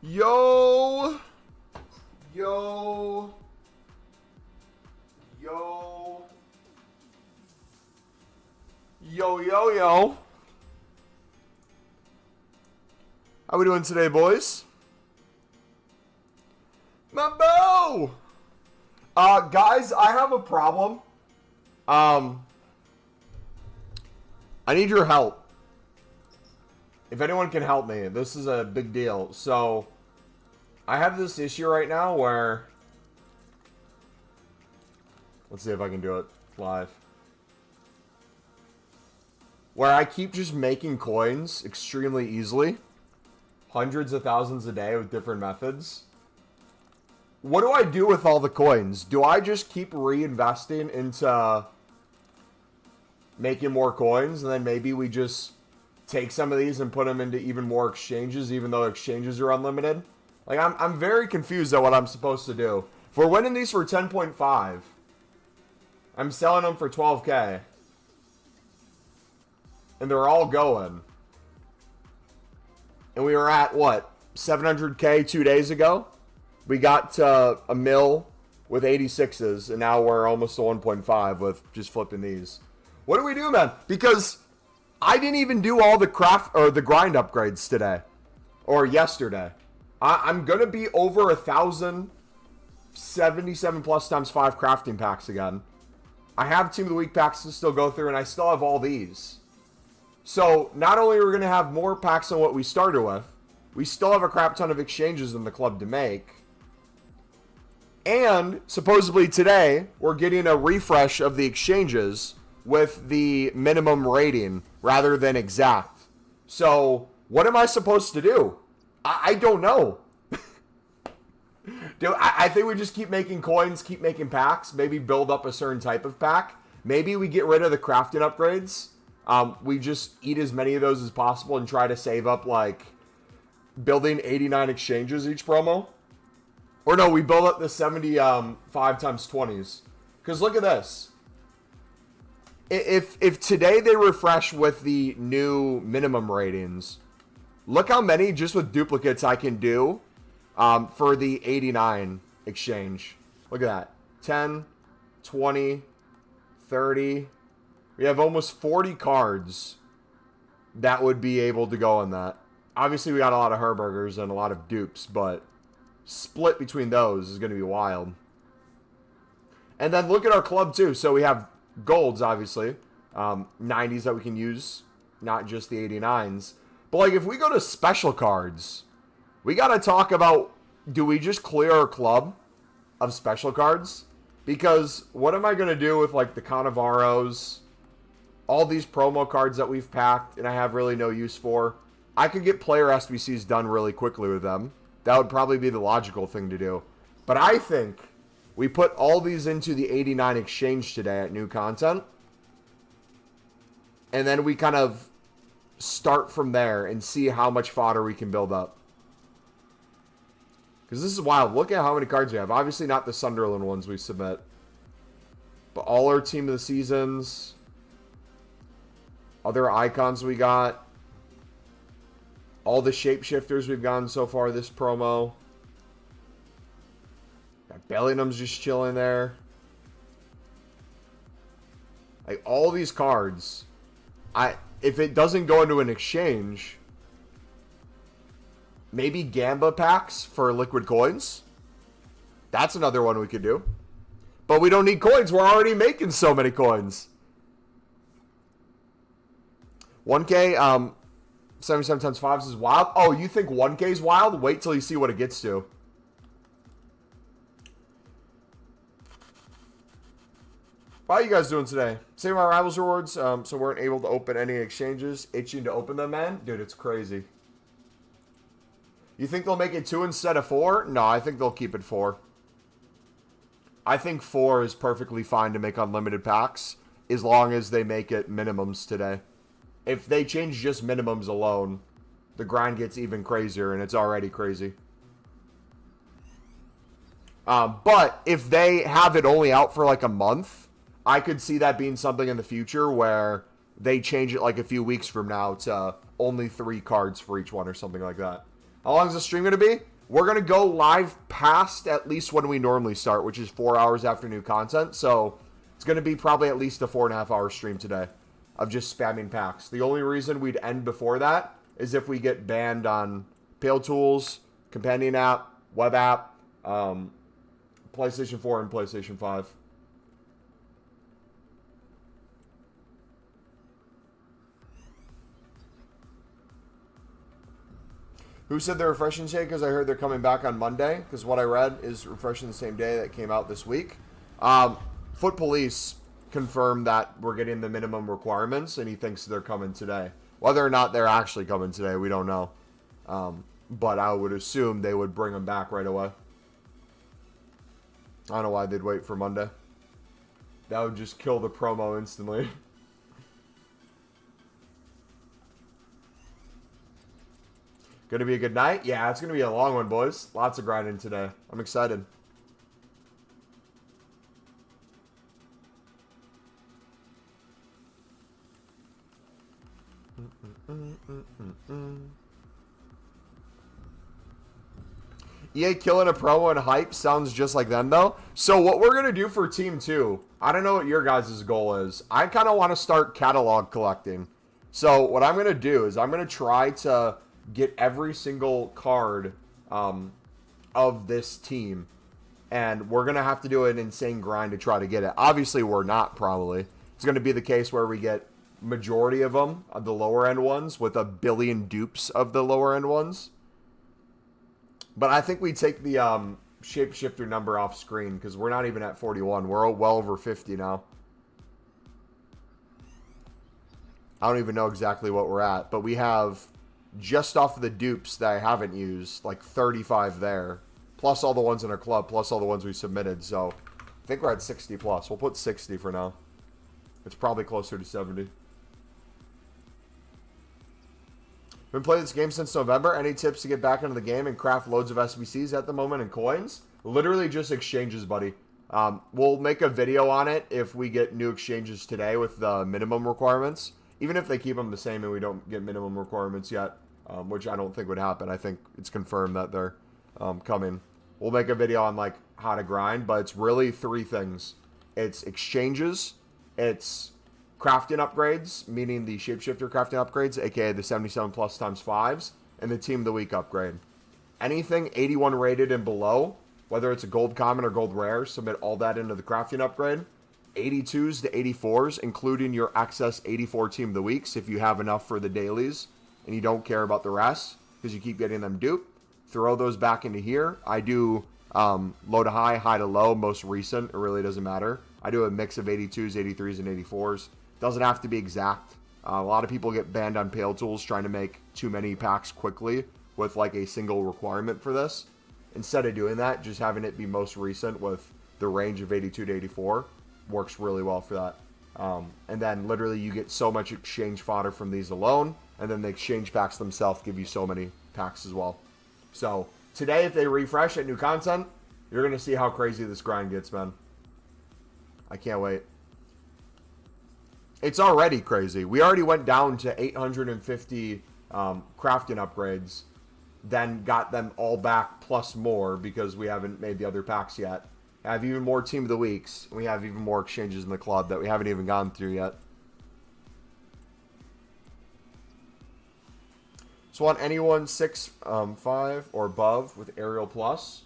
Yo! Yo! Yo! Yo, yo, yo. How we doing today, boys? Mumbo! Guys, I have a problem. I need your help. If anyone can help me, this is a big deal. So, I have this issue right now where... Let's see if I can do it live. Where I keep just making coins extremely easily. Hundreds of thousands a day with different methods. What do I do with all the coins? Do I just keep reinvesting into making more coins, and then maybe we just take some of these and put them into even more exchanges, even though exchanges are unlimited? Like, I'm very confused at what I'm supposed to do. If we're winning these for 10.5, I'm selling them for 12K. And they're all going. And we were at, what, 700K 2 days ago? We got to a mil with 86s, and now we're almost to 1.5 with just flipping these. What do we do, man? Because I didn't even do all the craft or the grind upgrades today or yesterday. I'm going to be over 1,077 plus times 5 crafting packs again. I have Team of the Week packs to still go through, and I still have all these. So, not only are we going to have more packs than what we started with, we still have a crap ton of exchanges in the club to make. And, supposedly today, we're getting a refresh of the exchanges with the minimum rating rather than exact. So, what am I supposed to do? I don't know. Dude, I think we just keep making coins, keep making packs, maybe build up a certain type of pack. Maybe we get rid of the crafting upgrades. We just eat as many of those as possible and try to save up, like, building 89 exchanges each promo. Or no, we build up the 75 times 20s. Because look at this. If today they refresh with the new minimum ratings, look how many just with duplicates I can do for the 89 exchange. Look at that. 10, 20, 30. We have almost 40 cards that would be able to go in that. Obviously, we got a lot of Herbergers and a lot of dupes, but split between those is going to be wild. And then look at our club, too. So we have golds, obviously. 90s that we can use, not just the 89s. But, like, if we go to special cards, we got to talk about, do we just clear our club of special cards? Because what am I going to do with, like, the Cannavaros, all these promo cards that we've packed and I have really no use for? I could get player SBCs done really quickly with them. That would probably be the logical thing to do. But I think we put all these into the 89 exchange today at new content. And then we kind of start from there and see how much fodder we can build up. Because this is wild. Look at how many cards we have. Obviously not the Sunderland ones we submit. But all our team of the seasons. Other icons we got. All the shapeshifters we've gotten so far this promo. Got Bellingham's just chilling there. Like, all these cards. If it doesn't go into an exchange, maybe Gamba packs for liquid coins. That's another one we could do. But we don't need coins. We're already making so many coins. 1K, 77 times 5s is wild. Oh, you think 1K is wild? Wait till you see what it gets to. How are you guys doing today? Save my Rivals rewards, so weren't able to open any exchanges. Itching to open them, man? Dude, it's crazy. You think they'll make it 2 instead of 4? No, I think they'll keep it 4. I think 4 is perfectly fine to make unlimited packs, as long as they make it minimums today. If they change just minimums alone, the grind gets even crazier, and it's already crazy. But if they have it only out for like a month, I could see that being something in the future where they change it like a few weeks from now to only 3 cards for each one or something like that. How long is the stream going to be? We're going to go live past at least when we normally start, which is 4 hours after new content. So it's going to be probably at least a 4.5 hour stream today of just spamming packs. The only reason we'd end before that is if we get banned on Pale Tools, Companion app, Web app, PlayStation 4 and PlayStation 5. Who said they're refreshing today? Because I heard they're coming back on Monday. Because what I read is refreshing the same day that came out this week. Foot Police confirmed that we're getting the minimum requirements, and he thinks they're coming today. Whether or not they're actually coming today, we don't know. But I would assume they would bring them back right away. I don't know why they'd wait for Monday. That would just kill the promo instantly. Gonna be a good night? Yeah, it's gonna be a long one, boys. Lots of grinding today. I'm excited. EA killing a promo and hype sounds just like them, though. So what we're going to do for Team 2, I don't know what your guys' goal is. I kind of want to start catalog collecting. So what I'm going to do is I'm going to try to get every single card of this team. And we're going to have to do an insane grind to try to get it. Obviously, we're not, probably. It's going to be the case where we get majority of them, of the lower end ones, with a billion dupes of the lower end ones. But I think we take the shapeshifter number off screen because we're not even at 41. We're well over 50 now. I don't even know exactly what we're at. But we have, just off of the dupes that I haven't used, like 35 there. Plus all the ones in our club, plus all the ones we submitted. So I think we're at 60 plus. We'll put 60 for now. It's probably closer to 70. Been playing this game since November. Any tips to get back into the game and craft loads of SBCs at the moment and coins? Literally just exchanges, buddy. We'll make a video on it if we get new exchanges today with the minimum requirements. Even if they keep them the same and we don't get minimum requirements yet, which I don't think would happen. I think it's confirmed that they're coming. We'll make a video on like how to grind, but it's really 3 things. It's exchanges, it's crafting upgrades, meaning the shapeshifter crafting upgrades, aka the 77 plus times 5s, and the team of the week upgrade. Anything 81 rated and below, whether it's a gold common or gold rare, submit all that into the crafting upgrade. 82s to 84s, including your excess 84 team of the weeks, if you have enough for the dailies and you don't care about the rest because you keep getting them dupe. Throw those back into here. I do low to high, high to low, most recent. It really doesn't matter. I do a mix of 82s, 83s, and 84s. Doesn't have to be exact. A lot of people get banned on Pale Tools trying to make too many packs quickly with like a single requirement for this. Instead of doing that, just having it be most recent with the range of 82 to 84 works really well for that. And then literally you get so much exchange fodder from these alone, and then the exchange packs themselves give you so many packs as well. So today, if they refresh at new content, you're going to see how crazy this grind gets, man. I can't wait. It's already crazy. We already went down to 850 crafting upgrades, then got them all back plus more because we haven't made the other packs yet. Have even more team of the weeks. We have even more exchanges in the club that we haven't even gone through yet. So want anyone 6, 5 or above with Aerial Plus.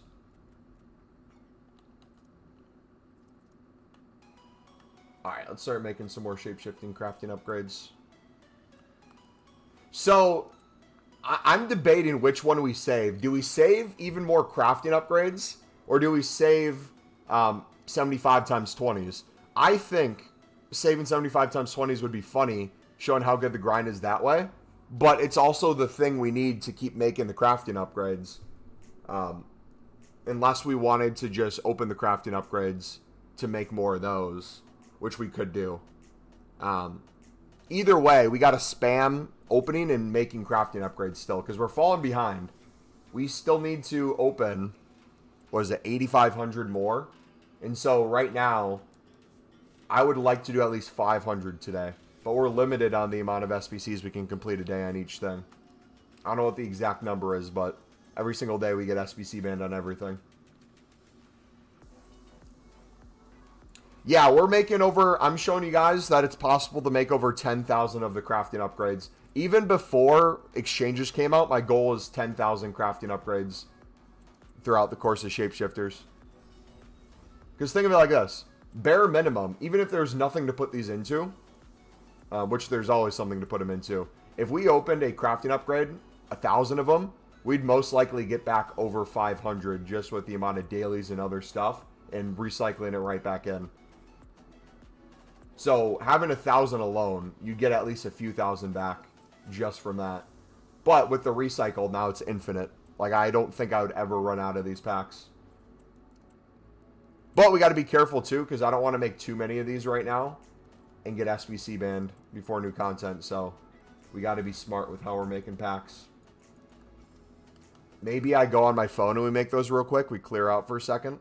Alright, let's start making some more shape-shifting crafting upgrades. So, I'm debating which one we save. Do we save even more crafting upgrades? Or do we save 75 times 20s? I think saving 75 times 20s would be funny, showing how good the grind is that way. But it's also the thing we need to keep making the crafting upgrades. Unless we wanted to just open the crafting upgrades to make more of those, which we could do. Either way, we got to spam opening and making crafting upgrades still, because we're falling behind. We still need to open, what is it, 8,500 more? And so right now, I would like to do at least 500 today. But we're limited on the amount of SBCs we can complete a day on each thing. I don't know what the exact number is, but every single day we get SBC banned on everything. Yeah, we're making over... I'm showing you guys that it's possible to make over 10,000 of the crafting upgrades. Even before exchanges came out, my goal is 10,000 crafting upgrades throughout the course of Shapeshifters. Because think of it like this. Bare minimum, even if there's nothing to put these into, which there's always something to put them into. If we opened a crafting upgrade, 1,000 of them, we'd most likely get back over 500 just with the amount of dailies and other stuff and recycling it right back in. So having 1,000 alone, you'd get at least a few thousand back just from that. But with the recycled, now it's infinite. Like, I don't think I would ever run out of these packs. But we got to be careful too, because I don't want to make too many of these right now and get SBC banned before new content. So we got to be smart with how we're making packs. Maybe I go on my phone and we make those real quick. We clear out for a second.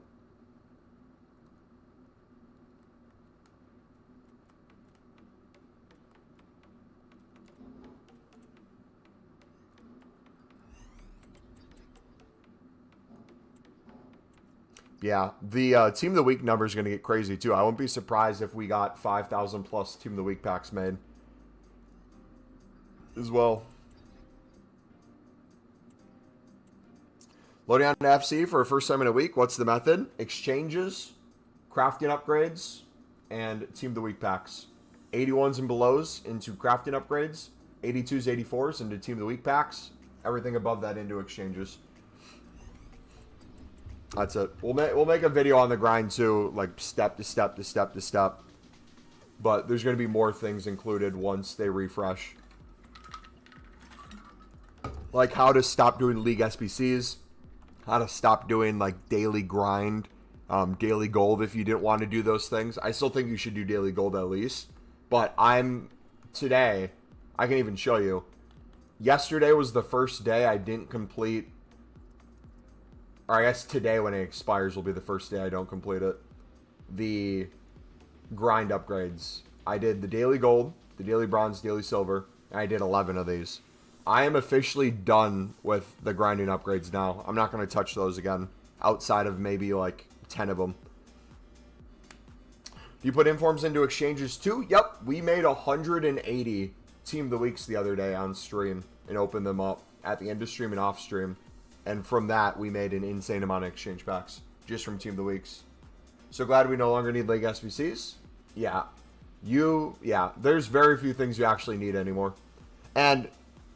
Yeah, the Team of the Week number is going to get crazy, too. I wouldn't be surprised if we got 5,000 plus Team of the Week packs made as well. Loading on to FC for a first time in a week. What's the method? Exchanges, crafting upgrades, and Team of the Week packs. 81s and belows into crafting upgrades. 82s, 84s into Team of the Week packs. Everything above that into exchanges. That's it. We'll make a video on the grind too, like step to step to step to step. But there's going to be more things included once they refresh. Like how to stop doing League SBCs. How to stop doing like daily grind, daily gold if you didn't want to do those things. I still think you should do daily gold at least. But today, I can even show you. Yesterday was the first day I didn't complete. Or I guess today when it expires will be the first day I don't complete it. The grind upgrades. I did the daily gold, the daily bronze, daily silver, and I did 11 of these. I am officially done with the grinding upgrades now. I'm not going to touch those again outside of maybe like 10 of them. You put informs into exchanges too? Yep, we made 180 Team of the Weeks the other day on stream and opened them up at the end of stream and off stream. And from that, we made an insane amount of exchange packs just from Team of the Weeks. So glad we no longer need League SBCs. Yeah. There's very few things you actually need anymore. And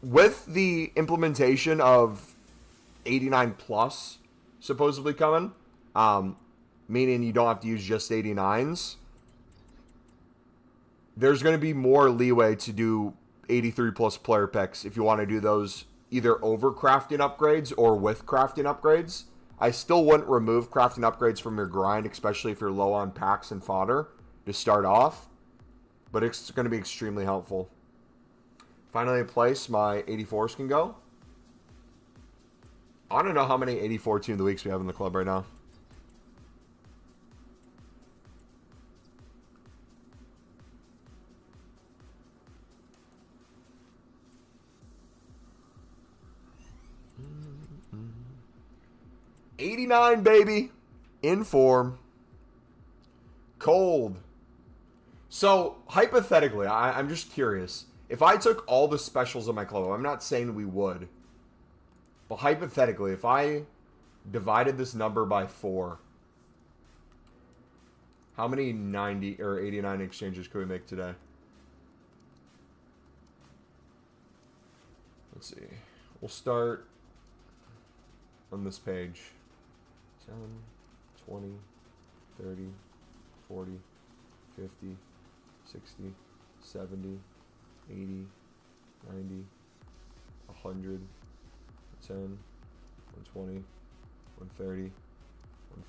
with the implementation of 89 plus supposedly coming, meaning you don't have to use just 89s, there's going to be more leeway to do 83 plus player picks if you want to do those either over crafting upgrades or with crafting upgrades. I still wouldn't remove crafting upgrades from your grind, especially if you're low on packs and fodder to start off. But it's going to be extremely helpful. Finally, a place my 84s can go. I don't know how many 84 Team of the Weeks we have in the club right now. $89, baby. In form. Cold. So, hypothetically, I'm just curious. If I took all the specials in my club, I'm not saying we would. But hypothetically, if I divided this number by 4, how many 90 or 89 exchanges could we make today? Let's see. We'll start on this page. 10, 20, 30, 40, 50, 60, 70, 80, 90, 100, 10, 120, 130,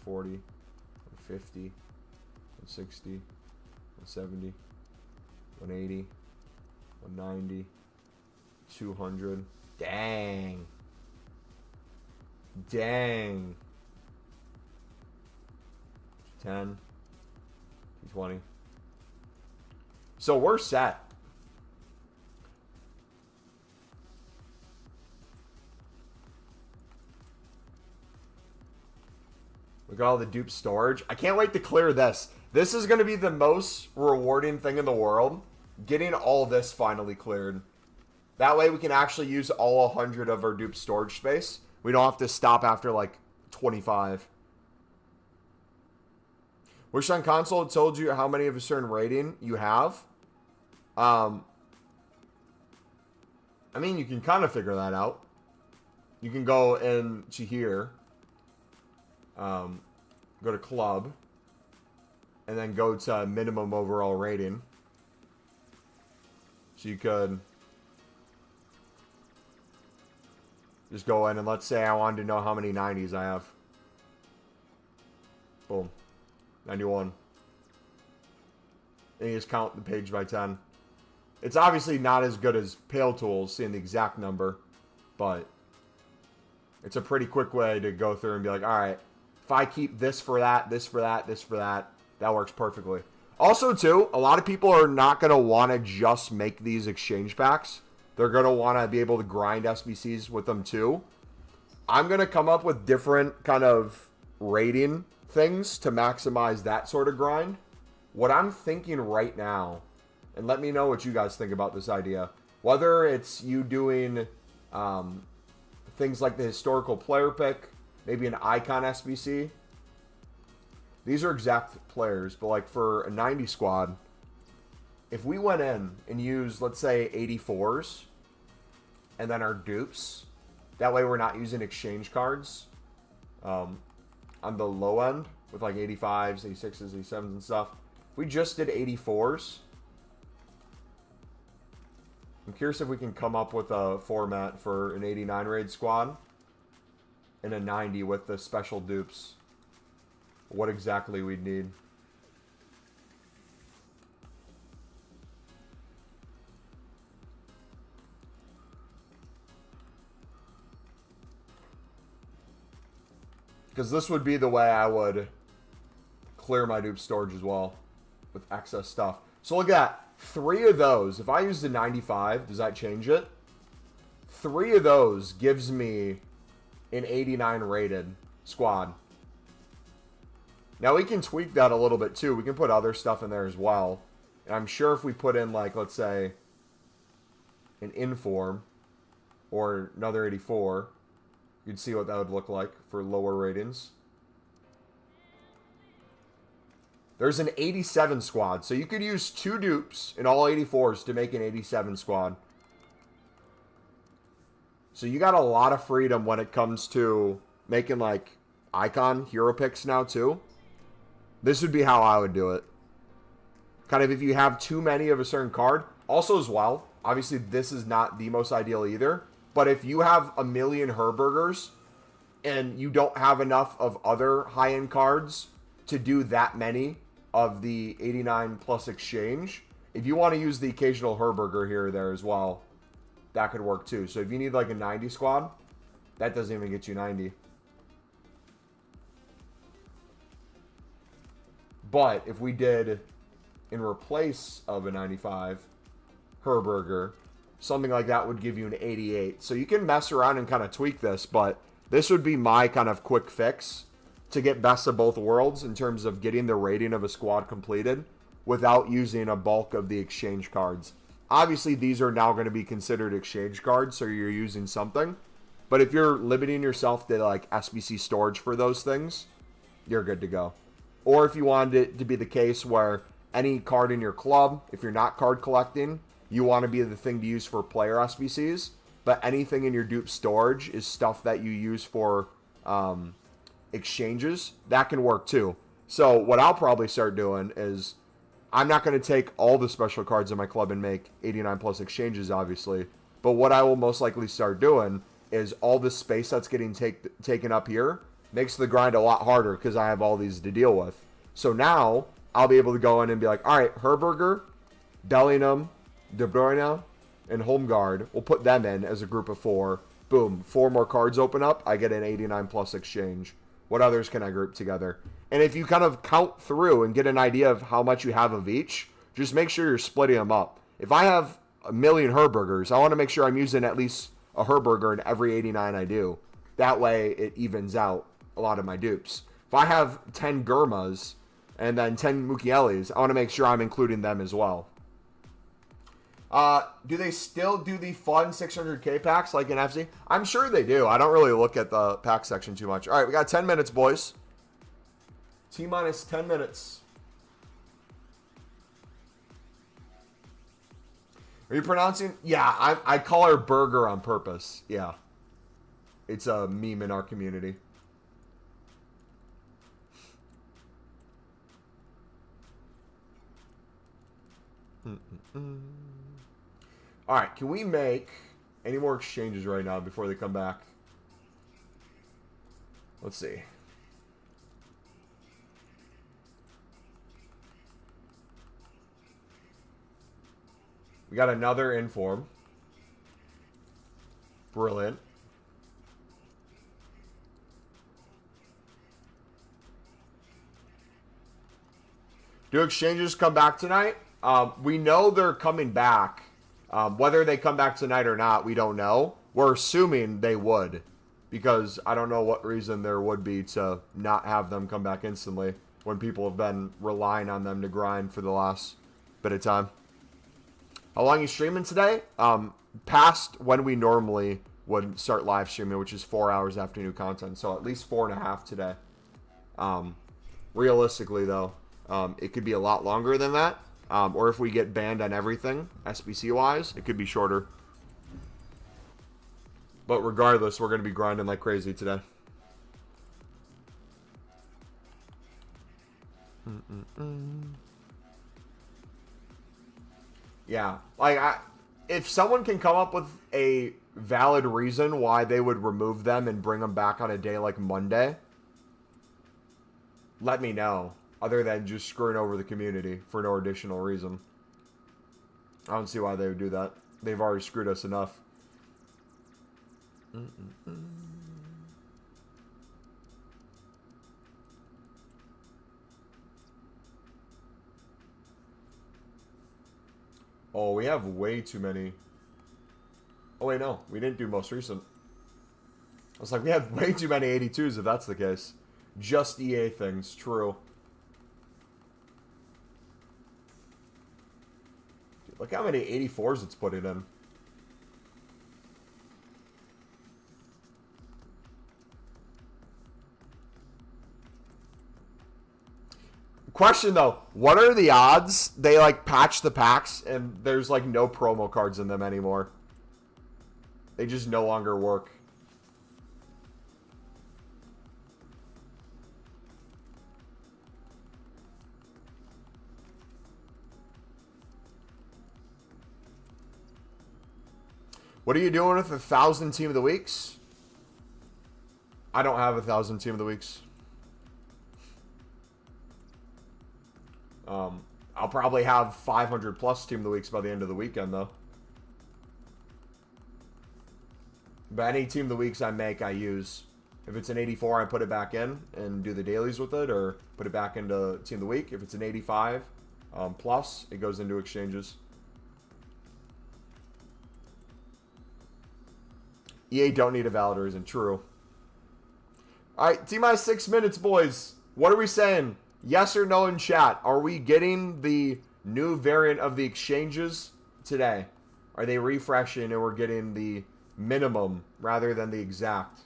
140, 150, 160, 170, 180, 190, 200. Dang. Dang. 10, 20. So we're set. Look at all the dupe storage. I can't wait to clear this. This is going to be the most rewarding thing in the world. Getting all this finally cleared. That way we can actually use all 100 of our dupe storage space. We don't have to stop after like 25. Wish on console told you how many of a certain rating you have. I mean, you can kind of figure that out. You can go into here. Go to club. And then go to minimum overall rating. So you could just go in and let's say I wanted to know how many 90s I have. Boom. 91. And you just count the page by 10. It's obviously not as good as Pale Tools, seeing the exact number. But it's a pretty quick way to go through and be like, alright, if I keep this for that, this for that, this for that, that works perfectly. Also, too, a lot of people are not going to want to just make these exchange packs. They're going to want to be able to grind SBCs with them, too. I'm going to come up with different kind of rating things to maximize that sort of grind. What I'm thinking right now, and let me know what you guys think about this idea, whether it's you doing things like the historical player pick, maybe an icon SBC. These are exact players, but like for a 90 squad, if we went in and used, let's say, 84s, and then our dupes, that way we're not using exchange cards on the low end with like 85s, 86s, 87s and stuff. If we just did 84s, I'm curious if we can come up with a format for an 89 raid squad and a 90 with the special dupes. What exactly we'd need. Because this would be the way I would clear my dupe storage as well with excess stuff. So look at that. 3 of those. If I use the 95, does that change it? 3 of those gives me an 89 rated squad. Now we can tweak that a little bit too. We can put other stuff in there as well. And I'm sure if we put in like, let's say, an inform or another 84, you'd see what that would look like for lower ratings. There's an 87 squad. So you could use 2 dupes in all 84s to make an 87 squad. So you got a lot of freedom when it comes to making like icon hero picks now too. This would be how I would do it. Kind of if you have too many of a certain card. Also as well, obviously this is not the most ideal either. But if you have a million Herbergers and you don't have enough of other high-end cards to do that many of the 89 plus exchange, if you want to use the occasional Herberger here or there as well, that could work too. So if you need like a 90 squad, that doesn't even get you 90. But if we did, in replace of a 95 Herberger, something like that would give you an 88. So you can mess around and kind of tweak this, but this would be my kind of quick fix to get best of both worlds in terms of getting the rating of a squad completed without using a bulk of the exchange cards. Obviously, these are now going to be considered exchange cards, so you're using something. But if you're limiting yourself to like SBC storage for those things, you're good to go. Or if you wanted it to be the case where any card in your club, if you're not card collecting, you want to be the thing to use for player SBCs, but anything in your dupe storage is stuff that you use for exchanges, that can work too. So what I'll probably start doing is, I'm not going to take all the special cards in my club and make 89 plus exchanges, obviously, but what I will most likely start doing is all the space that's getting taken up here makes the grind a lot harder because I have all these to deal with. So now I'll be able to go in and be like, all right, Herberger, Bellingham, De Bruyne, and Holmgard, we'll put them in as a group of 4. Boom, 4 more cards open up, I get an 89 plus exchange. What others can I group together? And if you kind of count through and get an idea of how much you have of each, just make sure you're splitting them up. If I have a million Herbergers, I want to make sure I'm using at least a Herberger in every 89 I do. That way it evens out a lot of my dupes. If I have 10 Gurmas and then 10 Mukielis, I want to make sure I'm including them as well. Do they still do the fun 600k packs like in FC? I'm sure they do. I don't really look at the pack section too much. All right, we got 10 minutes, boys. T-minus 10 minutes. Are you pronouncing? Yeah, I call her Burger on purpose. Yeah. It's a meme in our community. All right, can we make any more exchanges right now before they come back? Let's see. We got another inform. Brilliant. Do exchanges come back tonight? We know they're coming back. Whether they come back tonight or not, we don't know. We're assuming they would, because I don't know what reason there would be to not have them come back instantly when people have been relying on them to grind for the last bit of time. How long are you streaming today? Past when we normally would start live streaming, which is 4 hours after new content. So at least 4.5 today. Realistically, though, it could be a lot longer than that. Or if we get banned on everything, SBC-wise, it could be shorter. But regardless, we're going to be grinding like crazy today. Yeah, like if someone can come up with a valid reason why they would remove them and bring them back on a day like Monday, let me know. Other than just screwing over the community for no additional reason. I don't see why they would do that. They've already screwed us enough. Oh, we have way too many. Oh, wait, no. We didn't do most recent. I was like, we have way too many 82s if that's the case. Just EA things. True. Dude, look how many 84s it's putting in. Question though, what are the odds they like patch the packs and there's like no promo cards in them anymore? They just no longer work. What are you doing with 1,000 Team of the Weeks? I don't have 1,000 Team of the Weeks. I'll probably have 500 plus Team of the Weeks by the end of the weekend, though. But any Team of the Weeks I make, I use. If it's an 84, I put it back in and do the dailies with it, or put it back into Team of the Week. If it's an 85 plus, it goes into exchanges. EA don't need a valid reason. True. All right, T-minus 6 minutes, boys. What are we saying? Yes or no in chat? Are we getting the new variant of the exchanges today? Are they refreshing and we're getting the minimum rather than the exact?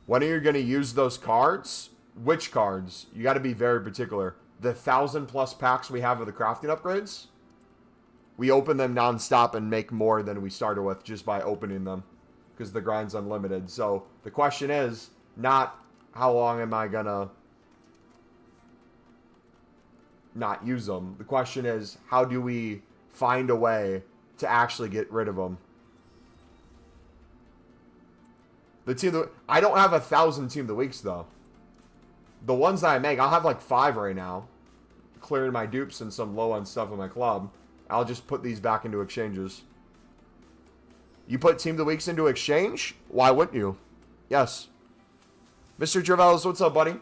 When are you going to use those cards? Which cards? You got to be very particular. The 1,000 plus packs we have of the crafting upgrades? We open them non-stop and make more than we started with just by opening them. Because the grind's unlimited. So the question is not how long am I gonna not use them. The question is how do we find a way to actually get rid of them. I don't have 1,000 Team of the Weeks though. The ones that I make, I'll have like 5 right now. Clearing my dupes and some low end stuff in my club. I'll just put these back into exchanges. You put Team of the Weeks into exchange? Why wouldn't you? Yes. Mr. Travellis, what's up, buddy?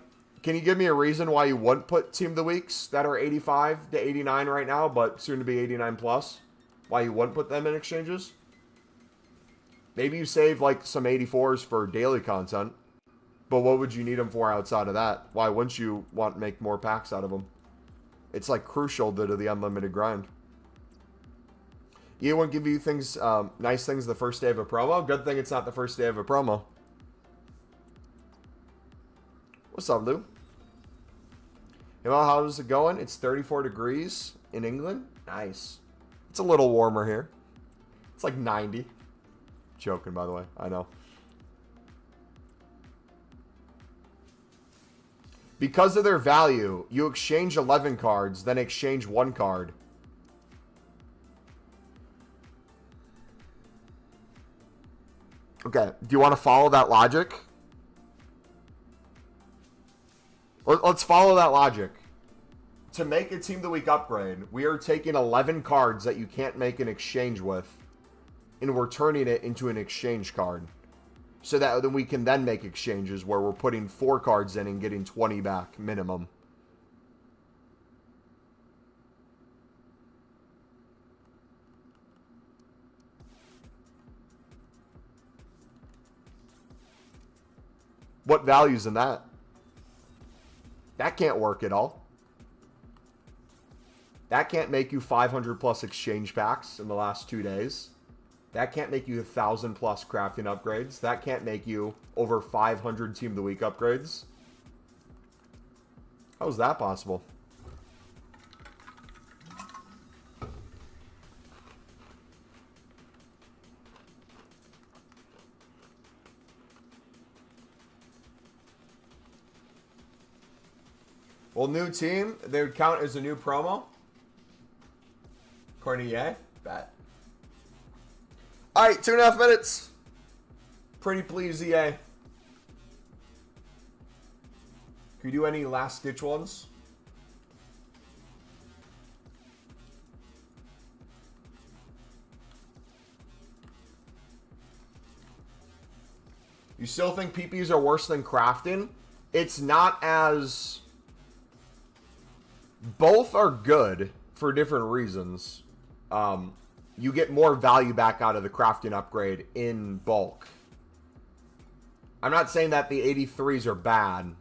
Can you give me a reason why you wouldn't put Team of the Weeks that are 85 to 89 right now, but soon to be 89 plus? Why you wouldn't put them in exchanges? Maybe you save like some 84s for daily content. But what would you need them for outside of that? Why wouldn't you want to make more packs out of them? It's like crucial to the unlimited grind. You won't give you things, nice things the first day of a promo? Good thing it's not the first day of a promo. What's up, Lou? Hey, well, how's it going? It's 34 degrees in England. Nice. It's a little warmer here. It's like 90. Joking, by the way. I know. Because of their value, you exchange 11 cards, then exchange 1 card. Okay, do you want to follow that logic? Let's follow that logic. To make a Team of the Week upgrade, we are taking 11 cards that you can't make an exchange with, and we're turning it into an exchange card. So that then we can then make exchanges where we're putting 4 cards in and getting 20 back minimum. What value's in that? That can't work at all. That can't make you 500 plus exchange packs in the last 2 days. That can't make you 1,000 plus crafting upgrades. That can't make you over 500 Team of the Week upgrades. How is that possible? Well, new team, they would count as a new promo. According to EA, bet. All right, 2.5 minutes. Pretty please, EA. Can you do any last ditch ones? You still think PPs are worse than crafting? It's not as... Both are good for different reasons. You get more value back out of the crafting upgrade in bulk. I'm not saying that the 83s are bad.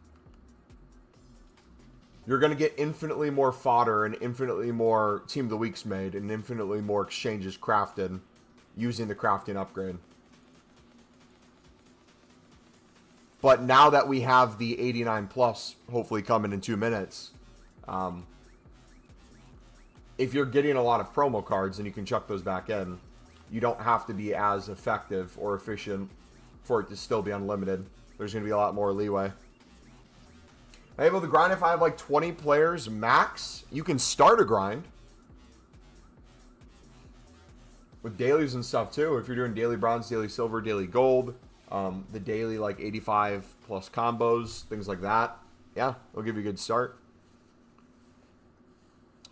You're going to get infinitely more fodder and infinitely more Team of the Weeks made and infinitely more exchanges crafted using the crafting upgrade. But now that we have the 89 plus hopefully coming in 2 minutes, if you're getting a lot of promo cards and you can chuck those back in, you don't have to be as effective or efficient for it to still be unlimited. There's going to be a lot more leeway. I'm able to grind if I have like 20 players max. You can start a grind. With dailies and stuff too. If you're doing daily bronze, daily silver, daily gold. The daily like 85 plus combos, things like that. Yeah, it'll give you a good start.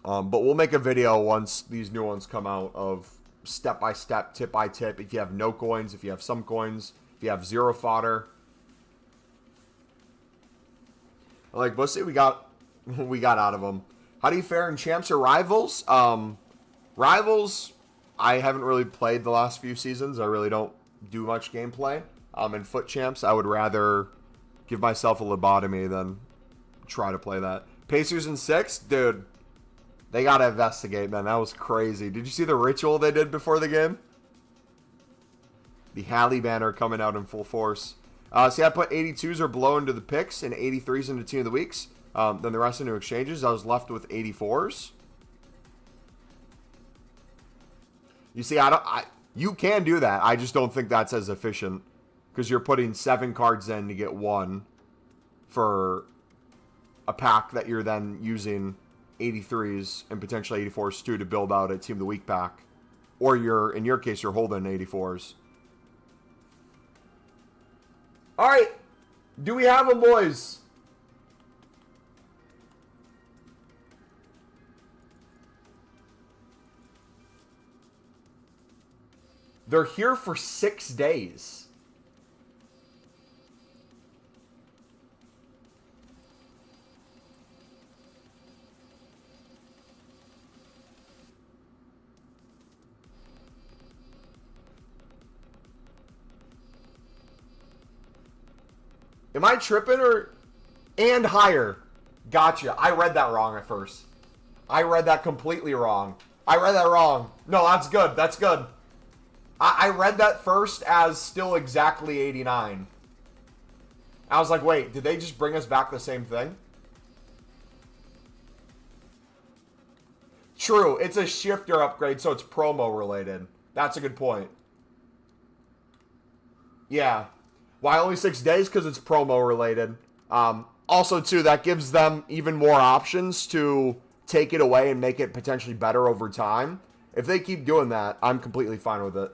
But we'll make a video once these new ones come out of step-by-step, tip-by-tip. If you have no coins, if you have some coins, if you have 0 fodder. Like, let's see, we got out of them. How do you fare in champs or rivals? Rivals, I haven't really played the last few seasons. I really don't do much gameplay. In foot champs, I would rather give myself a lobotomy than try to play that. Pacers in 6? Dude, they got to investigate, man. That was crazy. Did you see the ritual they did before the game? The Halley banner coming out in full force. See, I put 82s or below into the picks and 83s into Team of the Weeks. Then the rest into exchanges. I was left with 84s. You see, you can do that. I just don't think that's as efficient. Because you're putting 7 cards in to get 1 for a pack that you're then using 83s and potentially 84s too to build out a Team of the Week pack. Or in your case, you're holding 84s. All right. Do we have them, boys? They're here for 6 days. Am I tripping or... And higher. Gotcha. I read that wrong at first. I read that completely wrong. I read that wrong. No, that's good. That's good. I read that first as still exactly 89. I was like, wait, did they just bring us back the same thing? True, it's a shifter upgrade, so it's promo related. That's a good point. Yeah. Why only 6 days? Because it's promo related. Also, too, that gives them even more options to take it away and make it potentially better over time. If they keep doing that, I'm completely fine with it.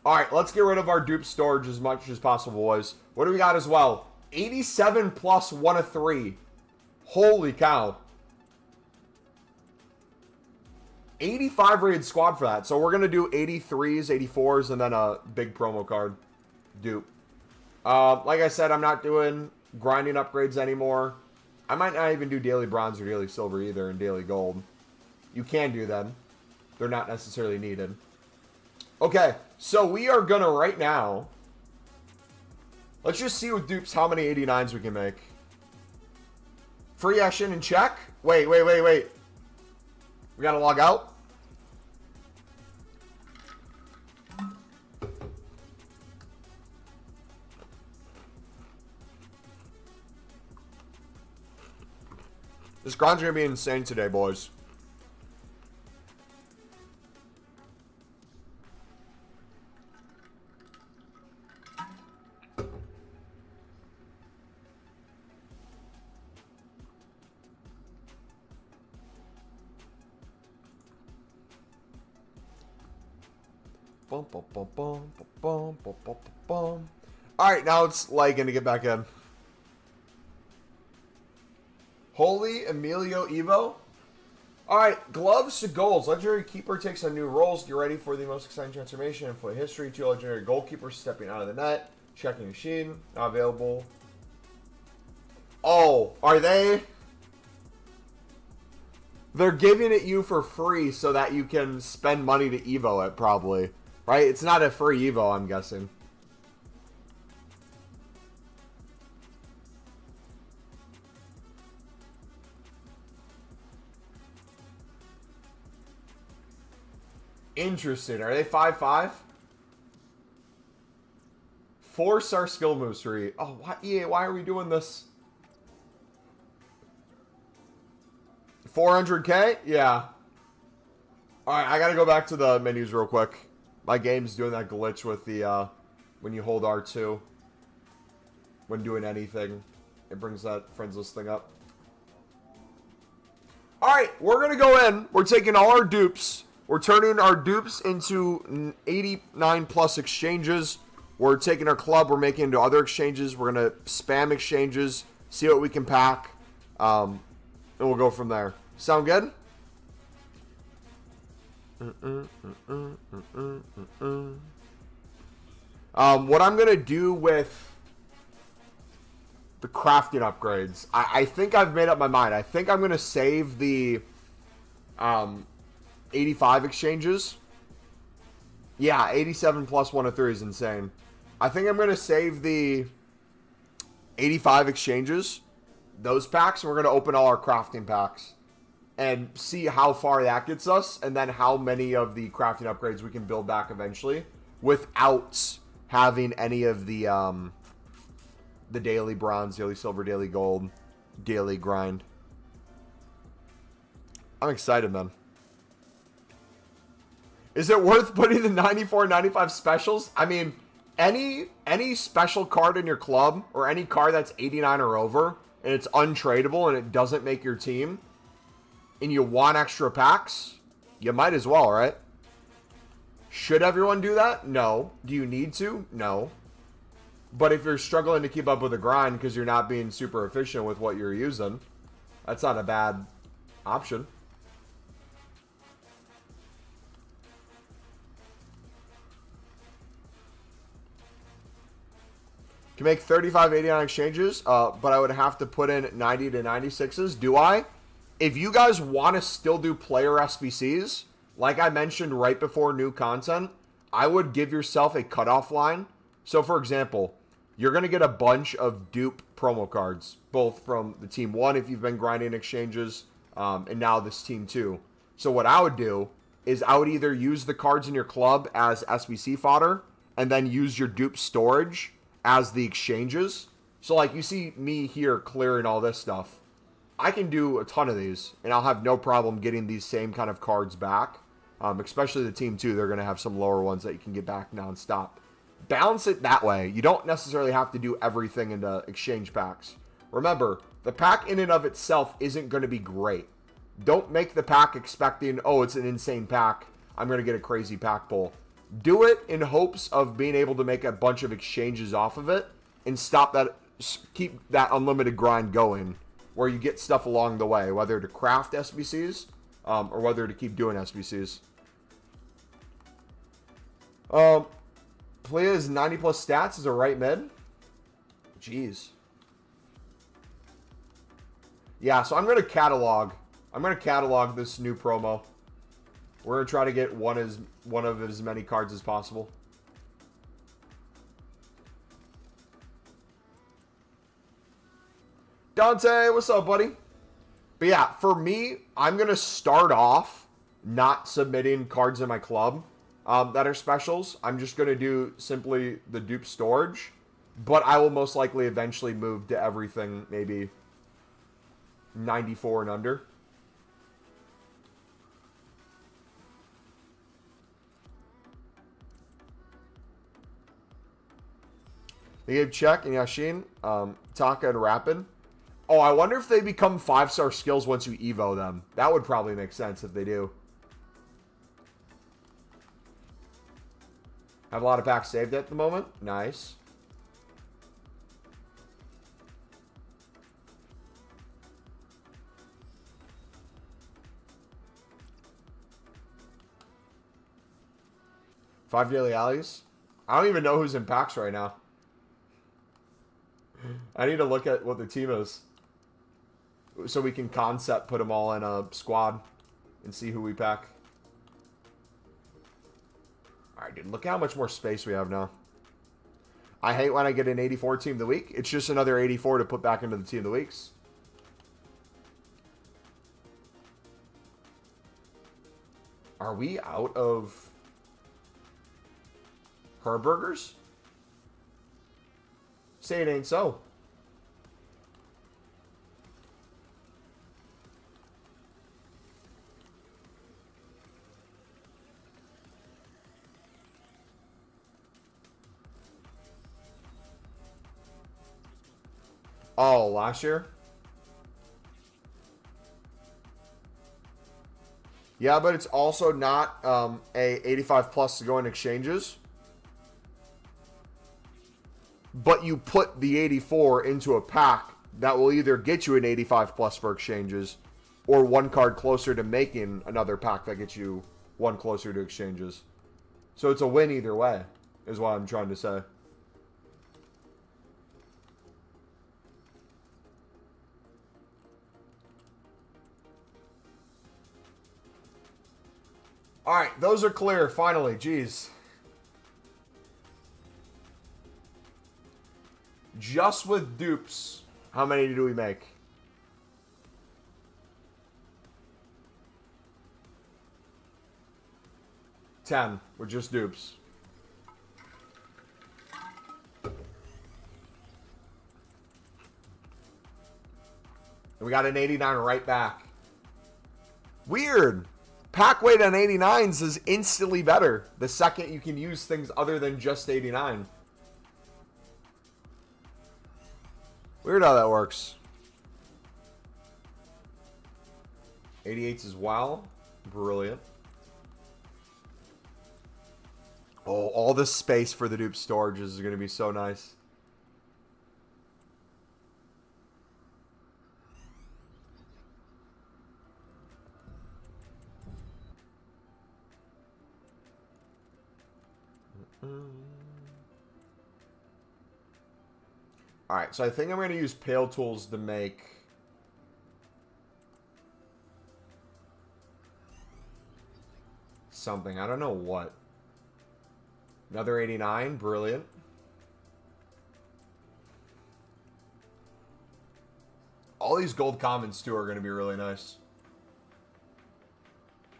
Alright, let's get rid of our dupe storage as much as possible, boys. What do we got as well? 87 plus 1 of 3. Holy cow. 85 rated squad for that. So we're going to do 83s, 84s, and then a big promo card. Dupe. Like I said, I'm not doing grinding upgrades anymore. I might not even do daily bronze or daily silver either and daily gold. You can do them. They're not necessarily needed. Okay, so we are going to right now... Let's just see with dupes how many 89s we can make. Free action and check. Wait. We gotta log out. This grind's gonna be insane today, boys. Alright, now it's lagging to get back in. Holy Emilio Evo. Alright, gloves to goals. Legendary keeper takes on new roles. Get ready for the most exciting transformation in foot history. 2 legendary goalkeepers stepping out of the net. Checking machine. Not available. Oh, are they? They're giving it you for free so that you can spend money to Evo it, probably. Right? It's not a free Evo, I'm guessing. Interesting. Are they 5-5? 4-star skill moves for E. Oh, why, EA, why are we doing this? 400k? Yeah. Alright, I gotta go back to the menus real quick. My game's doing that glitch with the, when you hold R2. When doing anything. It brings that friends list thing up. Alright, we're gonna go in. We're taking all our dupes. We're turning our dupes into 89 plus exchanges. We're taking our club. We're making into other exchanges. We're gonna spam exchanges. See what we can pack. And we'll go from there. Sound good? What I'm gonna do with the crafting upgrades, I think I've made up my mind. I think I'm gonna save the 85 exchanges. Yeah, 87 plus 1 of 3 is insane. I think I'm gonna save the 85 exchanges, those packs, and we're gonna open all our crafting packs and see how far that gets us, and then how many of the crafting upgrades we can build back eventually without having any of the daily bronze, daily silver, daily gold, daily grind. I'm excited, man. Is it worth putting the 94 95 specials? I mean, any special card in your club, or any card that's 89 or over, and it's untradeable and it doesn't make your team, and you want extra packs, you might as well, right? Should everyone do that? No. Do you need to? No. But if you're struggling to keep up with the grind because you're not being super efficient with what you're using, that's not a bad option. Can make 35 89 exchanges, but I would have to put in 90 to 96s. Do I? If you guys want to still do player SBCs, like I mentioned right before new content, I would give yourself a cutoff line So, for example, you're going to get a bunch of Dupe promo cards, both from the Team 1 if you've been grinding exchanges, and now this Team 2. So what I would do is I would either use the cards in your club as SBC fodder, and then use your Dupe storage as the exchanges. So like you see me here clearing all this stuff. I can do a ton of these, and I'll have no problem getting these same kind of cards back. Especially the Team 2, they're going to have some lower ones that you can get back nonstop. Balance it that way. You don't necessarily have to do everything into exchange packs. Remember, the pack in and of itself isn't going to be great. Don't make the pack expecting, oh, it's an insane pack, I'm going to get a crazy pack pull. Do it in hopes of being able to make a bunch of exchanges off of it and keep that unlimited grind going where you get stuff along the way, whether to craft SBCs or whether to keep doing SBCs. Plea's 90 plus stats is a right mid. Jeez. Yeah, so I'm going to catalog. This new promo. We're going to try to get one of as many cards as possible. Dante, what's up, buddy? But yeah, for me, I'm going to start off not submitting cards in my club that are specials. I'm just going to do simply the Dupe storage. But I will most likely eventually move to everything maybe 94 and under. They gave Check and Yashin, Taka and Rapid. Oh, I wonder if they become 5-star skills once you Evo them. That would probably make sense if they do. Have a lot of packs saved at the moment. Nice. Five daily alleys. I don't even know who's in packs right now. I need to look at what the team is, so we can concept put them all in a squad and see who we pack. Alright, dude, look how much more space we have now. I hate when I get an 84 team of the week. It's just another 84 to put back into the team of the weeks. Are we out of Herburgers? Say it ain't so. Oh, last year? Yeah, but it's also not a 85 plus to go in exchanges. But you put the 84 into a pack that will either get you an 85 plus for exchanges or one card closer to making another pack that gets you one closer to exchanges. So it's a win either way, is what I'm trying to say. Alright, those are clear, finally. Jeez. Just with dupes, how many do we make? 10 with just dupes. And we got an 89 right back. Weird. Pack weight on 89s is instantly better the second you can use things other than just 89. Weird how that works. 88s as well. Brilliant. Oh, all this space for the dupe storages is going to be so nice. Alright, so I think I'm going to use Pale Tools to make something. I don't know what. Another 89. Brilliant. All these gold commons, too, are going to be really nice.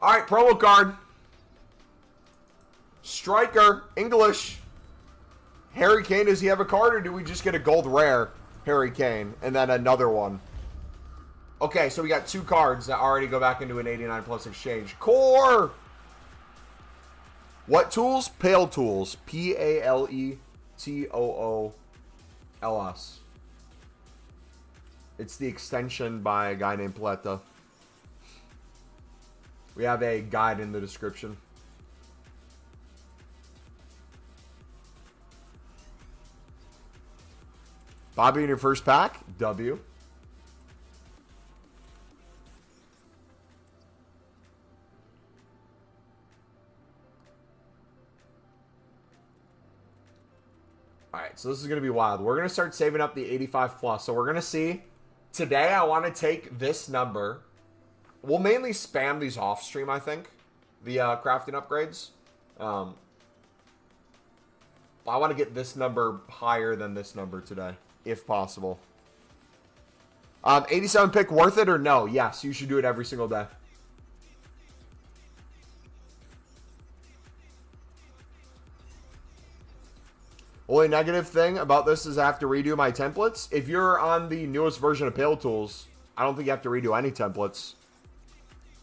All right, promo card. Striker, English. Harry Kane, does he have a card, or do we just get a gold rare Harry Kane and then another one? Okay, so we got 2 cards that already go back into an 89 plus exchange. Core! What tools? Pale Tools. P-A-L-E-T-O-O-L-S. It's the extension by a guy named Pleta. We have a guide in the description. Bobby in your first pack. W. Alright, so this is going to be wild. We're going to start saving up the 85 plus. So we're going to see. Today, I want to take this number. We'll mainly spam these off stream, I think. The crafting upgrades. I want to get this number higher than this number today, if possible. 87 pick worth it or no? Yes, you should do it every single day. Only negative thing about this is I have to redo my templates. If you're on the newest version of Pale Tools, I don't think you have to redo any templates.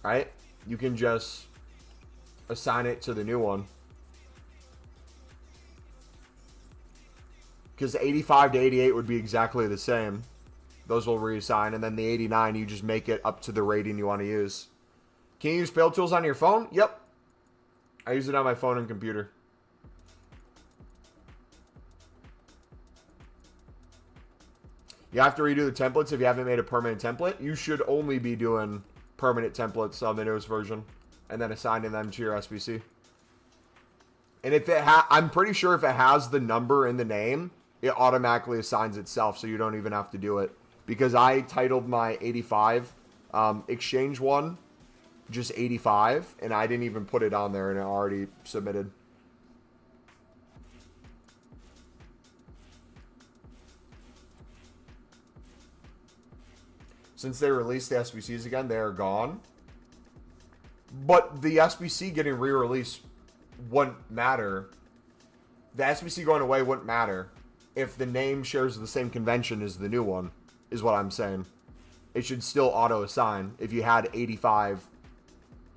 Right? You can just assign it to the new one. Because 85 to 88 would be exactly the same. Those will reassign. And then the 89, you just make it up to the rating you want to use. Can you use Pale Tools on your phone? Yep. I use it on my phone and computer. You have to redo the templates if you haven't made a permanent template. You should only be doing permanent templates on the newest version and then assigning them to your SBC. And if it I'm pretty sure if it has the number in the name, it automatically assigns itself, so you don't even have to do it. Because I titled my 85 exchange one just 85, and I didn't even put it on there, and it already submitted. Since they released the SBCs again, they are gone. But the SBC getting re-released wouldn't matter. The SBC going away wouldn't matter if the name shares the same convention as the new one, is what I'm saying. It should still auto-assign if you had 85,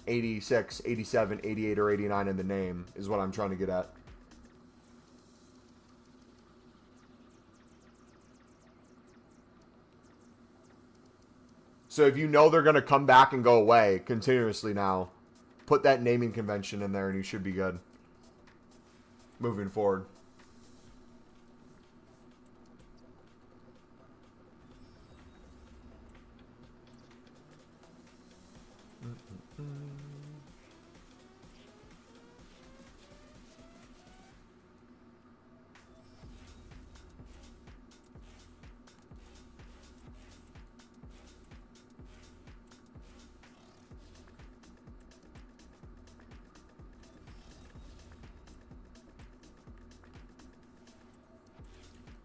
86, 87, 88, or 89 in the name, is what I'm trying to get at. So if you know they're going to come back and go away continuously now, put that naming convention in there and you should be good. Moving forward.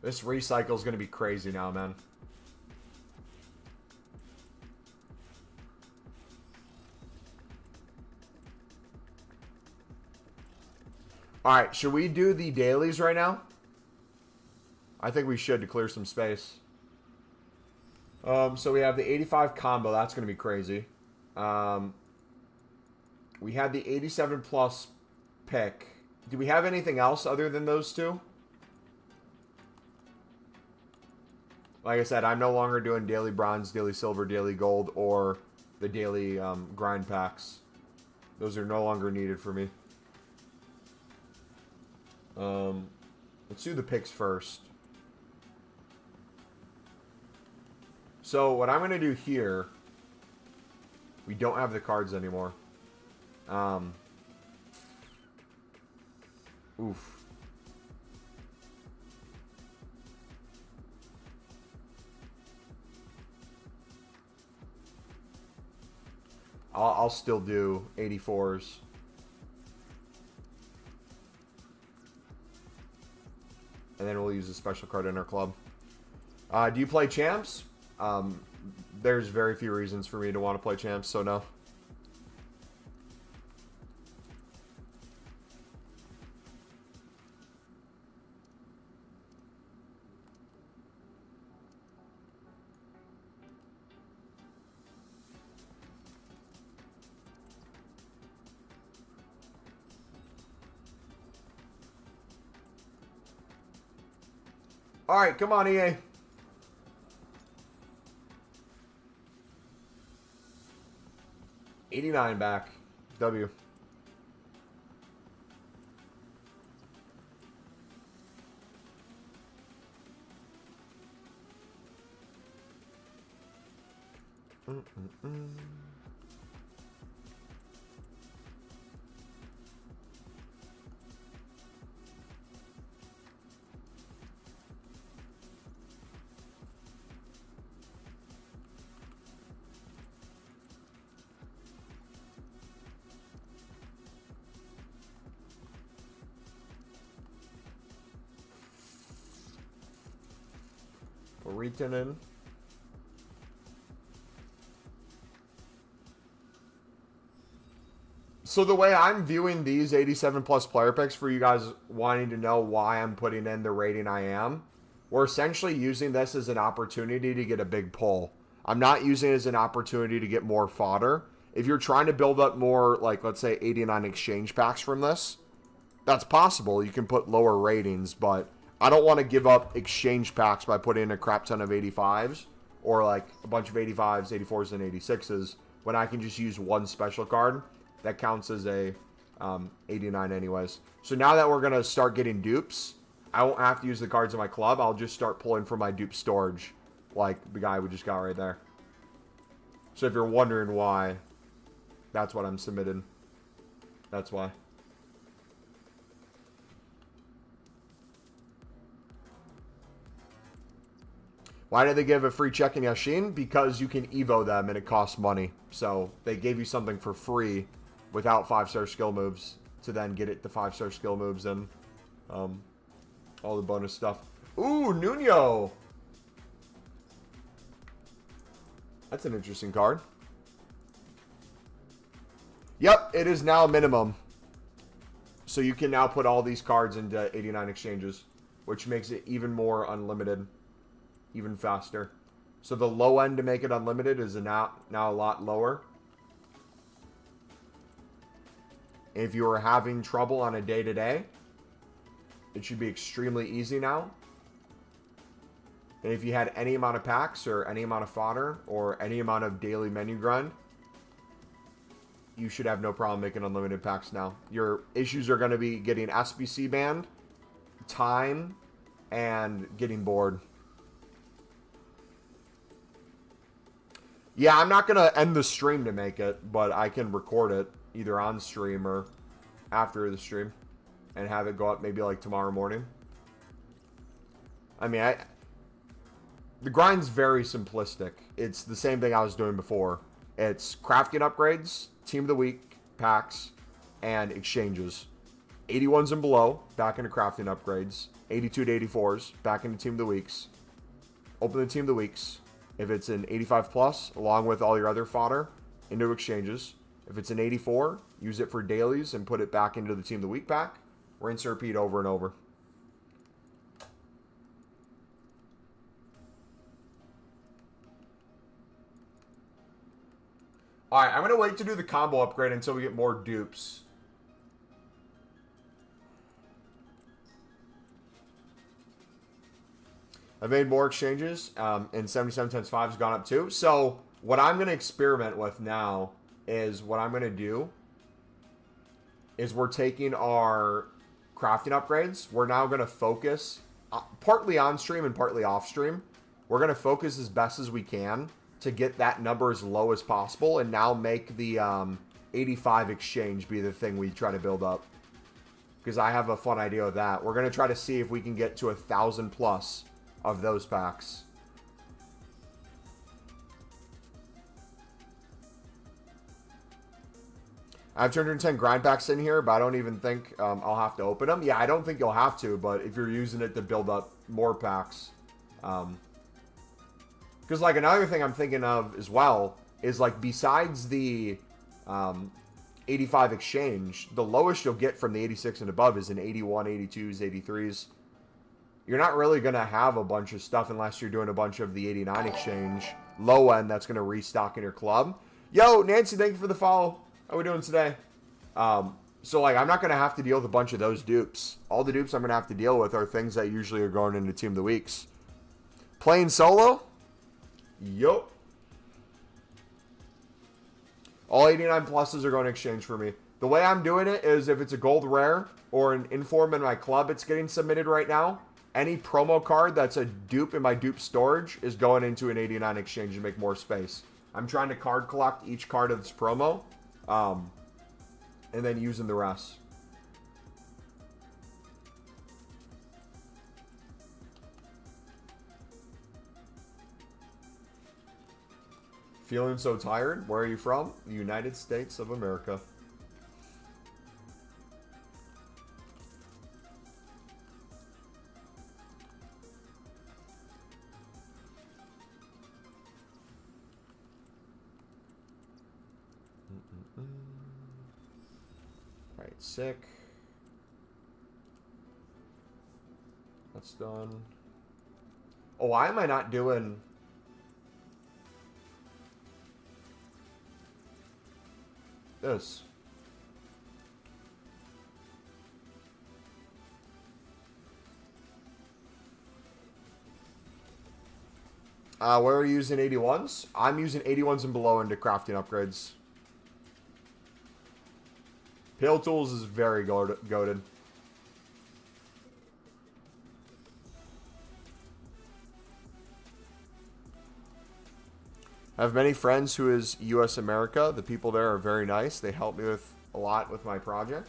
This recycle is going to be crazy now, man. Alright, should we do the dailies right now? I think we should to clear some space. So we have the 85 combo. That's going to be crazy. We had the 87 plus pick. Do we have anything else other than those two? Like I said, I'm no longer doing daily bronze, daily silver, daily gold, or the daily grind packs. Those are no longer needed for me. Let's do the picks first. So what I'm going to do here, we don't have the cards anymore. Oof. I'll still do 84s. And then we'll use a special card in our club. Do you play champs? there's very few reasons for me to want to play champs, so no. All right, come on, EA. $89 back. W. Returning. So the way I'm viewing these 87 plus player picks, for you guys wanting to know why I'm putting in the rating I am, we're essentially using this as an opportunity to get a big pull. I'm not using it as an opportunity to get more fodder. If you're trying to build up more, like, let's say 89 exchange packs from this, that's possible. You can put lower ratings, but I don't want to give up exchange packs by putting in a crap ton of 85s or like a bunch of 85s, 84s, and 86s when I can just use one special card that counts as a 89 anyways. So now that we're going to start getting dupes, I won't have to use the cards in my club. I'll just start pulling from my dupe storage like the guy we just got right there. So if you're wondering why, that's what I'm submitting. That's why. Why did they give a free check in Yashin? Because you can Evo them and it costs money. So they gave you something for free without 5-star skill moves to then get it the 5-star skill moves and all the bonus stuff. Ooh, Nuno. That's an interesting card. Yep, it is now minimum. So you can now put all these cards into 89 exchanges, which makes it even more unlimited. Even faster. So the low end to make it unlimited is now a lot lower. If you are having trouble on a day-to-day, it should be extremely easy now. And if you had any amount of packs or any amount of fodder or any amount of daily menu grind, you should have no problem making unlimited packs now. Your issues are going to be getting SBC banned, time, and getting bored. Yeah, I'm not going to end the stream to make it, but I can record it either on stream or after the stream and have it go up maybe like tomorrow morning. I mean, the grind's very simplistic. It's the same thing I was doing before. It's crafting upgrades, team of the week, packs, and exchanges. 81s and below, back into crafting upgrades. 82 to 84s, back into team of the weeks. Open the team of the weeks. If it's an 85 plus, along with all your other fodder, into exchanges. If it's an 84, use it for dailies and put it back into the Team of the Week pack. Rinse and repeat over and over. Alright, I'm going to wait to do the combo upgrade until we get more dupes. I've made more exchanges, and 77 times 5 has gone up too. So what I'm going to experiment with now is what I'm going to do is we're taking our crafting upgrades. We're now going to focus partly on stream and partly off stream. We're going to focus as best as we can to get that number as low as possible and now make the 85 exchange be the thing we try to build up. Because I have a fun idea of that. We're going to try to see if we can get to 1,000 plus of those packs. I have 210 grind packs in here, but I don't even think I'll have to open them. Yeah, I don't think you'll have to, but if you're using it to build up more packs, Because, like, another thing I'm thinking of as well is, like, besides the 85 exchange, the lowest you'll get from the 86 and above is an 81, 82s, 83s. You're not really going to have a bunch of stuff unless you're doing a bunch of the 89 exchange low end that's going to restock in your club. Yo, Nancy, thank you for the follow. How we doing today? So, like, I'm not going to have to deal with a bunch of those dupes. All the dupes I'm going to have to deal with are things that usually are going into Team of the Weeks. Playing solo? Yup. All 89 pluses are going to exchange for me. The way I'm doing it is if it's a gold rare or an inform in my club, it's getting submitted right now. Any promo card that's a dupe in my dupe storage is going into an 89 exchange to make more space. I'm trying to card collect each card of this promo, and then using the rest. Feeling so tired? Where are you from? The United States of America. Alright, sick. That's done. Oh, why am I not doing... this? Where are you using 81s? I'm using 81s and below into crafting upgrades. Pale Tools is very goated. I have many friends who is U.S. America. The people there are very nice. They help me with a lot with my project.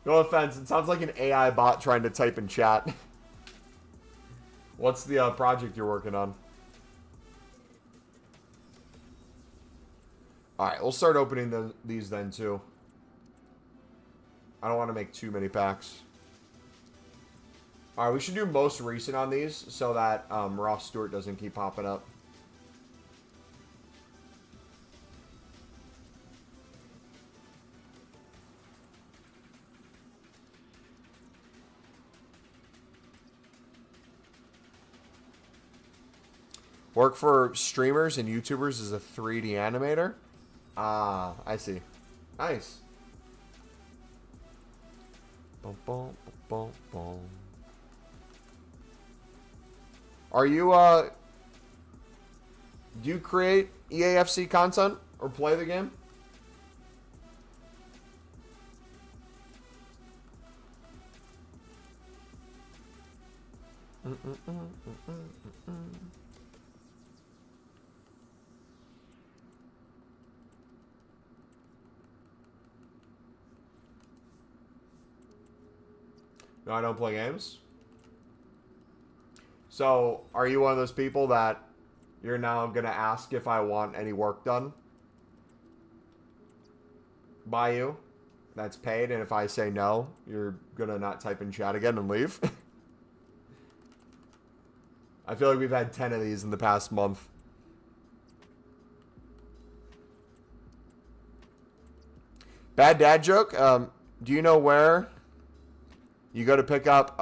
No offense. It sounds like an AI bot trying to type in chat. What's the project you're working on? Alright, we'll start opening these then too. I don't want to make too many packs. Alright, we should do most recent on these so that Ross Stewart doesn't keep popping up. Work for streamers and YouTubers as a 3D animator? Ah, I see. Nice. Boom, boom, boom, boom. Are you, do you create EAFC content or play the game? No, I don't play games. So, are you one of those people that you're now going to ask if I want any work done by you that's paid, and if I say no, you're going to not type in chat again and leave? I feel like we've had 10 of these in the past month. Bad dad joke. Do you know where you go to pick up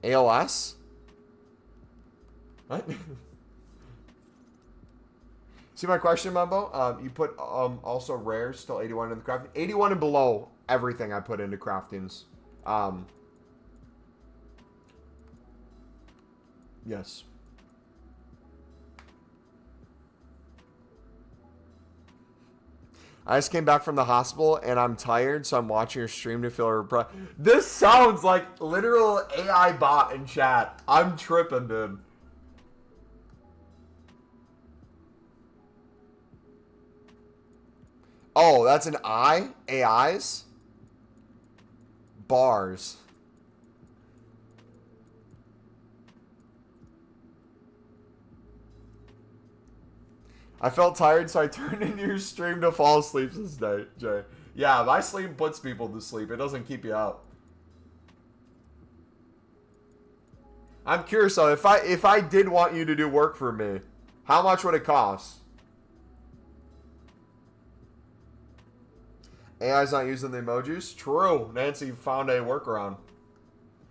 ALS? What? See my question, Mumbo? You put also rares till 81 in the crafting. 81 and below everything I put into craftings. Yes. I just came back from the hospital and I'm tired, so I'm watching your stream to feel This sounds like literal AI bot in chat. I'm tripping, dude. Oh, that's an I? AIs? Bars. I felt tired, so I turned into your stream to fall asleep this day, Jay. Yeah, my sleep puts people to sleep. It doesn't keep you up. I'm curious though, if I did want you to do work for me, how much would it cost? AI's not using the emojis? True. Nancy found a workaround.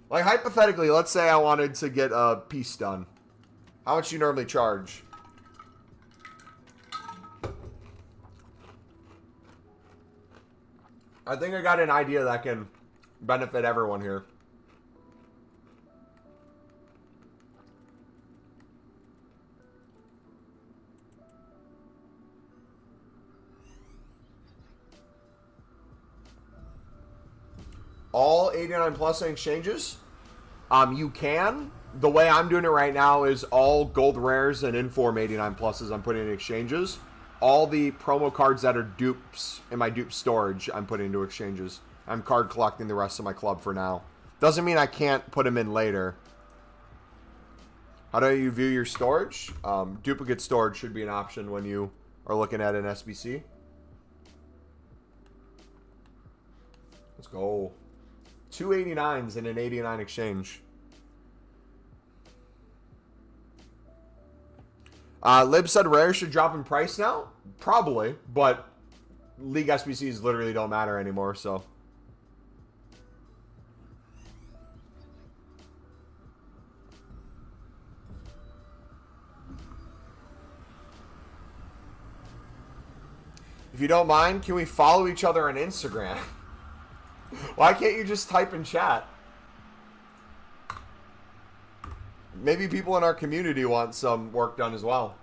Like, hypothetically, let's say I wanted to get a piece done. How much do you normally charge? I think I got an idea that can benefit everyone here. All 89 plus exchanges? You can. The way I'm doing it right now is all gold rares and inform 89 pluses I'm putting in exchanges. All the promo cards that are dupes in my dupe storage I'm putting into exchanges. I'm card collecting the rest of my club for now. Doesn't mean I can't put them in later. How do you view your storage? Duplicate storage should be an option when you are looking at an SBC. Let's go. 289s in an 89 exchange. Lib said rare should drop in price now? Probably, but League SBCs literally don't matter anymore, so. If you don't mind, can we follow each other on Instagram? Why can't you just type in chat? Maybe people in our community want some work done as well.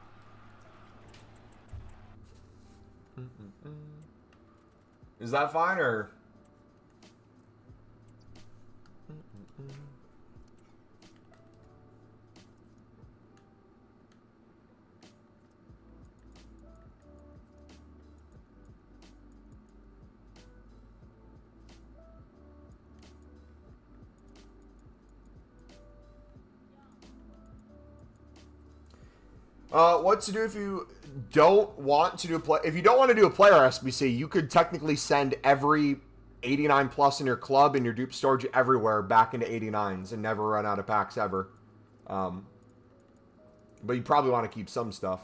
Is that fine or? What to do if you don't want to do a play? If you don't want to do a player SBC, you could technically send every 89 plus in your club and your dupe storage everywhere back into 89s and never run out of packs ever. But you probably want to keep some stuff.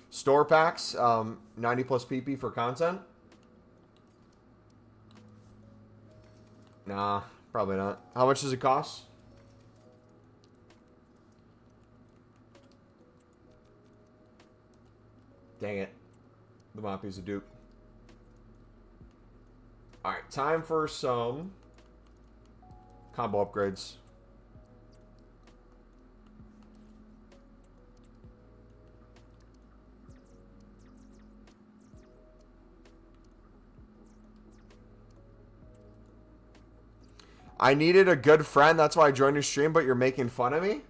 Store packs, 90 plus PP for content. Nah, probably not. How much does it cost? Dang it. The Moppy's a dupe. Alright, time for some combo upgrades. I needed a good friend, that's why I joined your stream, but you're making fun of me?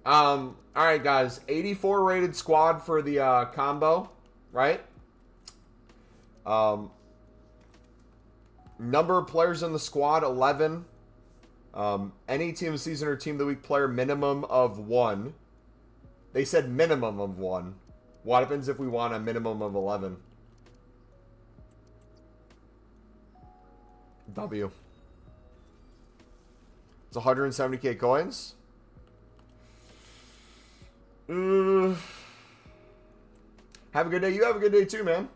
Alright guys, 84 rated squad for the combo, right? Number of players in the squad, 11. Any team of the season or team of the week player, minimum of 1. They said minimum of 1. What happens if we want a minimum of 11? W. It's 170k coins. Have a good day. You have a good day too, man.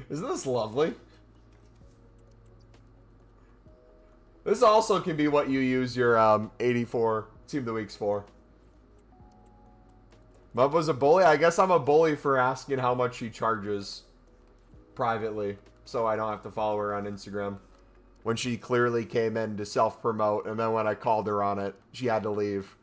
Isn't this lovely? This also can be what you use your 84 Team of the Weeks for. Mumbo's a bully? I guess I'm a bully for asking how much she charges privately, so I don't have to follow her on Instagram. When she clearly came in to self-promote, and then when I called her on it, she had to leave.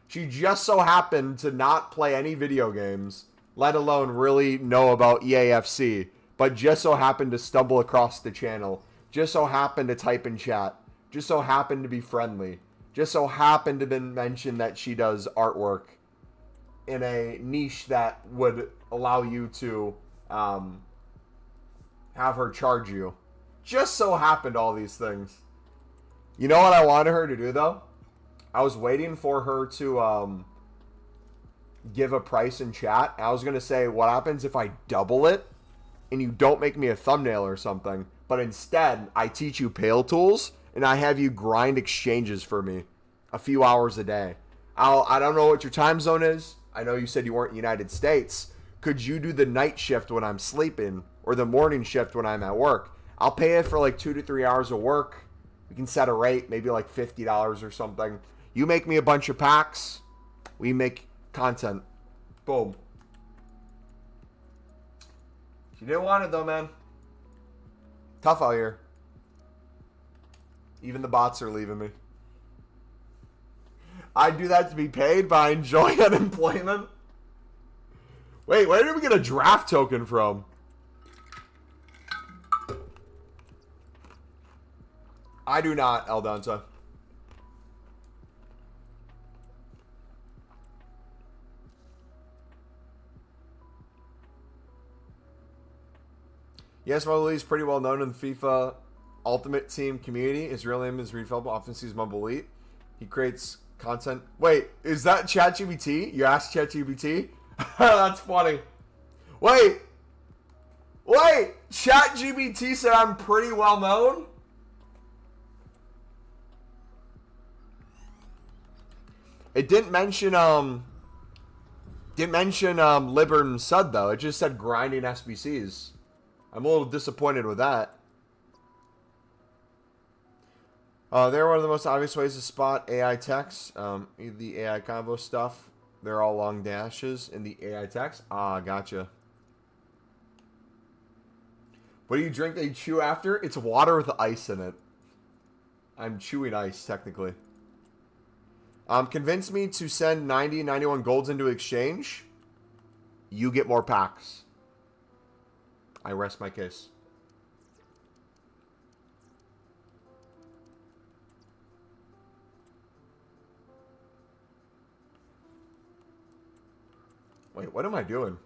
She just so happened to not play any video games, let alone really know about EAFC. but just so happened to stumble across the channel, just so happened to type in chat, just so happened to be friendly, just so happened to been mentioned that she does artwork in a niche that would allow you to have her charge you. Just so happened all these things. You know what I wanted her to do, though? I was waiting for her to give a price in chat. I was going to say, what happens if I double it and you don't make me a thumbnail or something, but instead I teach you Pale Tools and I have you grind exchanges for me a few hours a day. I don't know what your time zone is. I know you said you weren't in the United States. Could you do the night shift when I'm sleeping or the morning shift when I'm at work? I'll pay it for like 2 to 3 hours of work. We can set a rate, maybe like $50 or something. You make me a bunch of packs. We make content. Boom. She didn't want it though, man. Tough out here. Even the bots are leaving me. I do that to be paid, but I enjoy unemployment. Wait, where did we get a draft token from? I do not, El Donta. Yes, MumboElite is pretty well known in the FIFA Ultimate Team community. His real name is Reed Felber, often sees MumboElite. He creates content. Wait, is that ChatGPT? You asked ChatGPT? That's funny. Wait, ChatGPT said I'm pretty well known? It didn't mention Liber and Sud though. It just said grinding SBCs. I'm a little disappointed with that. They're one of the most obvious ways to spot AI text. The AI combo stuff. They're all long dashes in the AI text. Ah, gotcha. What do you drink that you chew after? It's water with ice in it. I'm chewing ice, technically. Convince me to send 90, 91 golds into exchange. You get more packs. I rest my case. Wait, what am I doing?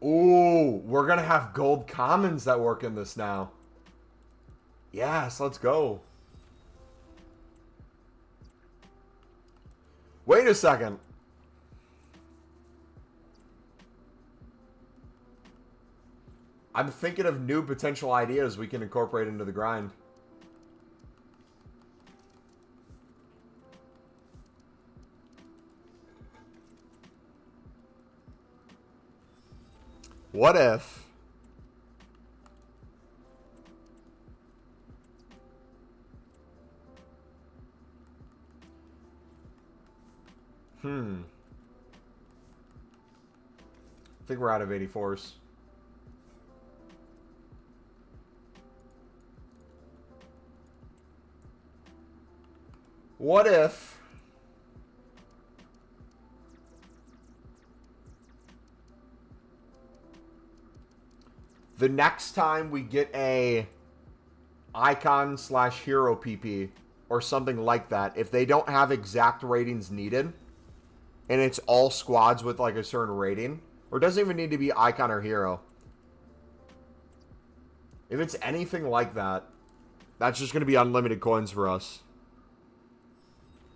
Ooh, we're going to have gold commons that work in this now. Yes, let's go. Wait a second. I'm thinking of new potential ideas we can incorporate into the grind. What if I think we're out of 84s. What if the next time we get a icon slash hero PP or something like that, if they don't have exact ratings needed and it's all squads with like a certain rating, or it doesn't even need to be icon or hero, if it's anything like that, that's just going to be unlimited coins for us.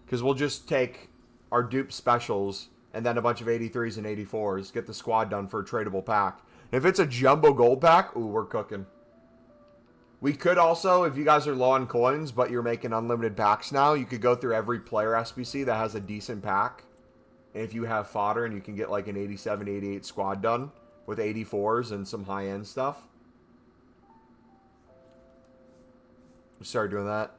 Because we'll just take our dupe specials and then a bunch of 83s and 84s, get the squad done for a tradable pack. If it's a jumbo gold pack, ooh, we're cooking. We could also, if you guys are low on coins, but you're making unlimited packs now, you could go through every player SBC that has a decent pack. And if you have fodder and you can get like an 87, 88 squad done with 84s and some high-end stuff. We start doing that.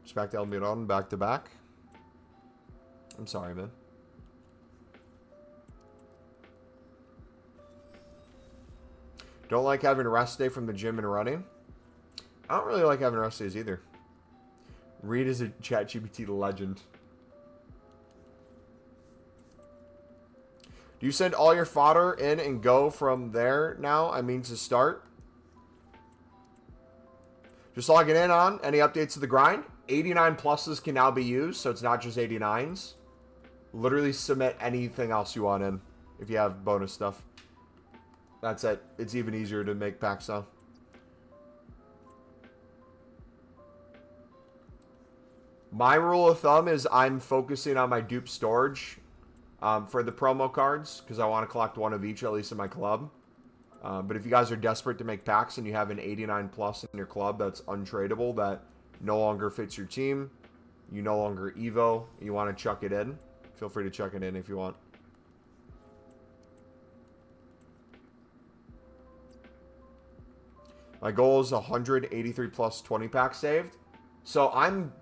Just back to Almiron, back to back. I'm sorry, man. Don't like having a rest day from the gym and running. I don't really like having rest days either. Reed is a ChatGPT legend. Do you send all your fodder in and go from there now? I mean to start. Just logging in on any updates to the grind. 89 pluses can now be used, so it's not just 89s. Literally submit anything else you want in if you have bonus stuff. That's it. It's even easier to make packs now. My rule of thumb is I'm focusing on my dupe storage for the promo cards because I want to collect one of each, at least in my club. But if you guys are desperate to make packs and you have an 89 plus in your club that's untradeable, that no longer fits your team, you no longer Evo, you want to chuck it in, feel free to chuck it in if you want. My goal is 183 plus 20 packs saved. So I'm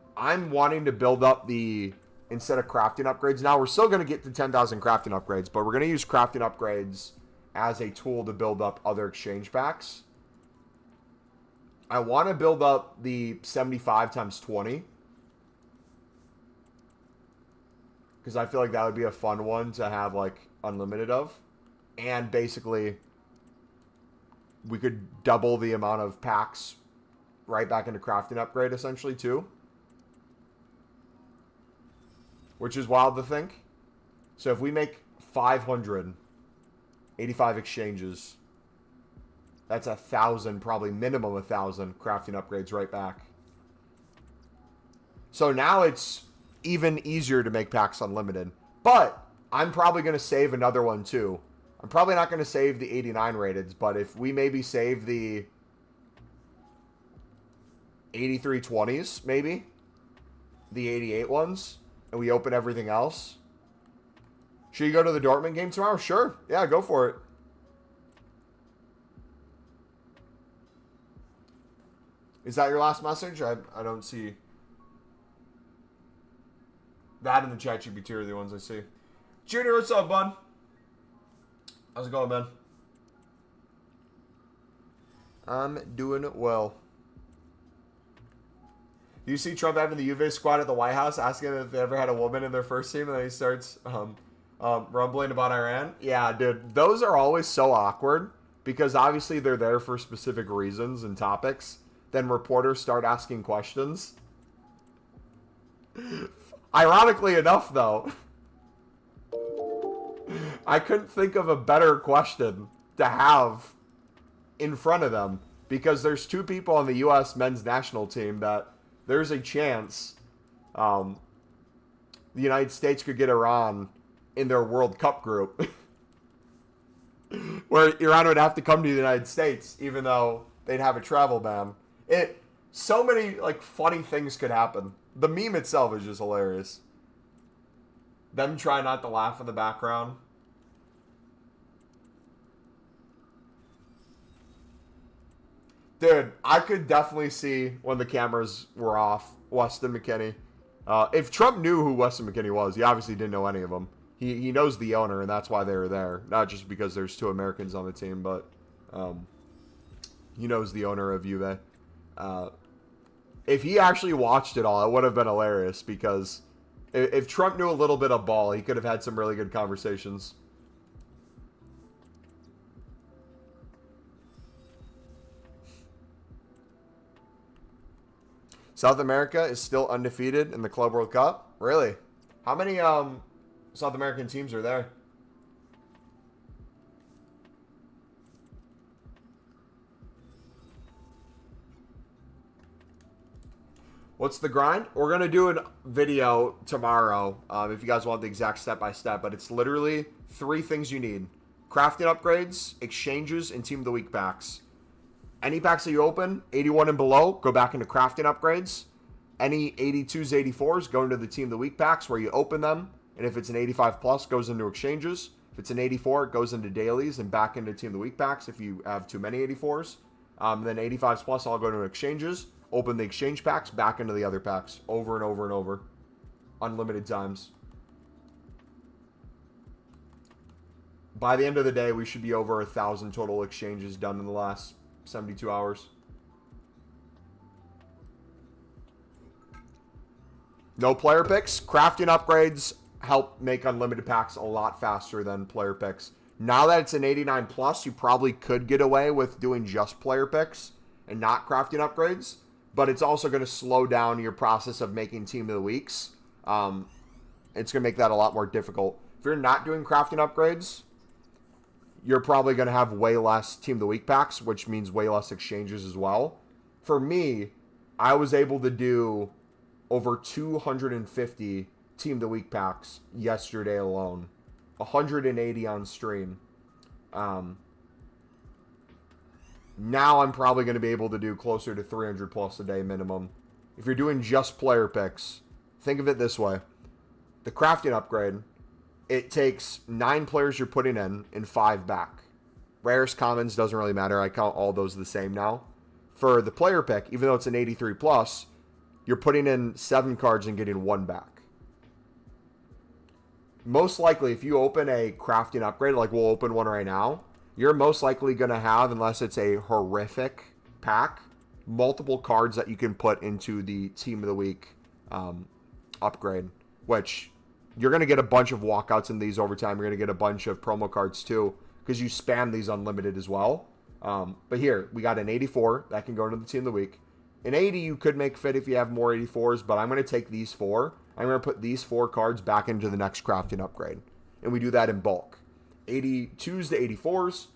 wanting to build up the, instead of crafting upgrades. Now we're still going to get to 10,000 crafting upgrades, but we're going to use crafting upgrades as a tool to build up other exchange packs. I want to build up the 75 times 20. Because I feel like that would be a fun one to have like unlimited of. And basically, we could double the amount of packs right back into crafting upgrade essentially too. Which is wild to think. So if we make 585 exchanges, that's 1,000, probably minimum 1,000 crafting upgrades right back. So now it's even easier to make packs unlimited. But I'm probably going to save another one too. I'm probably not going to save the 89 rateds, but if we maybe save the 83 20s, maybe, the 88 ones, and we open everything else. Should you go to the Dortmund game tomorrow? Sure. Yeah, go for it. Is that your last message? I don't see. That and the ChatGPT are the ones I see. Junior, what's up, bud? How's it going, man? I'm doing well. Do you see Trump having the Juve squad at the White House, asking if they ever had a woman in their first team, and then he starts rumbling about Iran? Yeah, dude. Those are always so awkward because obviously they're there for specific reasons and topics. Then reporters start asking questions. Ironically enough, though, I couldn't think of a better question to have in front of them because there's two people on the U.S. men's national team that there's a chance the United States could get Iran in their World Cup group where Iran would have to come to the United States even though they'd have a travel ban. So many like funny things could happen. The meme itself is just hilarious. Them try not to laugh in the background. Dude, I could definitely see when the cameras were off, Weston McKennie. If Trump knew who Weston McKennie was, he obviously didn't know any of them. He knows the owner, and that's why they were there. Not just because there's two Americans on the team, but he knows the owner of Juve. If he actually watched it all, it would have been hilarious because if Trump knew a little bit of ball, he could have had some really good conversations. South America is still undefeated in the Club World Cup? Really? How many South American teams are there? What's the grind? We're going to do a video tomorrow if you guys want the exact step-by-step, but it's literally 3 things you need. Crafting upgrades, exchanges, and Team of the Week packs. Any packs that you open, 81 and below, go back into crafting upgrades. Any 82s, 84s, go into the Team of the Week packs where you open them. And if it's an 85 plus, goes into exchanges. If it's an 84, it goes into dailies and back into Team of the Week packs if you have too many 84s. Then 85s plus, all go into exchanges. Open the exchange packs, back into the other packs. Over and over and over. Unlimited times. By the end of the day, we should be over 1,000 total exchanges done in the last 72 hours. No player picks. Crafting upgrades help make unlimited packs a lot faster than player picks. Now that it's an 89 plus, you probably could get away with doing just player picks and not crafting upgrades. But it's also going to slow down your process of making team of the weeks. It's going to make that a lot more difficult. If you're not doing crafting upgrades, you're probably going to have way less team of the week packs, which means way less exchanges as well. For me, I was able to do over 250 team of the week packs yesterday alone. 180 on stream. Now I'm probably going to be able to do closer to 300 plus a day minimum. If you're doing just player picks, think of it this way. The crafting upgrade, it takes 9 players you're putting in and 5 back. Rares, commons, doesn't really matter. I count all those the same now. For the player pick, even though it's an 83 plus, you're putting in 7 cards and getting 1 back. Most likely, if you open a crafting upgrade, like we'll open one right now, you're most likely going to have, unless it's a horrific pack, multiple cards that you can put into the Team of the Week upgrade, which you're going to get a bunch of walkouts in these over time. You're going to get a bunch of promo cards too, because you spam these unlimited as well. But here, we got an 84 that can go into the Team of the Week. An 80 you could make fit if you have more 84s, but I'm going to take these 4. I'm going to put these 4 cards back into the next crafting upgrade. And we do that in bulk. 82s to 84s,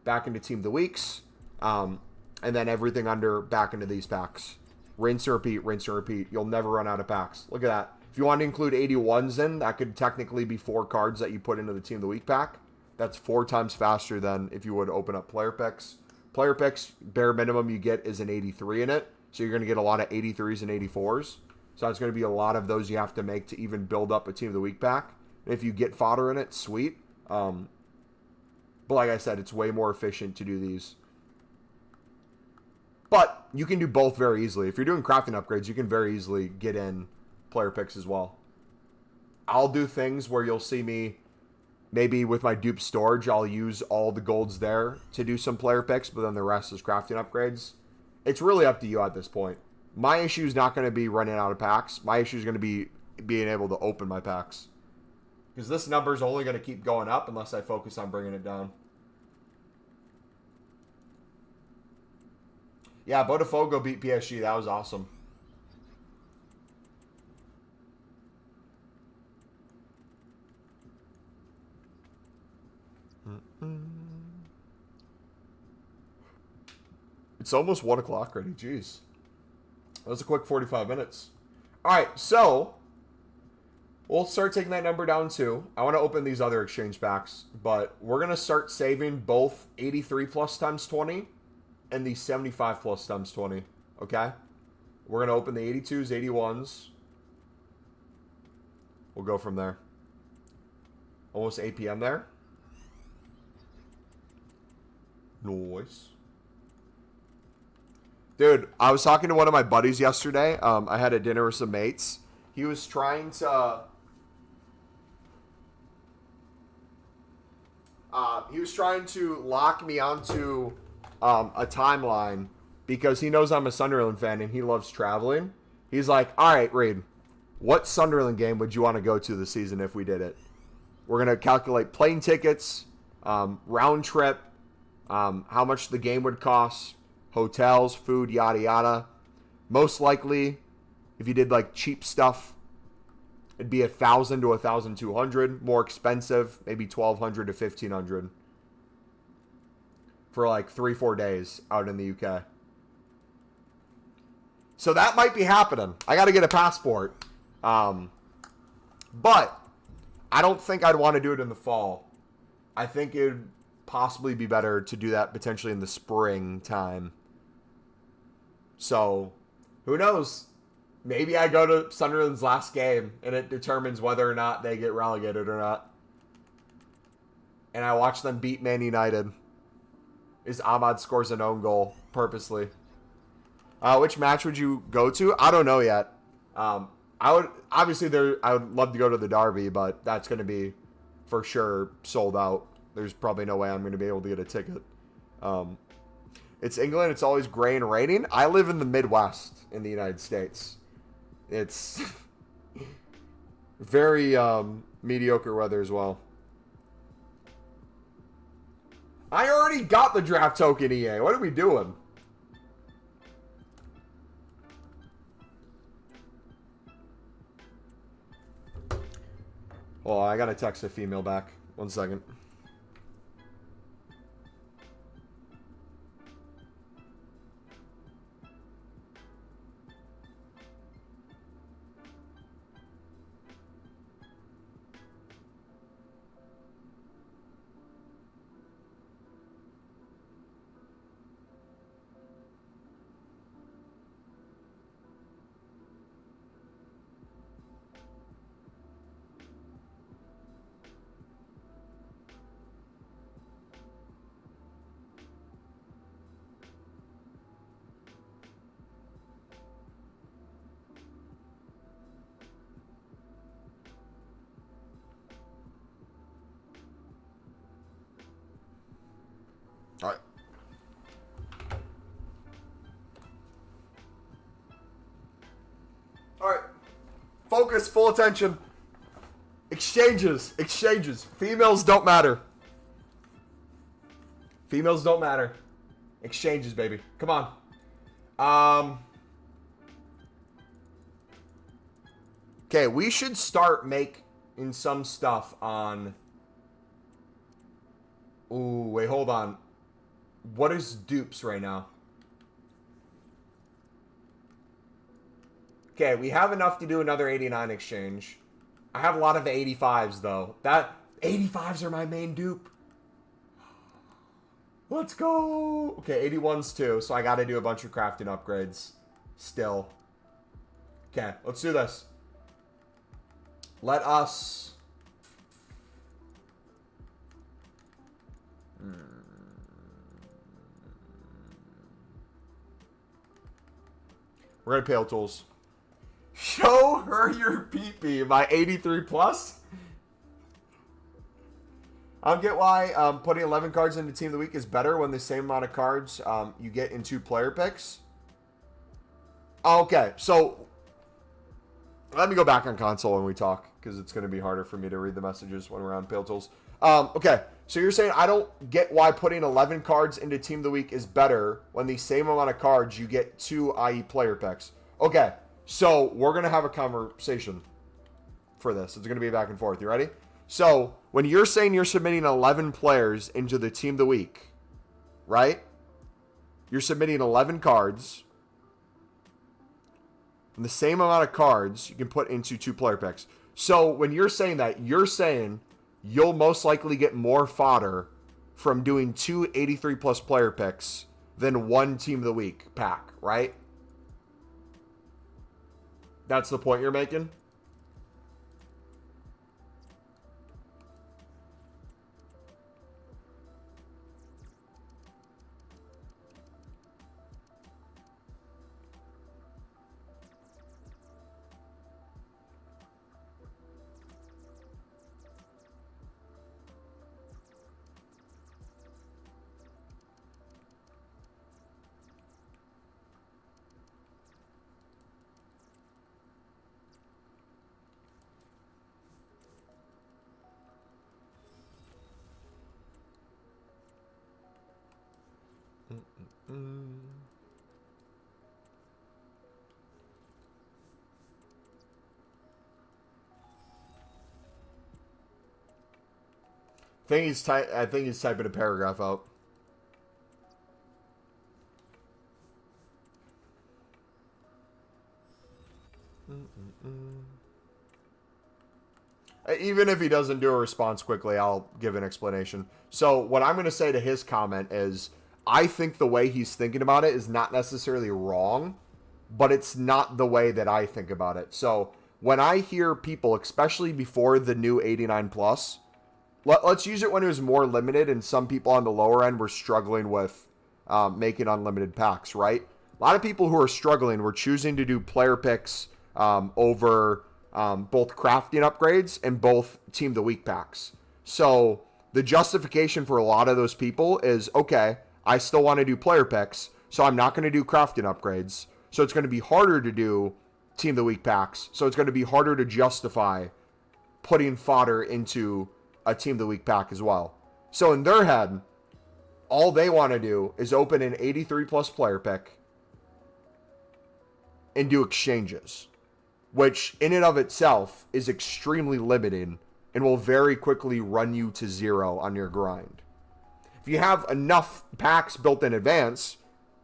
back into Team of the Weeks, and then everything under back into these packs. Rinse and repeat, rinse and repeat. You'll never run out of packs. Look at that. If you want to include 81s in, that could technically be 4 cards that you put into the Team of the Week pack. That's 4 times faster than if you would open up player picks. Player picks, bare minimum you get is an 83 in it. So you're going to get a lot of 83s and 84s. So it's going to be a lot of those you have to make to even build up a Team of the Week pack. And if you get fodder in it, sweet. But like I said, it's way more efficient to do these. But you can do both very easily. If you're doing crafting upgrades, you can very easily get in player picks as well. I'll do things where you'll see me, maybe with my Dupe storage, I'll use all the golds there to do some player picks, but then the rest is crafting upgrades. It's really up to you at this point. My issue is not going to be running out of packs. My issue is going to be being able to open my packs. Because this number is only going to keep going up unless I focus on bringing it down. Yeah, Botafogo beat PSG. That was awesome. It's almost 1 o'clock already. Jeez. That was a quick 45 minutes. All right, so we'll start taking that number down too. I want to open these other exchange packs, but we're going to start saving both 83 plus times 20 and the 75 plus times 20, okay? We're going to open the 82s, 81s. We'll go from there. Almost 8 p.m. there. Nice. Dude, I was talking to one of my buddies yesterday. I had a dinner with some mates. He was trying to... lock me onto a timeline because he knows I'm a Sunderland fan and he loves traveling. He's like, all right, Reed, what Sunderland game would you want to go to this season if we did it? We're going to calculate plane tickets, round trip, how much the game would cost, hotels, food, yada, yada. Most likely, if you did like cheap stuff, it'd be 1,000 to 1,200. More expensive, maybe 1,200 to 1,500 for like 3-4 days out in the UK. So that might be happening. I got to get a passport. But I don't think I'd want to do it in the fall. I think it would possibly be better to do that potentially in the spring time. So, who knows? Maybe I go to Sunderland's last game and it determines whether or not they get relegated or not. And I watch them beat Man United. Is Ahmad scores an own goal purposely. Which match would you go to? I don't know yet. I would obviously I would love to go to the Derby, but that's going to be for sure sold out. there's probably no way I'm going to be able to get a ticket. It's England. It's always gray and raining. I live in the Midwest in the United States. It's very mediocre weather as well. I already got the draft token, EA. What are we doing? Oh, I gotta text a female back. 1 second. All right. All right. Focus, full attention. Exchanges. Females don't matter. Females don't matter. Exchanges, baby. Come on. Okay, we should start making some stuff on... Ooh, wait, hold on. What is dupes right now? Okay, we have enough to do another 89 exchange. I have a lot of the 85s, though. 85s are my main dupe. Let's go. Okay, 81s too, so I got to do a bunch of crafting upgrades still. Okay, let's do this. Let us... We're going to Pale Tools. Show her your PP by 83 plus. I don't get why putting 11 cards into Team of the Week is better when the same amount of cards you get in 2 player picks. Okay, so let me go back on console when we talk, because it's going to be harder for me to read the messages when we're on Pale Tools. Okay, so you're saying I don't get why putting 11 cards into Team of the Week is better when the same amount of cards you get 2 IE player picks. Okay, so we're going to have a conversation for this. It's going to be back and forth. You ready? So when you're saying you're submitting 11 players into the Team of the Week, right? You're submitting 11 cards. And the same amount of cards you can put into 2 player picks. So when you're saying that, you're saying you'll most likely get more fodder from doing 2 83 plus player picks than 1 Team of the Week pack, right? That's the point you're making? I think he's typing a paragraph out. Even if he doesn't do a response quickly, I'll give an explanation. So what I'm going to say to his comment is, I think the way he's thinking about it is not necessarily wrong, but it's not the way that I think about it. So when I hear people, especially before the new 89 plus, let's use it when it was more limited and some people on the lower end were struggling with making unlimited packs, right? A lot of people who are struggling were choosing to do player picks over both crafting upgrades and both Team of the Week packs. So the justification for a lot of those people is, okay, I still want to do player picks, so I'm not going to do crafting upgrades. So it's going to be harder to do Team of the Week packs. So it's going to be harder to justify putting fodder into a Team of the Week pack as well. So in their head, all they want to do is open an 83 plus player pick and do exchanges, which in and of itself is extremely limiting and will very quickly run you to zero on your grind. If you have enough packs built in advance,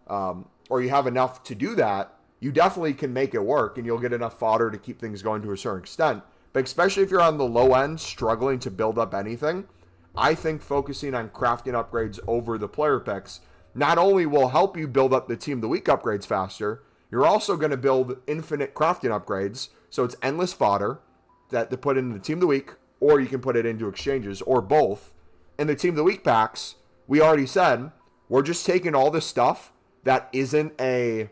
or you have enough to do that, you definitely can make it work and you'll get enough fodder to keep things going to a certain extent. But especially if you're on the low end, struggling to build up anything, I think focusing on crafting upgrades over the player picks not only will help you build up the Team of the Week upgrades faster, you're also going to build infinite crafting upgrades. So it's endless fodder that to put in the Team of the Week, or you can put it into exchanges, or both. And the Team of the Week packs, we already said, we're just taking all this stuff that isn't a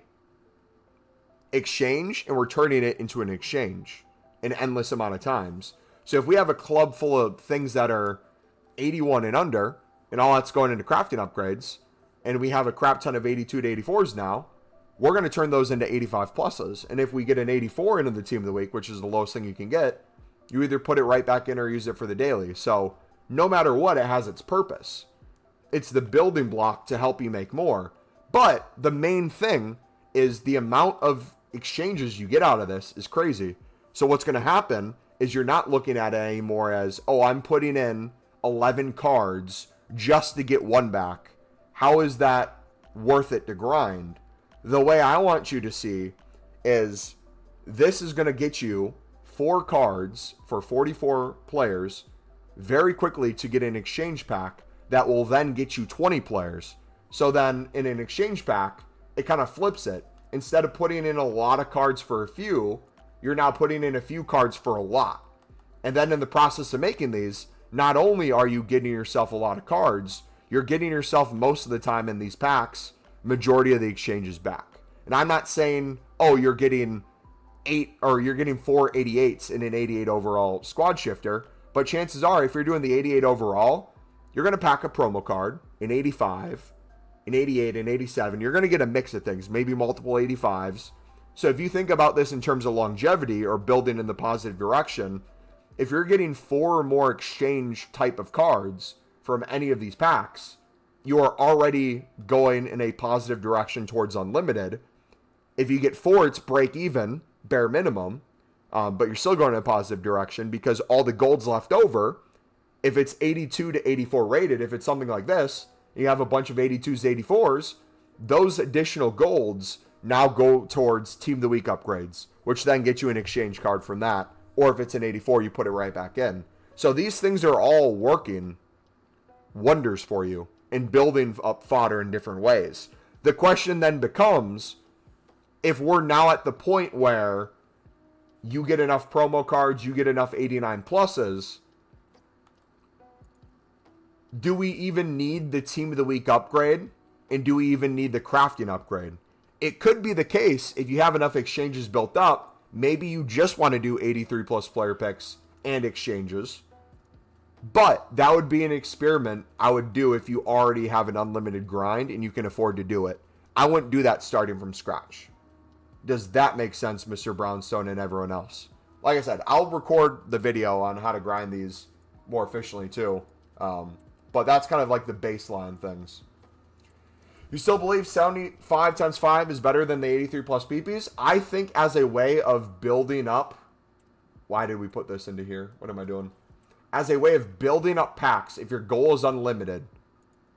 exchange and we're turning it into an exchange an endless amount of times. So if we have a club full of things that are 81 and under, and all that's going into crafting upgrades, and we have a crap ton of 82 to 84s now, we're going to turn those into 85 pluses. And if we get an 84 into the Team of the Week, which is the lowest thing you can get, you either put it right back in or use it for the daily. So no matter what, it has its purpose. It's the building block to help you make more. But the main thing is the amount of exchanges you get out of this is crazy. So what's going to happen is you're not looking at it anymore as, oh, I'm putting in 11 cards just to get one back. How is that worth it to grind? The way I want you to see is this is going to get you 4 cards for 44 players very quickly to get an exchange pack that will then get you 20 players. So then in an exchange pack, it kind of flips it. Instead of putting in a lot of cards for a few, you're now putting in a few cards for a lot. And then in the process of making these, not only are you getting yourself a lot of cards, you're getting yourself most of the time in these packs, majority of the exchanges back. And I'm not saying, oh, you're getting 8 or you're getting 4 88s in an 88 overall squad shifter, but chances are if you're doing the 88 overall, you're going to pack a promo card, an 85, an 88, an 87. You're going to get a mix of things, maybe multiple 85s. So if you think about this in terms of longevity or building in the positive direction, if you're getting 4 or more exchange type of cards from any of these packs, you are already going in a positive direction towards unlimited. If you get 4, it's break even, bare minimum, but you're still going in a positive direction because all the gold's left over. If it's 82 to 84 rated, if it's something like this, you have a bunch of 82s, 84s, those additional golds now go towards Team of the Week upgrades, which then get you an exchange card from that. Or if it's an 84, you put it right back in. So these things are all working wonders for you in building up fodder in different ways. The question then becomes, if we're now at the point where you get enough promo cards, you get enough 89 pluses, do we even need the Team of the Week upgrade? And do we even need the crafting upgrade? It could be the case if you have enough exchanges built up, maybe you just want to do 83 plus player picks and exchanges. But that would be an experiment I would do if you already have an unlimited grind and you can afford to do it. I wouldn't do that starting from scratch. Does that make sense, Mr. Brownstone and everyone else? Like I said, I'll record the video on how to grind these more efficiently too. But that's kind of like the baseline things. You still believe 75 times 5 is better than the 83 plus PPs? I think as a way of building up... Why did we put this into here? What am I doing? As a way of building up packs, if your goal is unlimited,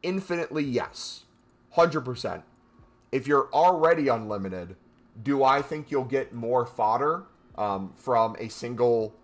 infinitely yes. 100%. If you're already unlimited, do I think you'll get more fodder from a single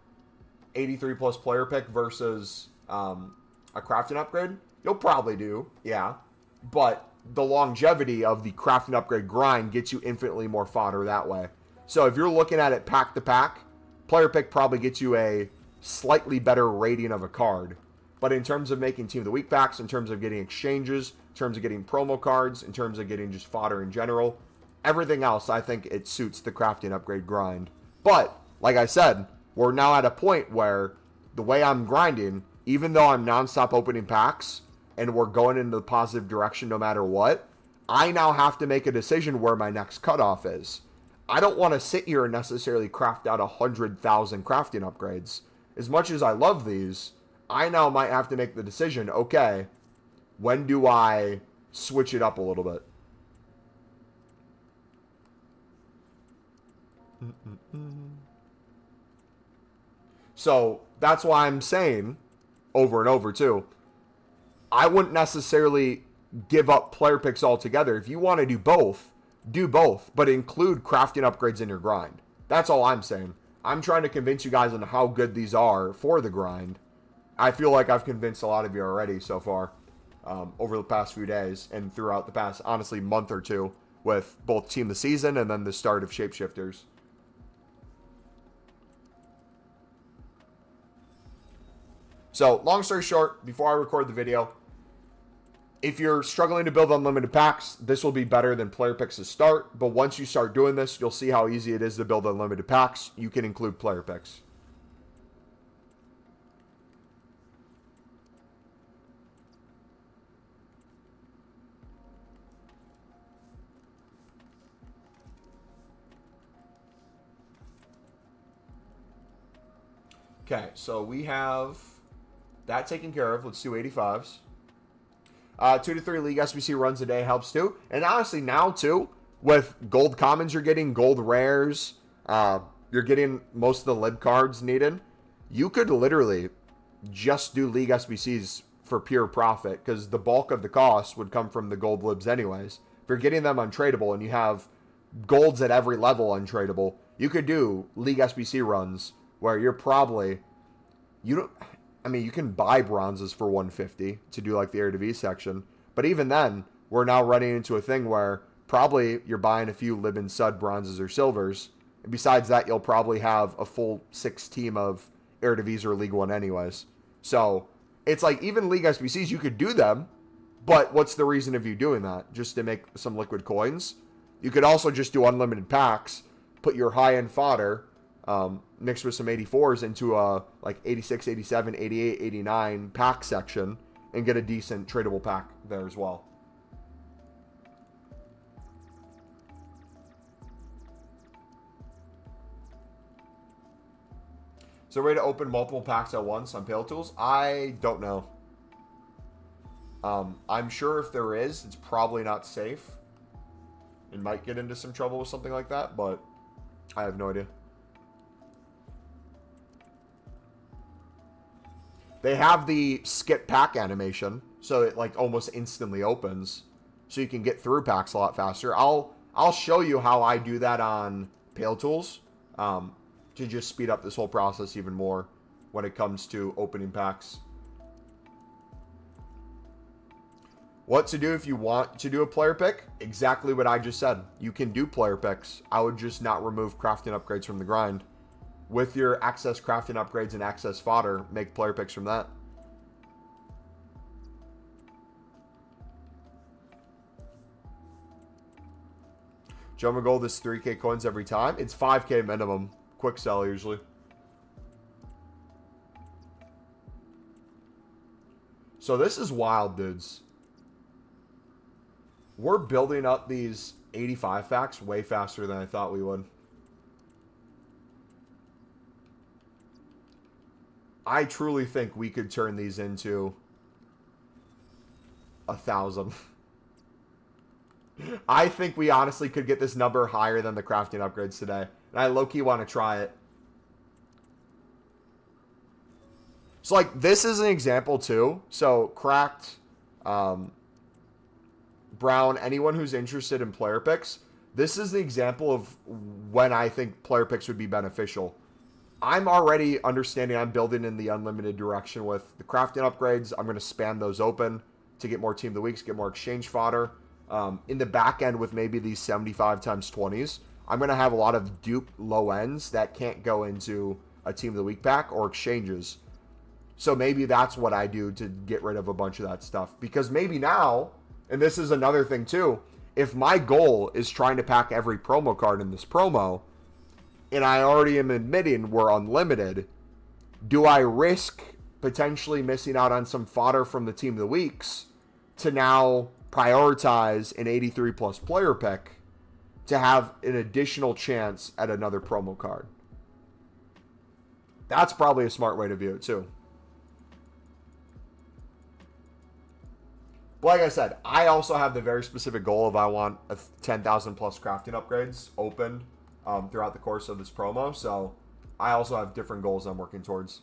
83 plus player pick versus a crafting upgrade? You'll probably do, yeah. But the longevity of the crafting upgrade grind gets you infinitely more fodder that way. So if you're looking at it pack to pack, player pick probably gets you a slightly better rating of a card. But in terms of making Team of the Week packs, in terms of getting exchanges, in terms of getting promo cards, in terms of getting just fodder in general, everything else, I think it suits the crafting upgrade grind. But, like I said, we're now at a point where the way I'm grinding, even though I'm nonstop opening packs and we're going in the positive direction no matter what, I now have to make a decision where my next cutoff is. I don't want to sit here and necessarily craft out 100,000 crafting upgrades. As much as I love these, I now might have to make the decision, okay, when do I switch it up a little bit? So that's why I'm saying over and over too, I wouldn't necessarily give up player picks altogether. If you want to do both, but include crafting upgrades in your grind. That's all I'm saying. I'm trying to convince you guys on how good these are for the grind. I feel like I've convinced a lot of you already so far over the past few days and throughout the past, honestly, month or two with both Team of the Season and then the start of Shapeshifters. So, long story short, before I record the video, if you're struggling to build unlimited packs, this will be better than player picks to start. But once you start doing this, you'll see how easy it is to build unlimited packs. You can include player picks. Okay, so we have that taken care of. Let's do 85s. 2 to 3 League SBC runs a day helps too. And honestly, now too, with gold commons, you're getting gold rares. You're getting most of the lib cards needed. You could literally just do League SBCs for pure profit because the bulk of the cost would come from the gold libs anyways. If you're getting them untradeable and you have golds at every level untradeable, you could do League SBC runs where you're probably, you can buy bronzes for 150 to do like the Eredivisie section. But even then, we're now running into a thing where probably you're buying a few Lib and Sud bronzes or silvers. And besides that, you'll probably have a full 6 team of Eredivisie or League One anyways. So it's like even League SBCs, you could do them. But what's the reason of you doing that? Just to make some liquid coins? You could also just do unlimited packs, put your high-end fodder, mixed with some 84s into a like 86, 87, 88, 89 pack section and get a decent tradable pack there as well. So way to open multiple packs at once on Pale Tools? I don't know. I'm sure if there is, it's probably not safe. It might get into some trouble with something like that, but I have no idea. They have the skip pack animation, so it like almost instantly opens, so you can get through packs a lot faster. I'll show you how I do that on Pale Tools to just speed up this whole process even more when it comes to opening packs. What to do if you want to do a player pick? Exactly what I just said. You can do player picks. I would just not remove crafting upgrades from the grind. With your access crafting upgrades and access fodder, make player picks from that. Jumbo Gold is 3K coins every time. It's 5K minimum. Quick sell usually. So this is wild, dudes. We're building up these 85 packs way faster than I thought we would. I truly think we could turn these into 1,000. I think we honestly could get this number higher than the crafting upgrades today. And I low-key want to try it. So, like, this is an example, too. So, Cracked, Brown, anyone who's interested in player picks, this is the example of when I think player picks would be beneficial. I'm already understanding I'm building in the unlimited direction with the crafting upgrades. I'm going to span those open to get more Team of the Weeks, get more exchange fodder. In the back end with maybe these 75 times 20s, I'm going to have a lot of dupe low ends that can't go into a Team of the Week pack or exchanges. So maybe that's what I do to get rid of a bunch of that stuff. Because maybe now, and this is another thing too, if my goal is trying to pack every promo card in this promo, and I already am admitting we're unlimited, do I risk potentially missing out on some fodder from the team of the weeks to now prioritize an 83 plus player pick to have an additional chance at another promo card. That's probably a smart way to view it too. But like I said, I also have the very specific goal of I want a 10,000 plus crafting upgrades opened throughout the course of this promo. So I also have different goals I'm working towards.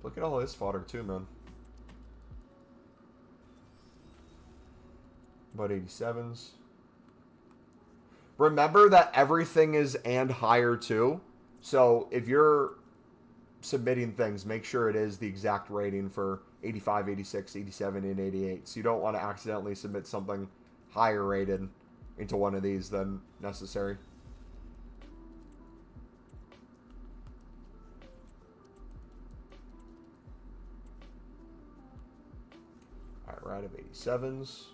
Look at all this fodder too, man. About 87s. Remember that everything is and higher too. So if you're submitting things, make sure it is the exact rating for 85, 86, 87, and 88. So you don't want to accidentally submit something higher rated into one of these than necessary. All right, we're out of 87s.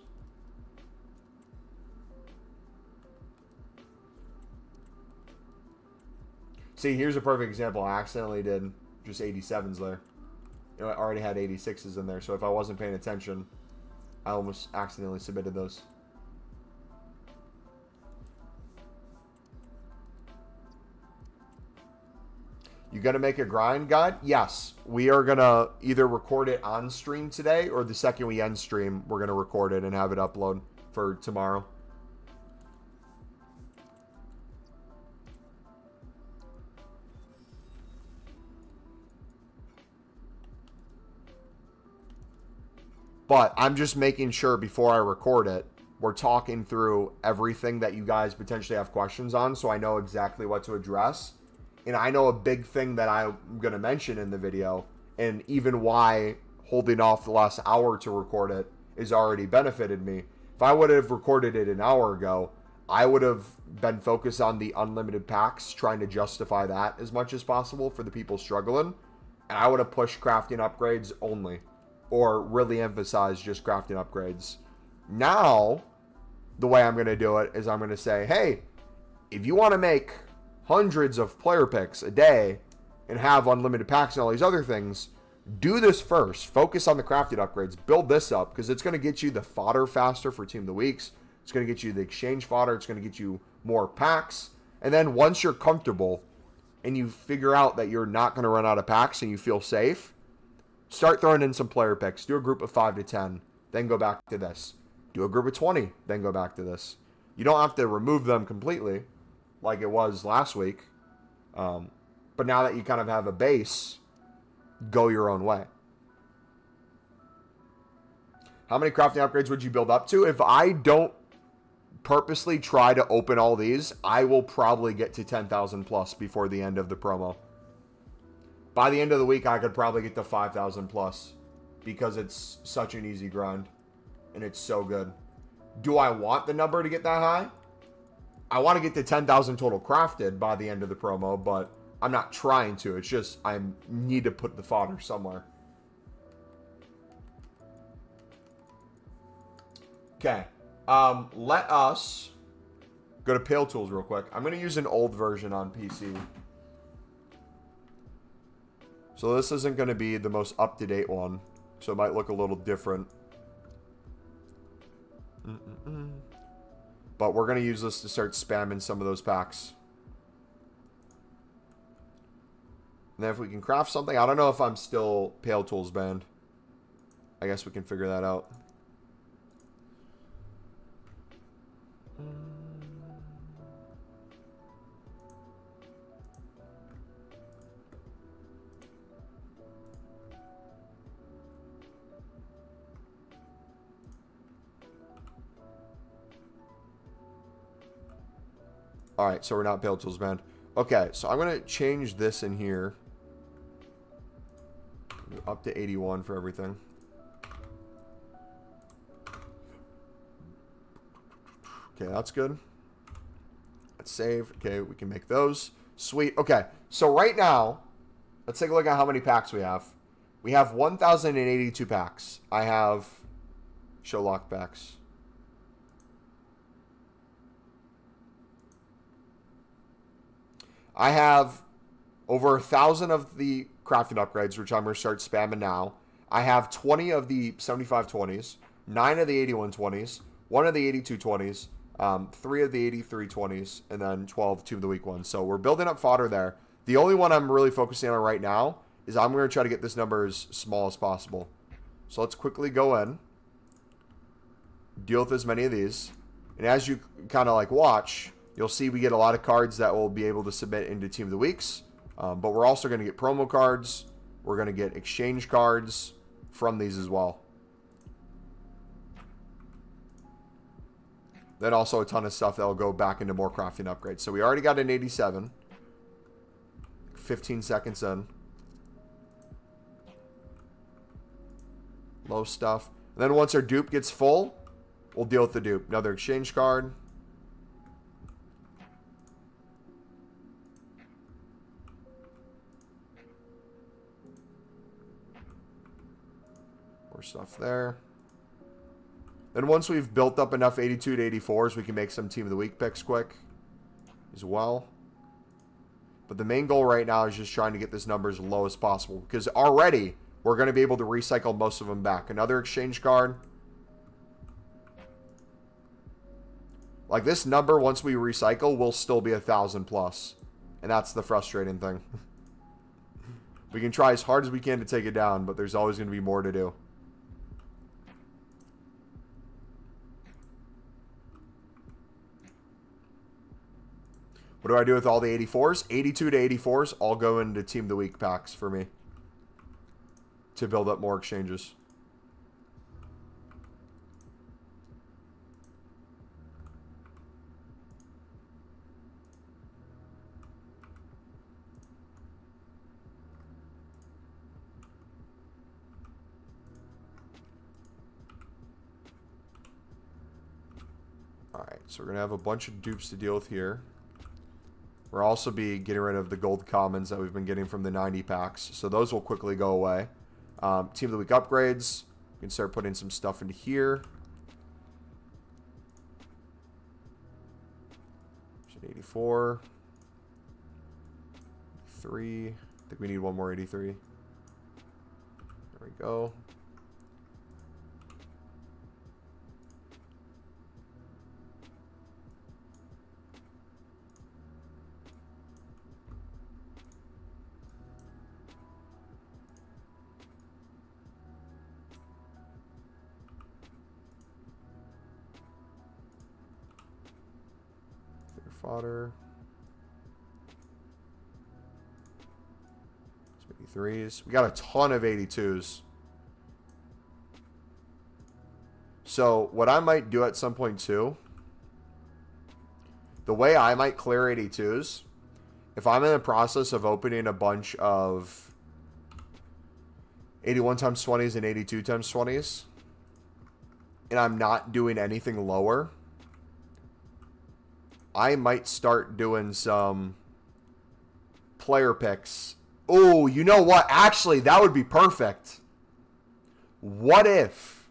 See, here's a perfect example. I accidentally did just 87s there. You know, I already had 86s in there, so if I wasn't paying attention, I almost accidentally submitted those. You gonna make a grind guide? Yes. We are gonna either record it on stream today, or the second we end stream, we're gonna record it and have it upload for tomorrow. But I'm just making sure before I record it, we're talking through everything that you guys potentially have questions on, so I know exactly what to address. And I know a big thing that I'm going to mention in the video, and even why holding off the last hour to record it has already benefited me. If I would have recorded it an hour ago, I would have been focused on the unlimited packs, trying to justify that as much as possible for the people struggling. And I would have pushed crafting upgrades only, or really emphasize just crafting upgrades. Now, the way I'm going to do it is I'm going to say, hey, if you want to make hundreds of player picks a day and have unlimited packs and all these other things, do this first. Focus on the crafted upgrades. Build this up, because it's going to get you the fodder faster for Team of the Weeks. It's going to get you the exchange fodder. It's going to get you more packs. And then once you're comfortable and you figure out that you're not going to run out of packs and you feel safe, start throwing in some player picks. Do a group of 5 to 10, then go back to this. Do a group of 20, then go back to this. You don't have to remove them completely like it was last week. But now that you kind of have a base, go your own way. How many crafting upgrades would you build up to? If I don't purposely try to open all these, I will probably get to 10,000 plus before the end of the promo. By the end of the week, I could probably get to 5,000 plus, because it's such an easy grind and it's so good. Do I want the number to get that high? I want to get to 10,000 total crafted by the end of the promo, but I'm not trying to. It's just I need to put the fodder somewhere. Okay. Let us go to Pale Tools real quick. I'm going to use an old version on PC. So this isn't going to be the most up-to-date one, so it might look a little different. But we're going to use this to start spamming some of those packs. And then if we can craft something, I don't know if I'm still Pale Tools banned. I guess we can figure that out. Alright, so we're not Pale Tools banned. Okay, so I'm going to change this in here. Up to 81 for everything. Okay, that's good. Let's save. Okay, we can make those. Sweet. Okay, so right now, let's take a look at how many packs we have. We have 1,082 packs. I have show lock packs. I have over 1,000 of the crafting upgrades, which I'm going to start spamming now. I have 20 of the 7520s, 9 of the 8120s, 1 of the 8220s, 3 of the 8320s, and then 12 Team of the Week ones. So we're building up fodder there. The only one I'm really focusing on right now is I'm going to try to get this number as small as possible. So let's quickly go in, deal with as many of these. And as you kind of like watch, you'll see we get a lot of cards that will be able to submit into Team of the Weeks. But we're also going to get promo cards. We're going to get exchange cards from these as well. Then also a ton of stuff that will go back into more crafting upgrades. So we already got an 87. 15 seconds in. Low stuff. And then once our dupe gets full, we'll deal with the dupe. Another exchange card. More stuff there. Then once we've built up enough 82 to 84s, we can make some Team of the Week picks quick as well. But the main goal right now is just trying to get this number as low as possible, because already we're going to be able to recycle most of them back. Another exchange card. Like this number, once we recycle, will still be 1,000 plus. And that's the frustrating thing. We can try as hard as we can to take it down, but there's always going to be more to do. What do I do with all the 84s? 82 to 84s all go into Team of the Week packs for me to build up more exchanges. Alright, so we're going to have a bunch of dupes to deal with here. We'll also be getting rid of the gold commons that we've been getting from the 90 packs. So those will quickly go away. Team of the Week upgrades. We can start putting some stuff into here. There's an 84. 3. I think we need one more 83. There we go. Fodder. 83s. We got a ton of 82s. So what I might do at some point too, the way I might clear 82s, if I'm in the process of opening a bunch of 81 times 20s and 82 times 20s, and I'm not doing anything lower, I might start doing some player picks. Oh, you know what? Actually, that would be perfect. What if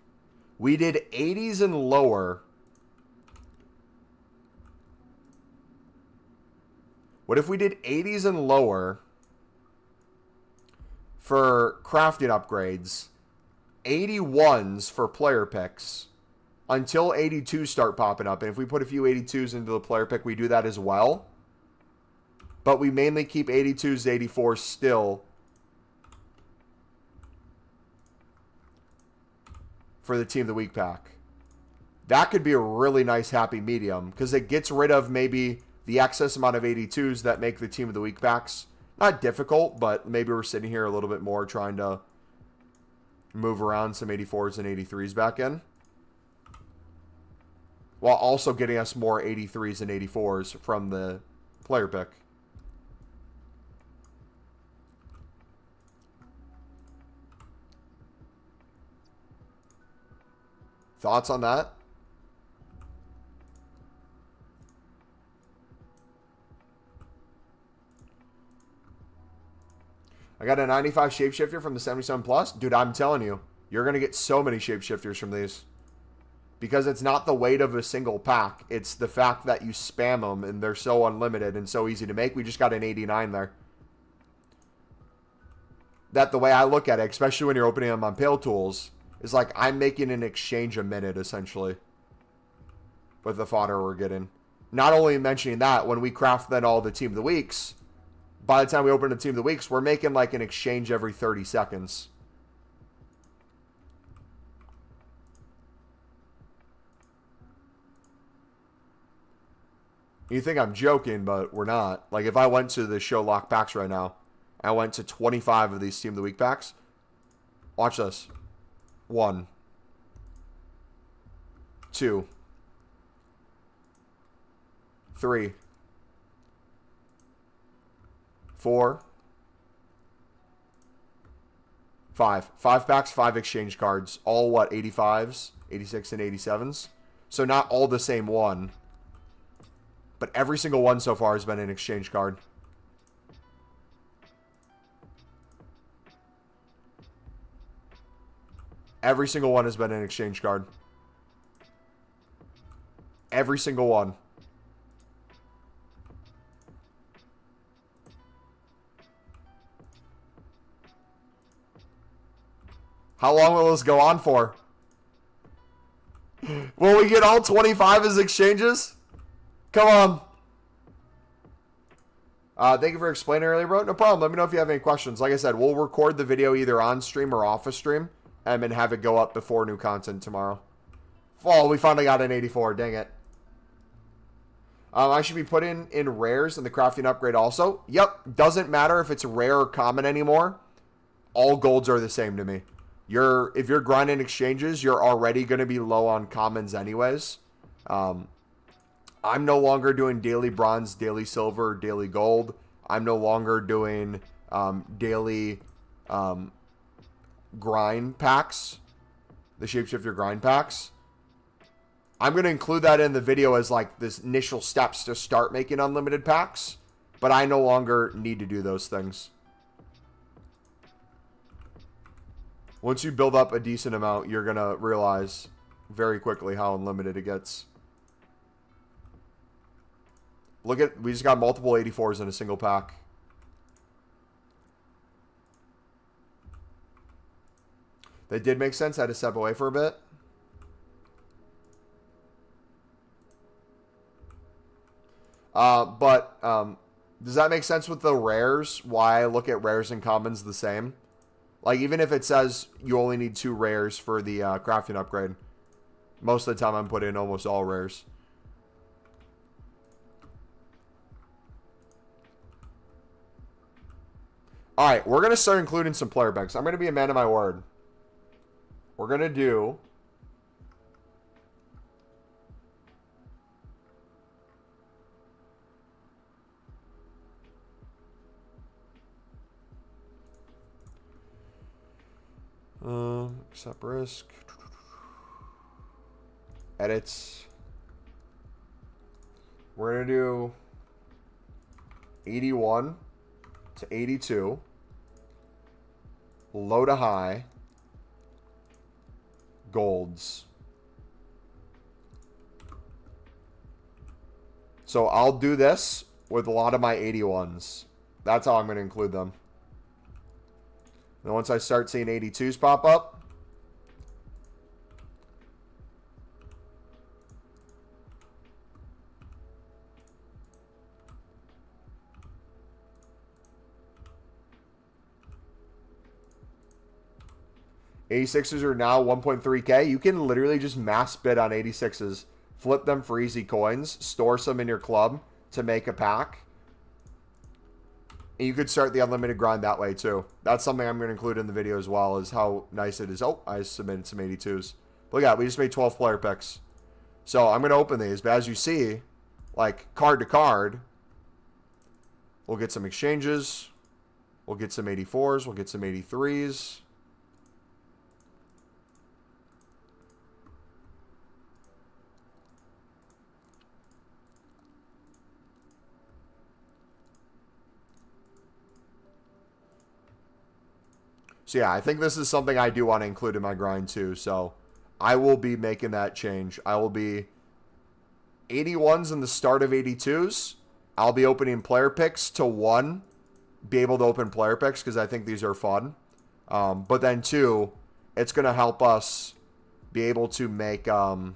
we did 80s and lower? What if we did 80s and lower for crafting upgrades, 81s for player picks, until 82s start popping up. And if we put a few 82s into the player pick, we do that as well. But we mainly keep 82s to 84s still for the Team of the Week pack. That could be a really nice happy medium, because it gets rid of maybe the excess amount of 82s that make the Team of the Week packs not difficult, but maybe we're sitting here a little bit more trying to move around some 84s and 83s back in, while also getting us more 83s and 84s from the player pick. Thoughts on that? I got a 95 shapeshifter from the 77 plus. Dude, I'm telling you, you're going to get so many shapeshifters from these. Because it's not the weight of a single pack. It's the fact that you spam them and they're so unlimited and so easy to make. We just got an 89 there. That the way I look at it, especially when you're opening them on Pale Tools, is like I'm making an exchange a minute, essentially. With the fodder we're getting. Not only mentioning that, when we craft then all the Team of the Weeks, by the time we open the Team of the Weeks, we're making like an exchange every 30 seconds. You think I'm joking, but we're not. Like, if I went to the show lock packs right now, I went to 25 of these Team of the Week packs. Watch this. 1. 2. 3. 4. 5. 5 packs, 5 exchange cards. All what? 85s, 86, and 87s. So not all the same one. But every single one so far has been an exchange card. Every single one has been an exchange card. Every single one. How long will this go on for? Will we get all 25 as exchanges? Come on. Thank you for explaining earlier, bro. No problem. Let me know if you have any questions. Like I said, we'll record the video either on stream or off of stream and then have it go up before new content tomorrow. Oh, we finally got an 84. Dang it. I should be putting in rares in the crafting upgrade also. Yep. Doesn't matter if it's rare or common anymore. All golds are the same to me. If you're grinding exchanges, you're already going to be low on commons anyways. I'm no longer doing daily bronze, daily silver, daily gold. I'm no longer doing daily grind packs, the shapeshifter grind packs. I'm going to include that in the video as like this initial steps to start making unlimited packs, but I no longer need to do those things. Once you build up a decent amount, you're going to realize very quickly how unlimited it gets. Look at, we just got multiple 84s in a single pack. That did make sense. I had to step away for a bit. Does that make sense with the rares? Why I look at rares and commons the same? Like, even if it says you only need 2 rares for the crafting upgrade, most of the time I'm putting in almost all rares. Alright, we're going to start including some player packs. I'm going to be a man of my word. We're going to do... accept risk. Edits. We're going to do 81 to 82. Low to high. Golds. So I'll do this with a lot of my 81s. That's how I'm going to include them. And once I start seeing 82s pop up, '86s are now 1.3K. You can literally just mass bid on 86s, flip them for easy coins, store some in your club to make a pack. And you could start the unlimited grind that way too. That's something I'm going to include in the video as well, is how nice it is. Oh, I submitted some 82s. Look at that. We just made 12 player picks. So I'm going to open these. But as you see, like card to card, we'll get some exchanges. We'll get some 84s. We'll get some 83s. So yeah, I think this is something I do want to include in my grind too. So I will be making that change. I will be 81s in the start of 82s. I'll be opening player picks to 1, be able to open player picks because I think these are fun. But then 2, it's going to help us be able to make Team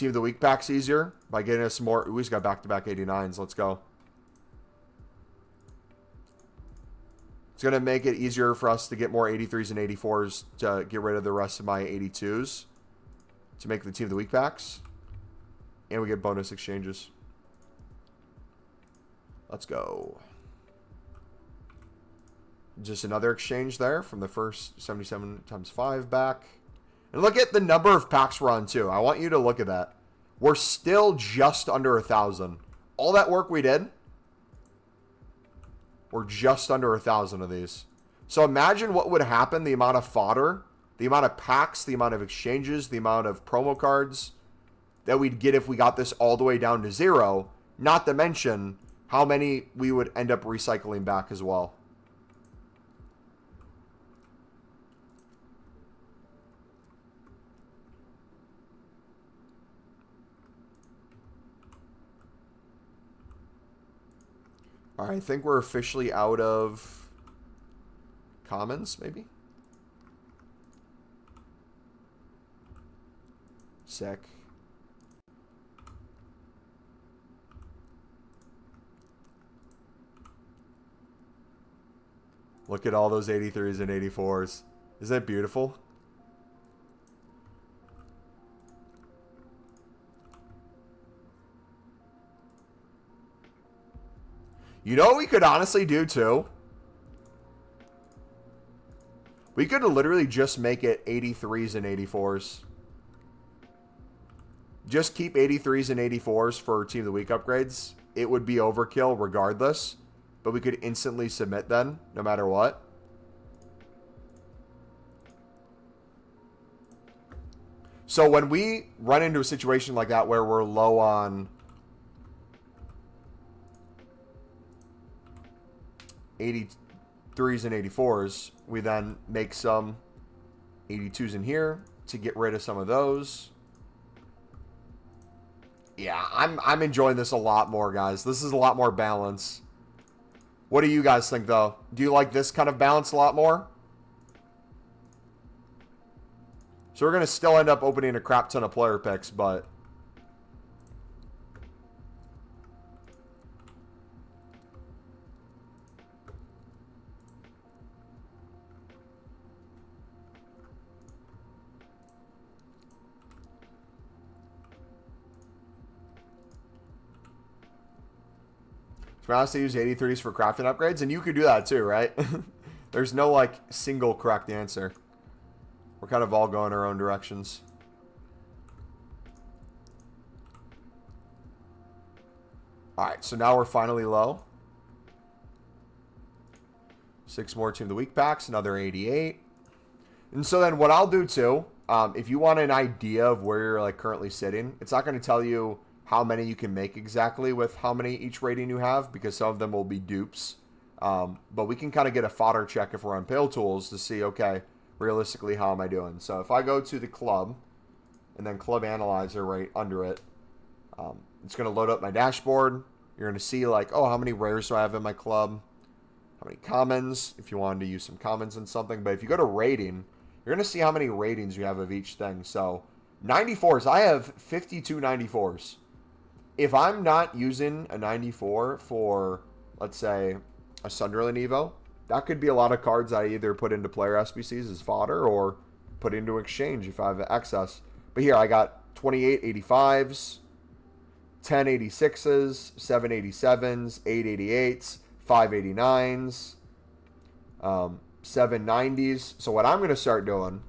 of the Week packs easier by getting us more. We just got back-to-back 89s. Let's go. It's going to make it easier for us to get more 83s and 84s to get rid of the rest of my 82s to make the Team of the Week packs. And we get bonus exchanges. Let's go. Just another exchange there from the first 77 times 5 back. And look at the number of packs we're on, too. I want you to look at that. We're still just under 1,000. All that work we did, we're just under 1,000 of these. So imagine what would happen, the amount of fodder, the amount of packs, the amount of exchanges, the amount of promo cards that we'd get if we got this all the way down to 0. Not to mention how many we would end up recycling back as well. All right, I think we're officially out of commons, maybe? Sick. Look at all those 83s and 84s. Is that beautiful? You know what we could honestly do, too? We could literally just make it 83s and 84s. Just keep 83s and 84s for Team of the Week upgrades. It would be overkill regardless. But we could instantly submit then, no matter what. So when we run into a situation like that where we're low on 83s and 84s, we then make some 82s in here to get rid of some of those. Yeah, I'm enjoying this a lot more, guys. This is a lot more balance. What do you guys think, though? Do you like this kind of balance a lot more? So we're going to still end up opening a crap ton of player picks, but to honestly use 83s for crafting upgrades, and you could do that too, right? There's no like single correct answer. We're kind of all going our own directions. Alright, so now we're finally low. 6 more Team of the Week packs, another 88. And so then what I'll do too, if you want an idea of where you're like currently sitting, it's not going to tell you how many you can make exactly with how many each rating you have, because some of them will be dupes. But we can kind of get a fodder check if we're on Pale Tools to see, okay, realistically, how am I doing? So if I go to the club and then club analyzer right under it, it's going to load up my dashboard. You're going to see like, oh, how many rares do I have in my club? How many commons, if you wanted to use some commons in something. But if you go to rating, you're going to see how many ratings you have of each thing. So 94s, I have 52 94s. If I'm not using a 94 for, let's say, a Sunderland Evo, that could be a lot of cards I either put into player SBCs as fodder or put into exchange if I have excess. But here I got 28 85s, 10 86s, 7 87s, 8 88s, 5 89s, 7 90s. So what I'm going to start doing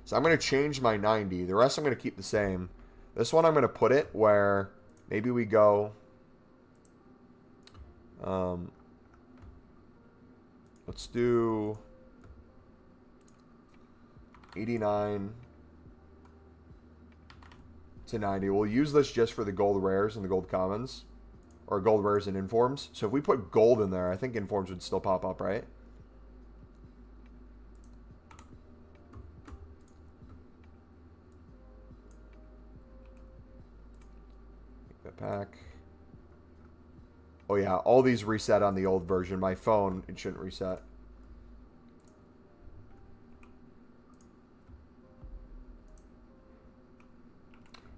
is I'm going to change my 90. The rest I'm going to keep the same. This one I'm going to put it where maybe we go, let's do 89 to 90. We'll use this just for the gold rares and the gold commons, or gold rares and informs. So if we put gold in there, I think informs would still pop up, right? pack. Oh yeah, all these reset on the old version. My phone, it shouldn't reset.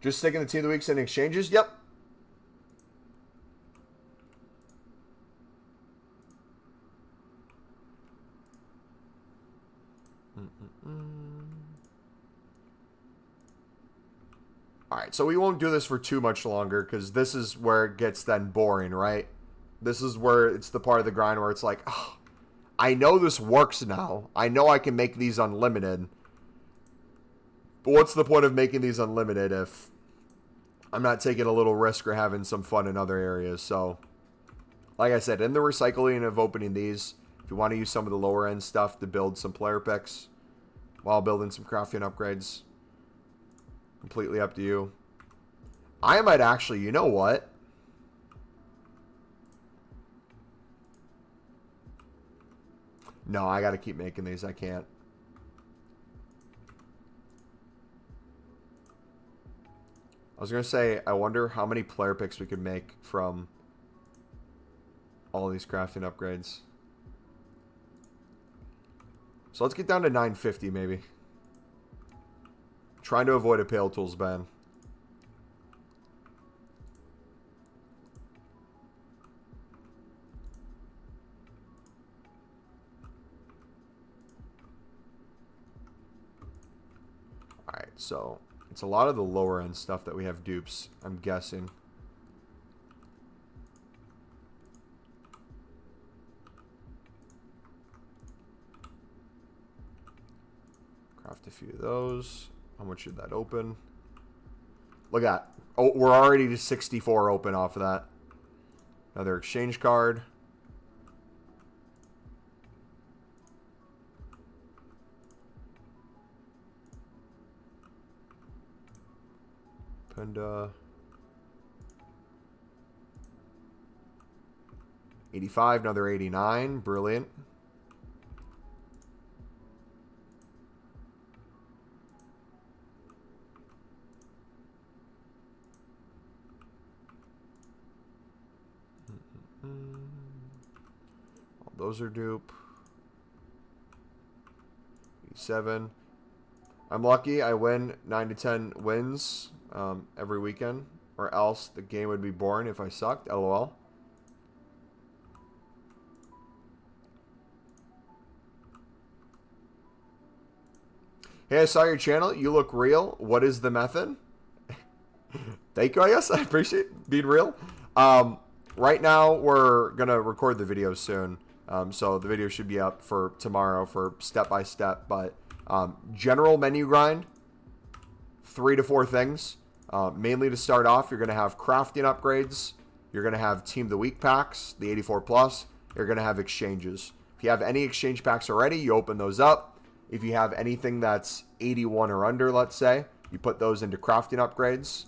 Just sticking the team of the weeks in exchanges? Yep. Alright, so we won't do this for too much longer because this is where it gets then boring, right? This is where it's the part of the grind where it's like, oh, I know this works now. I know I can make these unlimited. But what's the point of making these unlimited if I'm not taking a little risk or having some fun in other areas? So, like I said, in the recycling of opening these, if you want to use some of the lower end stuff to build some player picks while building some crafting upgrades, completely up to you. I might actually, you know what? No, I got to keep making these. I can't. I was going to say, I wonder how many player picks we could make from all these crafting upgrades. So let's get down to 950 maybe. Trying to avoid a Pale Tools ban. Alright, so it's a lot of the lower end stuff that we have dupes, I'm guessing. Craft a few of those. How much should that open? Look at that. Oh, we're already to 64 open off of that. Another exchange card. Panda. 85, another 89. Brilliant. Those are dupe. 87. I'm lucky. I win 9 to 10 wins every weekend, or else the game would be boring if I sucked. LOL. Hey, I saw your channel. You look real. What is the method? Thank you, I guess. I appreciate being real. Right now, we're going to record the video soon. So the video should be up for tomorrow for step-by-step. But general menu grind, 3 to 4 things. Mainly to start off, you're going to have crafting upgrades. You're going to have Team of the Week packs, the 84+. You're going to have exchanges. If you have any exchange packs already, you open those up. If you have anything that's 81 or under, let's say, you put those into crafting upgrades.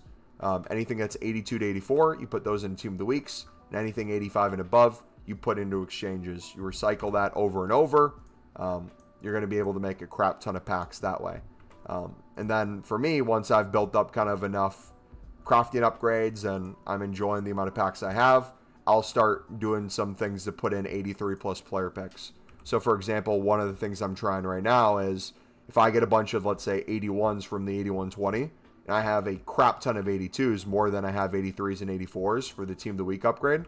Anything that's 82 to 84, you put those in Team of the Weeks. And anything 85 and above, you put into exchanges. You recycle that over and over. You're going to be able to make a crap ton of packs that way. And then for me, once I've built up kind of enough crafting upgrades and I'm enjoying the amount of packs I have, I'll start doing some things to put in 83 plus player picks. So for example, one of the things I'm trying right now is if I get a bunch of, let's say, 81s from the 8120, and I have a crap ton of 82s, more than I have 83s and 84s for the Team of the Week upgrade,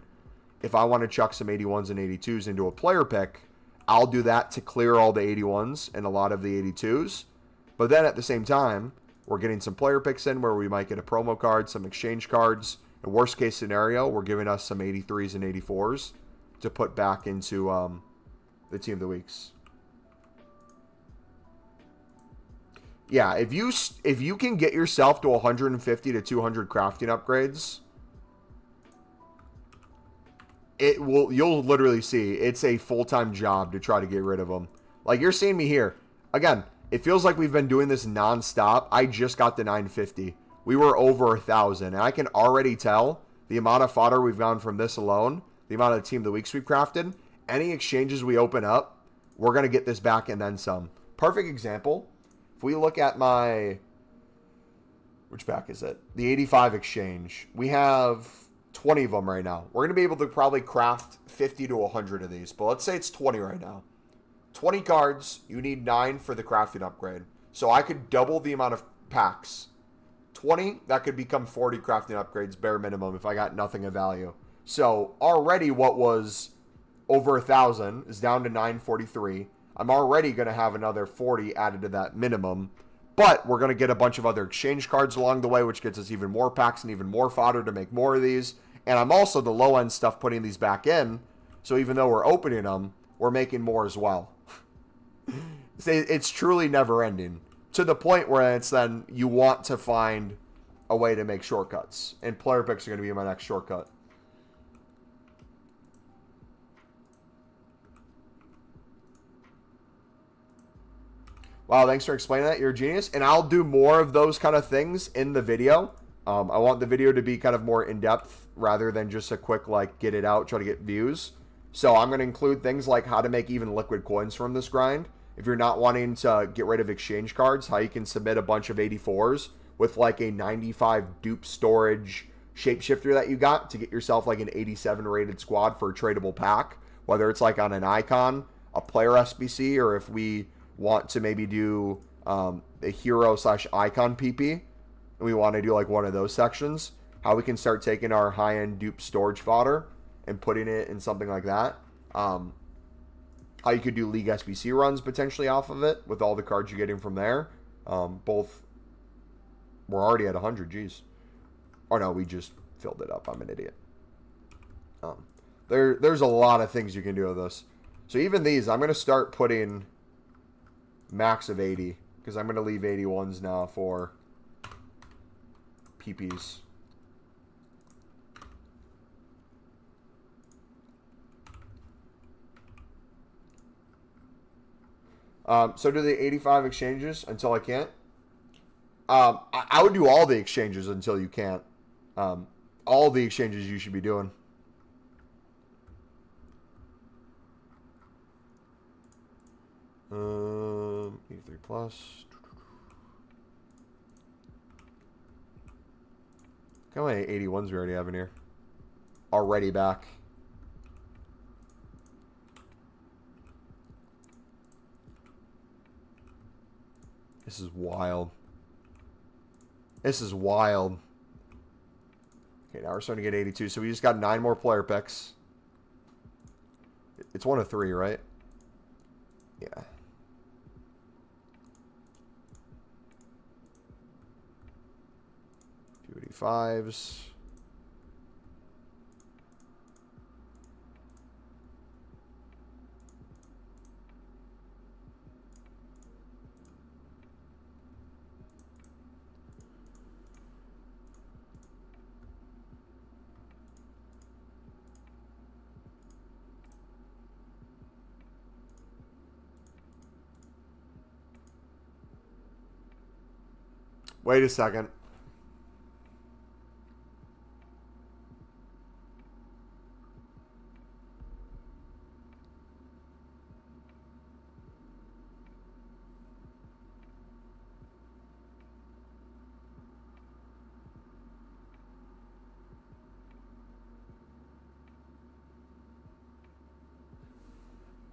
if I want to chuck some 81s and 82s into a player pick, I'll do that to clear all the 81s and a lot of the 82s. But then at the same time, we're getting some player picks in where we might get a promo card, some exchange cards. In worst case scenario, we're giving us some 83s and 84s to put back into the Team of the Weeks. Yeah, if you can get yourself to 150 to 200 crafting upgrades, you'll literally see it's a full-time job to try to get rid of them. Like you're seeing me here. Again, it feels like we've been doing this non-stop. I just got to 950. We were over 1,000, and I can already tell the amount of fodder we've gone from this alone, the amount of Team of the Weeks we've crafted. Any exchanges we open up, we're going to get this back and then some. Perfect example. If we look at my Which pack is it? The 85 exchange. We have 20 of them right now. We're going to be able to probably craft 50 to 100 of these, but let's say it's 20 right now. 20 cards, you need 9 for the crafting upgrade. So I could double the amount of packs. 20, that could become 40 crafting upgrades, bare minimum, if I got nothing of value. So already what was over 1,000 is down to 943. I'm already going to have another 40 added to that minimum. But we're going to get a bunch of other exchange cards along the way, which gets us even more packs and even more fodder to make more of these. And I'm also the low-end stuff putting these back in. So even though we're opening them, we're making more as well. It's truly never-ending. To the point where it's then you want to find a way to make shortcuts. And player picks are going to be my next shortcut. Wow, thanks for explaining that. You're a genius. And I'll do more of those kind of things in the video. I want the video to be kind of more in-depth rather than just a quick, like, get it out, try to get views. So I'm going to include things like how to make even liquid coins from this grind. If you're not wanting to get rid of exchange cards, how you can submit a bunch of 84s with, like, a 95 dupe storage shapeshifter that you got to get yourself, like, an 87 rated squad for a tradable pack. Whether it's, like, on an icon, a player SBC, or if we want to maybe do a hero / icon PP, and we want to do like one of those sections, how we can start taking our high-end dupe storage fodder and putting it in something like that. How you could do league SBC runs potentially off of it with all the cards you're getting from there. Both, we're already at 100, geez. Or no, we just filled it up. I'm an idiot. There's a lot of things you can do with this. So even these, I'm going to start putting max of 80, because I'm going to leave 81s now for PPs. So do the 85 exchanges until I can't? I would do all the exchanges until you can't. All the exchanges you should be doing. 83 plus. How many 81s we already have in here? Already back. This is wild. This is wild. Okay, now we're starting to get 82. So we just got 9 more player picks. It's 1 of 3, right? Yeah. 285s. Wait a second.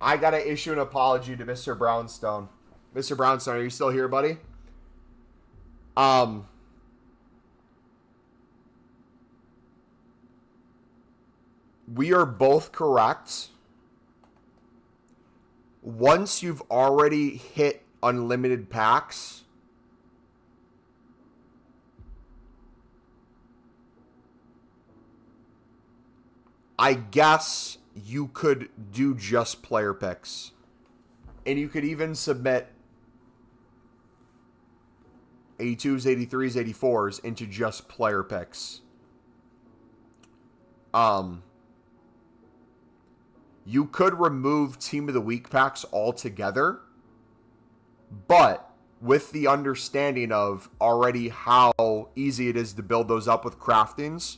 I gotta issue an apology to Mr. Brownstone. Mr. Brownstone, are you still here, buddy? We are both correct. Once you've already hit unlimited packs, I guess you could do just player picks. And you could even submit 82s, 83s, 84s into just player picks. You could remove Team of the Week packs altogether, but with the understanding of already how easy it is to build those up with craftings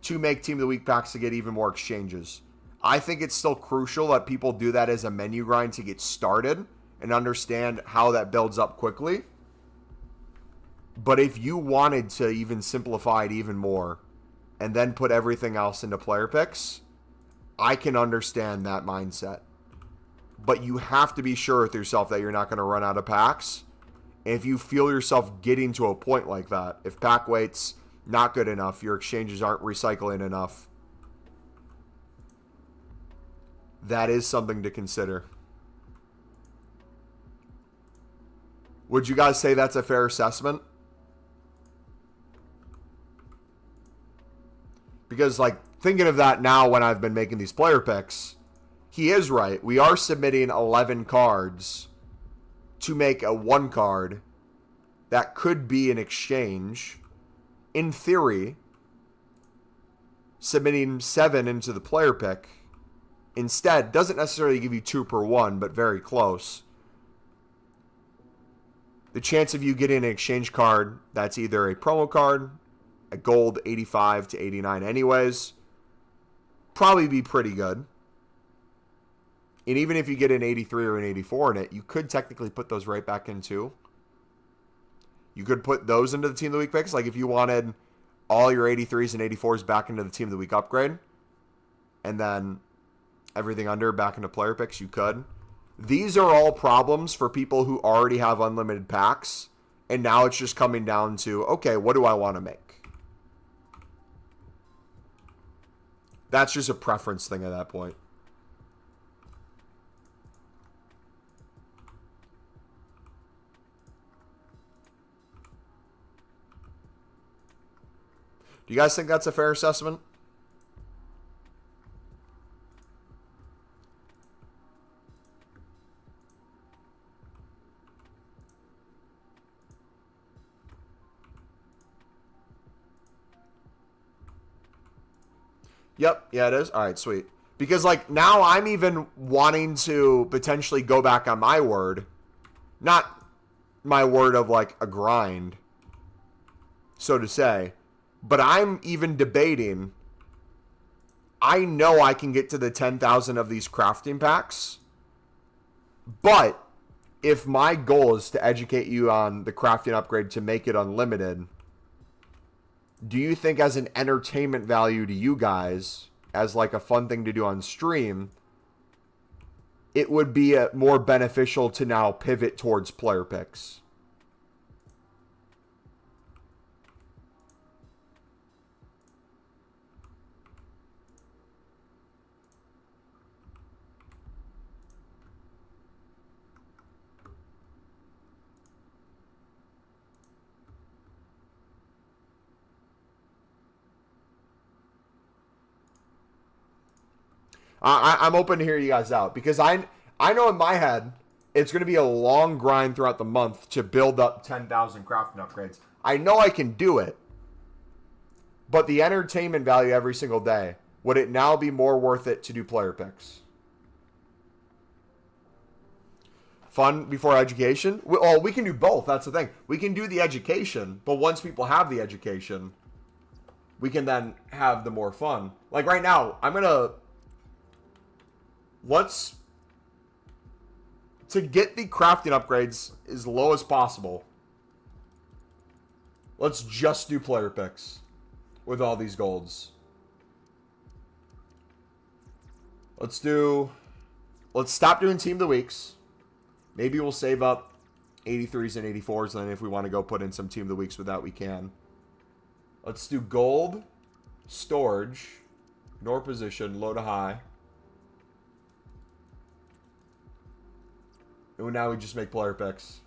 to make Team of the Week packs to get even more exchanges. I think it's still crucial that people do that as a menu grind to get started and understand how that builds up quickly. But if you wanted to even simplify it even more and then put everything else into player picks, I can understand that mindset. But you have to be sure with yourself that you're not going to run out of packs. And if you feel yourself getting to a point like that, if pack weight's not good enough, your exchanges aren't recycling enough, that is something to consider. Would you guys say that's a fair assessment? Because, like, thinking of that now when I've been making these player picks, he is right. We are submitting 11 cards to make a 1 card that could be an exchange. In theory, submitting 7 into the player pick instead doesn't necessarily give you 2 per 1, but very close. The chance of you getting an exchange card that's either a promo card, a gold 85 to 89 anyways, probably be pretty good. And even if you get an 83 or an 84 in it, you could technically put those right back in too. You could put those into the Team of the Week picks. Like if you wanted all your 83s and 84s back into the Team of the Week upgrade, and then everything under back into player picks, you could. These are all problems for people who already have unlimited packs, and now it's just coming down to, okay, what do I want to make? That's just a preference thing at that point. Do you guys think that's a fair assessment? Yep, yeah, it is. All right, sweet. Because, like, now I'm even wanting to potentially go back on my word. Not my word of, like, a grind, so to say. But I'm even debating. I know I can get to the 10,000 of these crafting packs. But if my goal is to educate you on the crafting upgrade to make it unlimited, do you think as an entertainment value to you guys, as like a fun thing to do on stream, it would be more beneficial to now pivot towards player picks? I'm open to hear you guys out because I know in my head it's going to be a long grind throughout the month to build up 10,000 crafting upgrades. I know I can do it, but the entertainment value every single day, would it now be more worth it to do player picks? Fun before education? Well, we can do both. That's the thing. We can do the education, but once people have the education, we can then have the more fun. Like right now, I'm going to... to get the crafting upgrades as low as possible, let's just do player picks with all these golds. Let's stop doing Team of the Weeks. Maybe we'll save up 83s and 84s, and then if we want to go put in some Team of the Weeks with that, we can. Let's do gold, storage, ignore position, low to high. And now we just make player picks.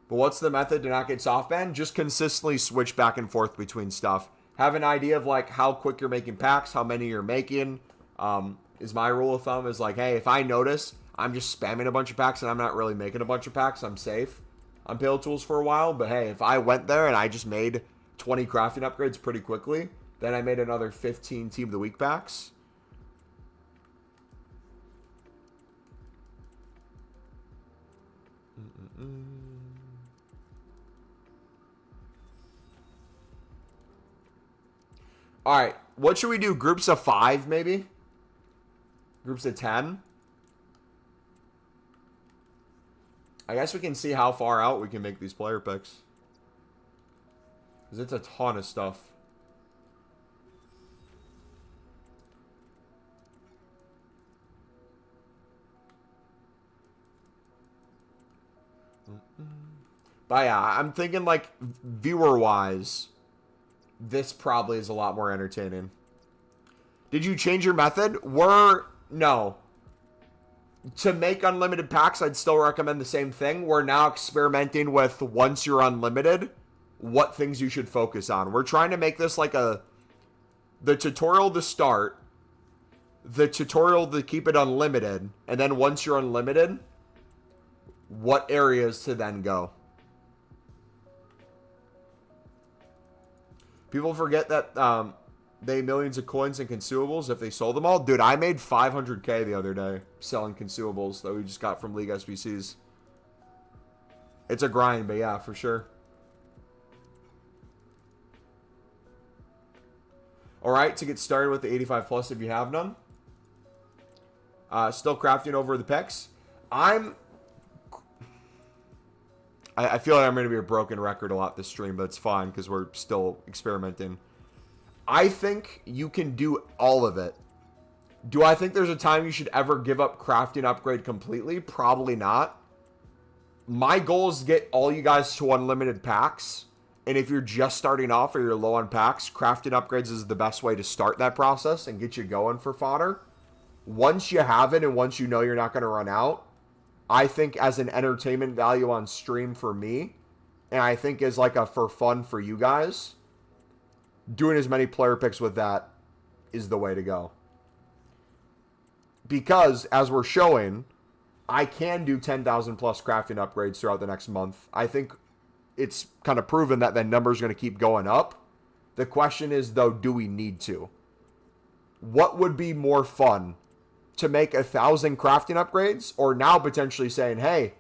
But what's the method to not get soft banned? Just consistently switch back and forth between stuff. Have an idea of like how quick you're making packs, how many you're making. Is my rule of thumb is like, hey, if I notice I'm just spamming a bunch of packs and I'm not really making a bunch of packs, I'm safe on Pale Tools for a while. But hey, if I went there and I just made 20 crafting upgrades pretty quickly, then I made another 15 Team of the Week packs. All right, what should we do? Groups of 5, maybe? Groups of 10. I guess we can see how far out we can make these player picks. Because it's a ton of stuff. But yeah, I'm thinking like viewer-wise, this probably is a lot more entertaining. Did you change your method? No. To make unlimited packs, I'd still recommend the same thing. We're now experimenting with, once you're unlimited, what things you should focus on. We're trying to make this like the tutorial to start, the tutorial to keep it unlimited, and then once you're unlimited, what areas to then go. People forget that they had millions of coins and consumables if they sold them all. Dude, I made 500K the other day selling consumables that we just got from League SBCs. It's a grind, but yeah, for sure. Alright, to get started with the 85 plus if you have none. Still crafting over the picks. I feel like I'm going to be a broken record a lot this stream, but it's fine because we're still experimenting. I think you can do all of it. Do I think there's a time you should ever give up crafting upgrade completely? Probably not. My goal is to get all you guys to unlimited packs. And if you're just starting off or you're low on packs, crafting upgrades is the best way to start that process and get you going for fodder. Once you have it and once you know you're not going to run out, I think as an entertainment value on stream for me, and I think as like a for fun for you guys, doing as many player picks with that is the way to go. Because, as we're showing, I can do 10,000 plus crafting upgrades throughout the next month. I think it's kind of proven that the number's going to keep going up. The question is, though, do we need to? What would be more fun? To make 1,000 crafting upgrades? Or now potentially saying, hey,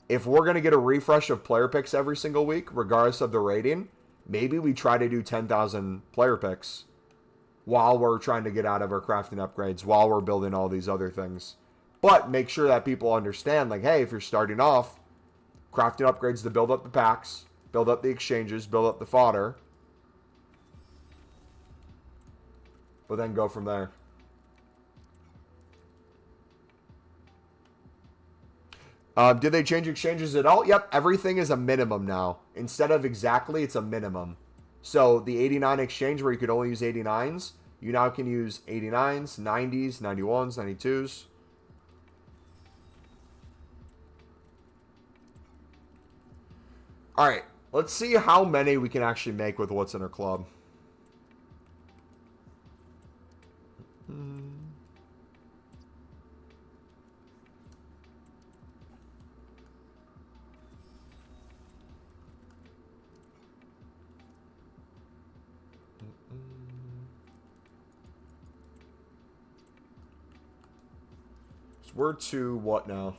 if we're going to get a refresh of player picks every single week, regardless of the rating, maybe we try to do 10,000 player picks while we're trying to get out of our crafting upgrades, while we're building all these other things. But make sure that people understand, like, hey, if you're starting off, crafting upgrades to build up the packs, build up the exchanges, build up the fodder, but then go from there. Did they change exchanges at all? Yep, everything is a minimum now. Instead of exactly, it's a minimum. So the 89 exchange where you could only use 89s, you now can use 89s, 90s, 91s, 92s. All right, let's see how many we can actually make with what's in our club. We're to what now?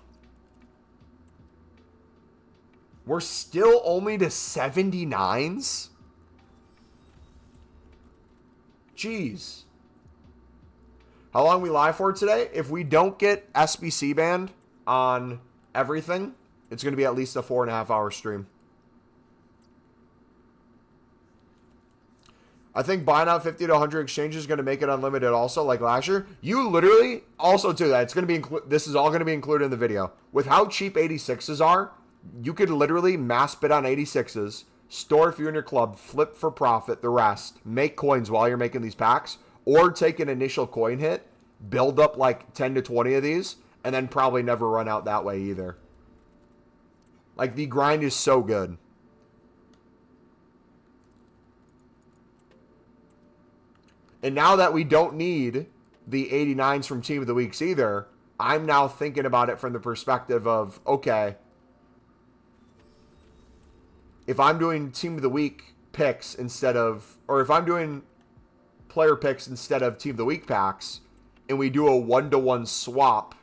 We're still only to 79s? Jeez. How long we live for today? If we don't get SBC banned on everything, it's going to be at least a 4.5 hour stream. I think buying out 50 to 100 exchanges is going to make it unlimited also, like last year. You literally, also too, that it's going to be, this is all going to be included in the video. With how cheap 86s are, you could literally mass bid on 86s, store a few in your club, flip for profit the rest, make coins while you're making these packs, or take an initial coin hit, build up like 10 to 20 of these, and then probably never run out that way either. Like, the grind is so good. And now that we don't need the 89s from Team of the Weeks either, I'm now thinking about it from the perspective of, okay, if I'm doing Team of the Week picks instead of, or if I'm doing player picks instead of Team of the Week packs, and we do a 1-to-1 swap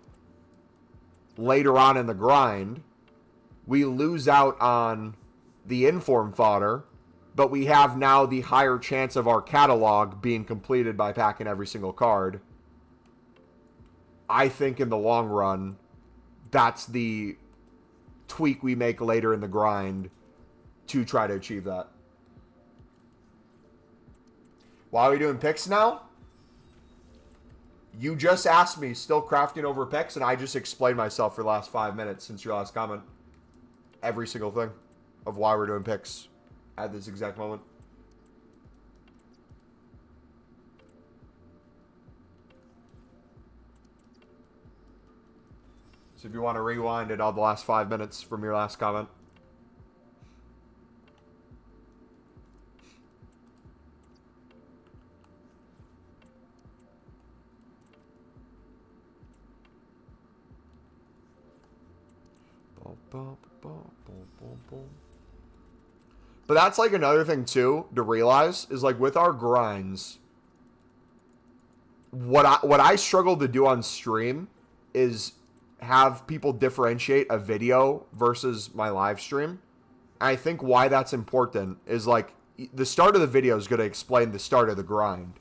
later on in the grind, we lose out on the inform fodder, but we have now the higher chance of our catalog being completed by packing every single card. I think in the long run, that's the tweak we make later in the grind to try to achieve that. Why are we doing picks now? You just asked me, still crafting over picks, and I just explained myself for the last 5 minutes since your last comment. Every single thing of why we're doing picks at this exact moment. So if you want to rewind it all the last 5 minutes from your last comment. But that's like another thing too to realize is like with our grinds, what I struggle to do on stream is have people differentiate a video versus my live stream. And I think why that's important is like the start of the video is going to explain the start of the grind.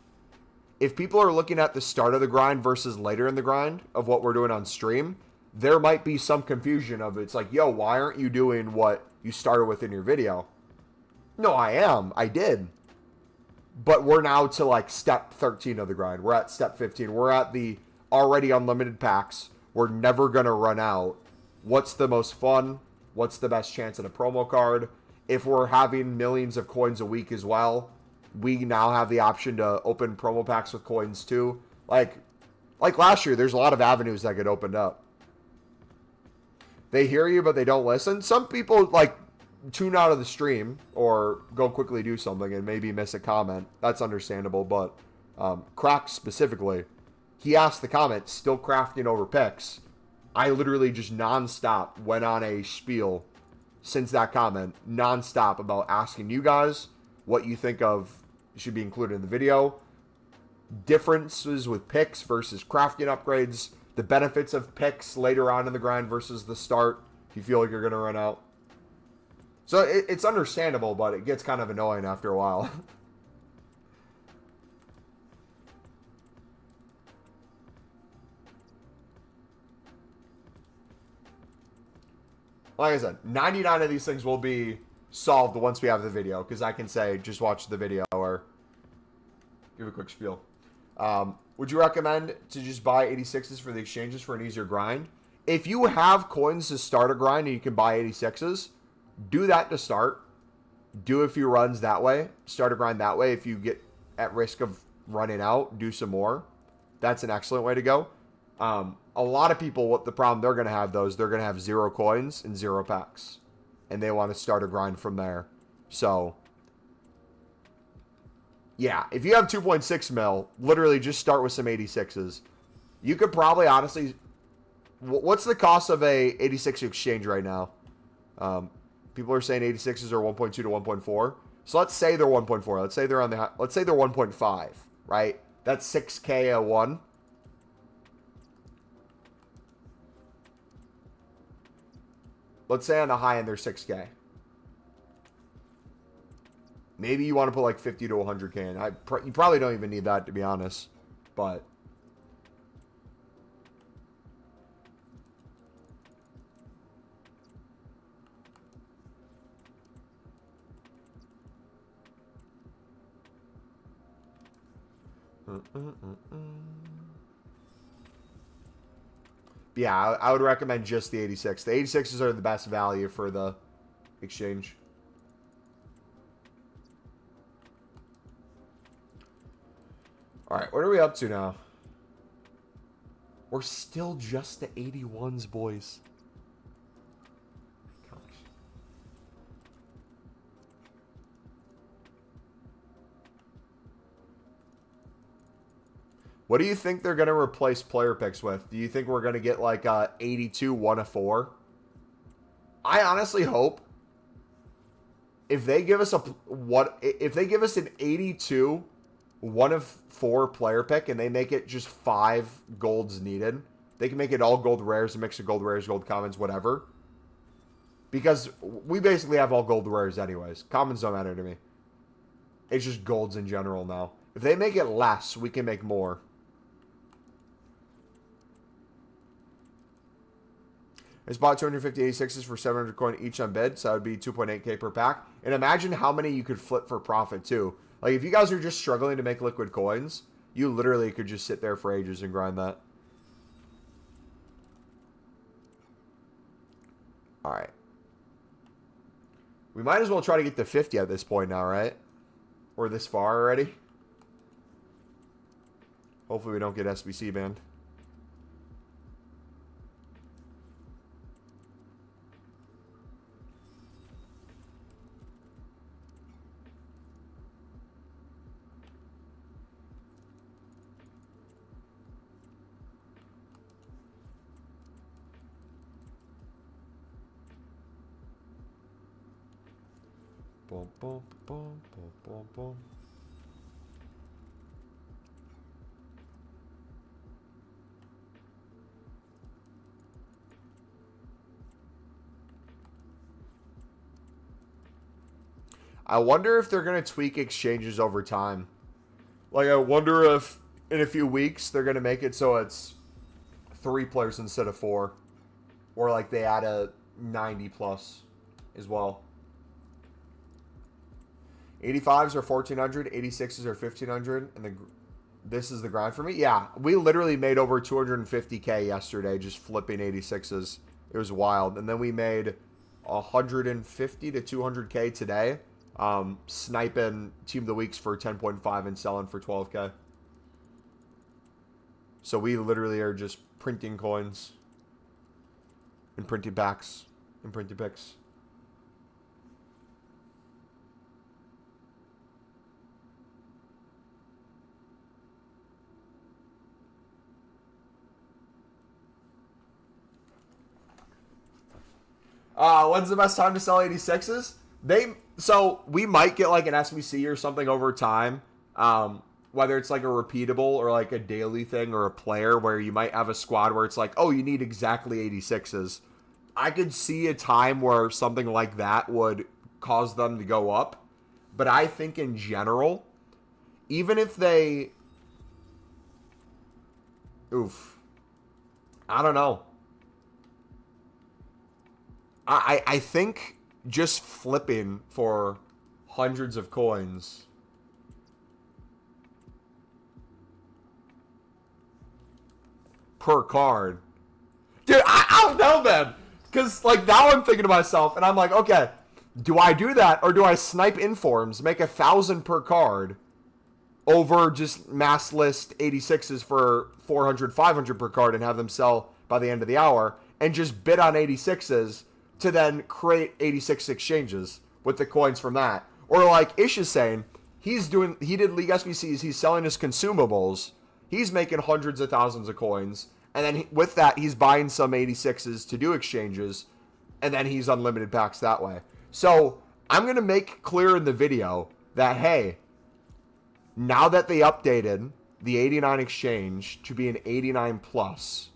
If people are looking at the start of the grind versus later in the grind of what we're doing on stream, there might be some confusion of it's like, yo, why aren't you doing what you started with in your video? No, I am. I did. But we're now to like step 13 of the grind. We're at step 15. We're at the already unlimited packs. We're never going to run out. What's the most fun? What's the best chance at a promo card? If we're having millions of coins a week as well, we now have the option to open promo packs with coins too. Like last year, there's a lot of avenues that get opened up. They hear you, but they don't listen. Some people, like, tune out of the stream or go quickly do something and maybe miss a comment. That's understandable, but Crack specifically, he asked the comment, still crafting over picks. I literally just nonstop went on a spiel since that comment, nonstop about asking you guys what you think of should be included in the video, differences with picks versus crafting upgrades, the benefits of picks later on in the grind versus the start if you feel like you're going to run out. So it's understandable, but it gets kind of annoying after a while. Like I said, 99 of these things will be solved once we have the video, because I can say, just watch the video or give a quick spiel. Would you recommend to just buy 86s for the exchanges for an easier grind? If you have coins to start a grind and you can buy 86s, do that to start. Do a few runs that way. Start a grind that way. If you get at risk of running out, do some more. That's an excellent way to go. A lot of people, what the problem they're going to have, though, is they're going to have 0 coins and 0 packs. And they want to start a grind from there. So, yeah, if you have 2.6 mil, literally just start with some 86s. You could probably, honestly, what's the cost of a 86 exchange right now? People are saying 86s are 1.2 to 1.4. So let's say they're 1.4. Let's say they're on the. Let's say they're 1.5. Right? That's 6K a one. Let's say on the high end they're 6K. Maybe you want to put like 50 to 100K in. You probably don't even need that, to be honest. But yeah, I would recommend just the 86. The 86s are the best value for the exchange. All right, what are we up to now? We're still just the 81s, boys. Gosh. What do you think they're going to replace player picks with? Do you think we're going to get like a 82 1 of 4? I honestly hope if they give us if they give us an 82 1 of 4 player pick and they make it just 5 golds needed, they can make it all gold rares, a mix of gold rares, gold commons, whatever. Because we basically have all gold rares anyways. Commons don't matter to me. It's just golds in general now. If they make it less, we can make more. I just bought 250 86s for 700 coin each on bid, so that would be 2.8k per pack. And imagine how many you could flip for profit too. Like if you guys are just struggling to make liquid coins, you literally could just sit there for ages and grind that. All right. We might as well try to get to 50 at this point now, right? We're this far already. Hopefully we don't get SBC banned. Boom, boom, boom, boom, boom, boom. I wonder if they're going to tweak exchanges over time. Like, I wonder if in a few weeks they're going to make it so it's 3 players instead of 4. Or, like, they add a 90 plus as well. 85s are 1,400, 86s are 1,500, and this is the grind for me. Yeah, we literally made over 250k yesterday just flipping 86s. It was wild. And then we made 150 to 200k today, sniping Team of the Weeks for 10.5 and selling for 12k. So we literally are just printing coins and printing packs and printing picks. When's the best time to sell 86s? So we might get like an SBC or something over time. Whether it's like a repeatable or like a daily thing or a player where you might have a squad where it's like, oh, you need exactly 86s. I could see a time where something like that would cause them to go up. But I think in general, even if they... I don't know. I think just flipping for hundreds of coins per card. Dude, I don't know, man. Because, like, now I'm thinking to myself, and I'm like, okay, do I do that, or do I snipe informs, make 1,000 per card, over just mass list 86s for 400, 500 per card, and have them sell by the end of the hour, and just bid on 86s, to then create 86 exchanges with the coins from that. Or like Ish is saying, he did League SBCs, he's selling his consumables, he's making hundreds of thousands of coins, and then with that, he's buying some 86s to do exchanges, and then he's unlimited packs that way. So I'm going to make clear in the video that, hey, now that they updated the 89 exchange to be an 89 plus,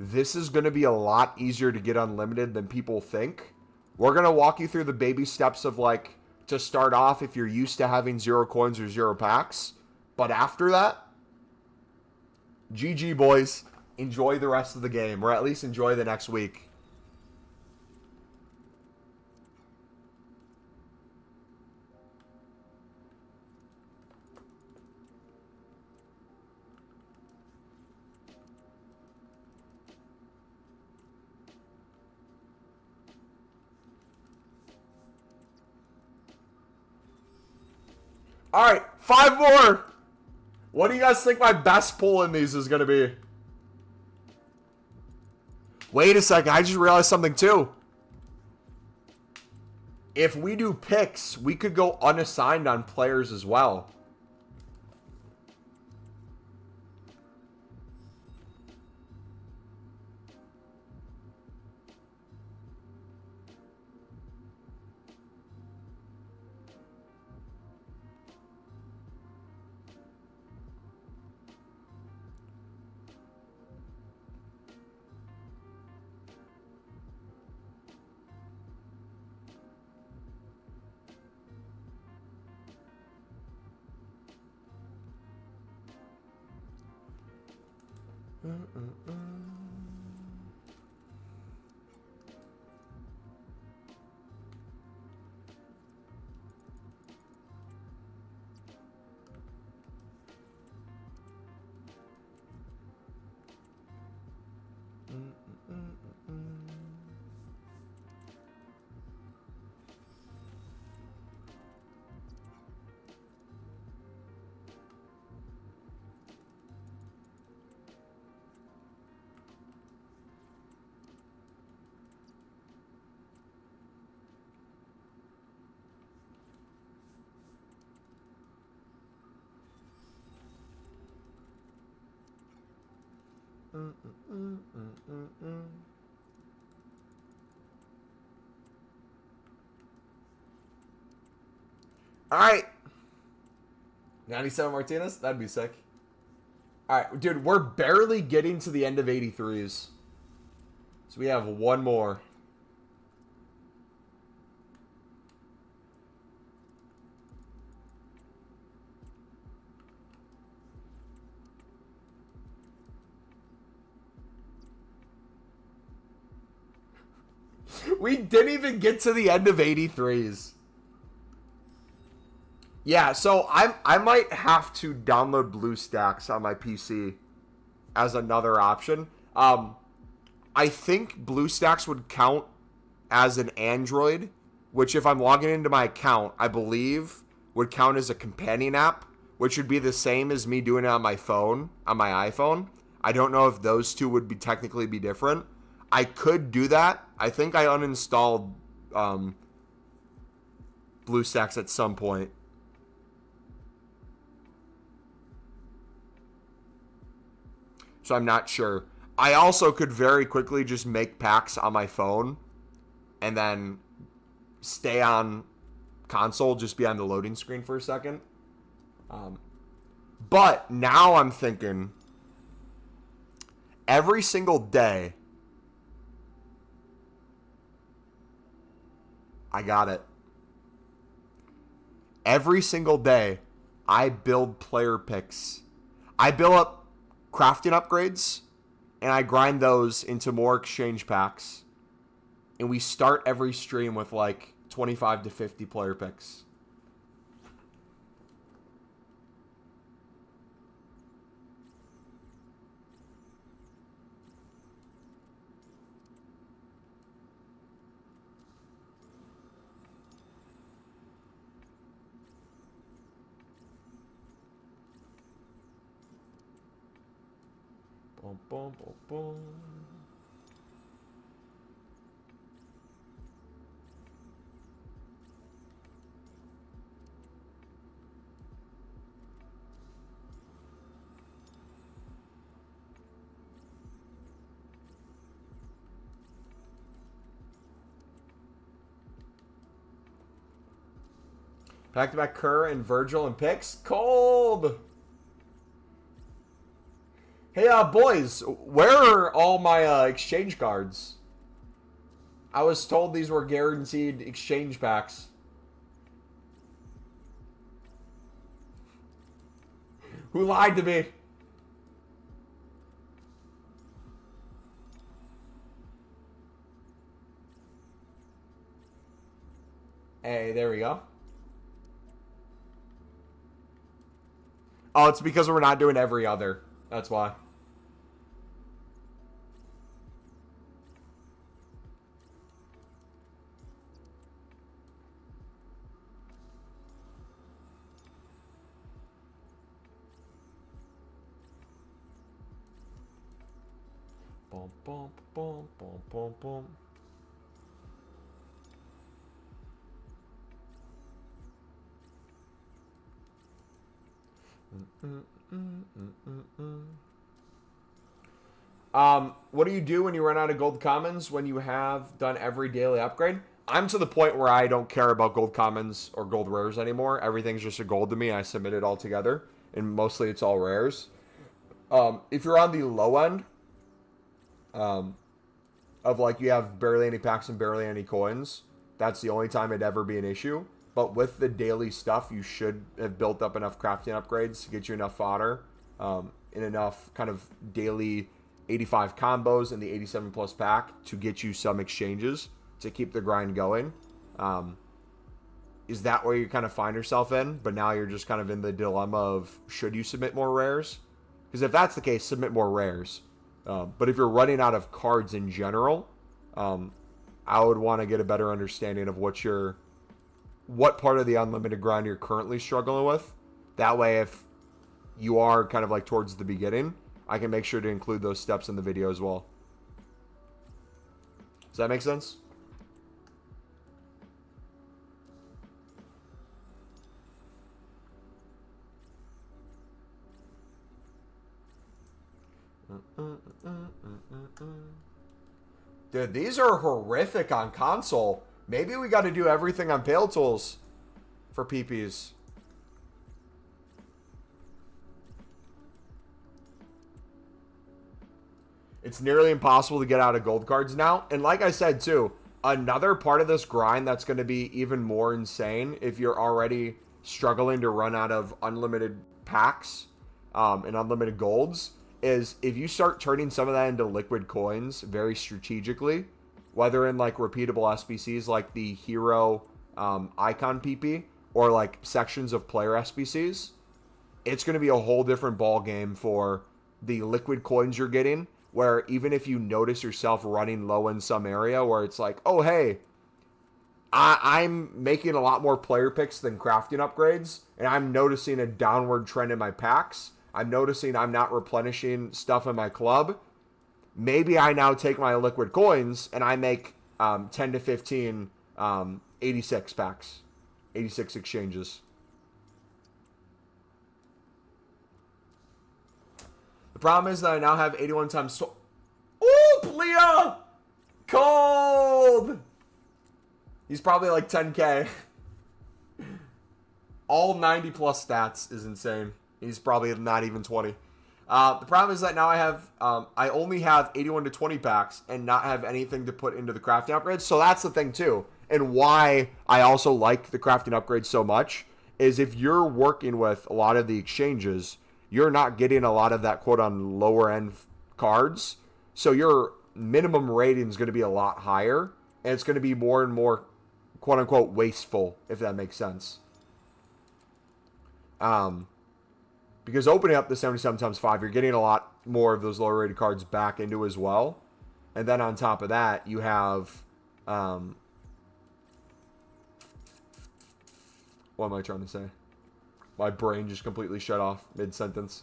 this is going to be a lot easier to get unlimited than people think. We're going to walk you through the baby steps of, like, to start off if you're used to having 0 coins or 0 packs. But after that, GG, boys. Enjoy the rest of the game, or at least enjoy the next week. All right, 5 more. What do you guys think my best pull in these is going to be? Wait a second. I just realized something too. If we do picks, we could go unassigned on players as well. All right. 97 Martinez? That'd be sick. All right, dude, we're barely getting to the end of 83s. So we have one more. We didn't even get to the end of 83s. Yeah, so I might have to download BlueStacks on my PC as another option. I think BlueStacks would count as an Android, which if I'm logging into my account, I believe would count as a companion app, which would be the same as me doing it on my phone, on my iPhone. I don't know if those two would be technically be different. I could do that. I think I uninstalled BlueStacks at some point. So I'm not sure. I also could very quickly just make packs on my phone and then stay on console, just be on the loading screen for a second. But now I'm thinking every single day, I got it. Every single day, I build player picks. I build up crafting upgrades, and I grind those into more exchange packs. And we start every stream with like 25 to 50 player picks. Boom, boom, boom, boom. Back-to-back Kerr and Virgil and picks. Cold! Hey, boys, where are all my exchange cards? I was told these were guaranteed exchange packs. Who lied to me? Hey, there we go. Oh, it's because we're not doing every other. That's why. Boom, boom, boom, boom, boom, boom. What do you do when you run out of gold commons when you have done every daily upgrade? I'm to the point where I don't care about gold commons or gold rares anymore. Everything's just a gold to me. I submit it all together, and mostly it's all rares. If you're on the low end, of like you have barely any packs and barely any coins, that's the only time it'd ever be an issue. But with the daily stuff, you should have built up enough crafting upgrades to get you enough fodder, and enough kind of daily 85 combos in the 87 plus pack to get you some exchanges to keep the grind going. Is that where you kind of find yourself in? But now you're just kind of in the dilemma of should you submit more rares? Because if that's the case, submit more rares. But if you're running out of cards in general, I would want to get a better understanding of what part of the unlimited grind you're currently struggling with. That way, if you are kind of like towards the beginning, I can make sure to include those steps in the video as well. Does that make sense? Dude, these are horrific on console. Maybe we got to do everything on Pale Tools for PPs. It's nearly impossible to get out of gold cards now. And like I said, too, another part of this grind that's going to be even more insane if you're already struggling to run out of unlimited packs and unlimited golds is if you start turning some of that into liquid coins very strategically, whether in like repeatable SBCs like the hero icon PP or like sections of player SBCs, it's going to be a whole different ball game for the liquid coins you're getting, where even if you notice yourself running low in some area where it's like, oh, hey, I'm making a lot more player picks than crafting upgrades, and I'm noticing a downward trend in my packs. I'm noticing I'm not replenishing stuff in my club. Maybe I now take my liquid coins and I make 10 to 15 86 packs, 86 exchanges. The problem is that I now have 81 times... Ooh, Plea! Cold! He's probably like 10k. All 90 plus stats is insane. He's probably not even 20. The problem is that now I only have 81 to 20 packs and not have anything to put into the crafting upgrades. So that's the thing too. And why I also like the crafting upgrades so much is if you're working with a lot of the exchanges, you're not getting a lot of that quote on lower end cards. So your minimum rating is going to be a lot higher. And it's going to be more and more quote unquote wasteful, if that makes sense. Because opening up the 77 times 5, you're getting a lot more of those lower rated cards back into as well. And then on top of that, you have... what am I trying to say? My brain just completely shut off mid-sentence.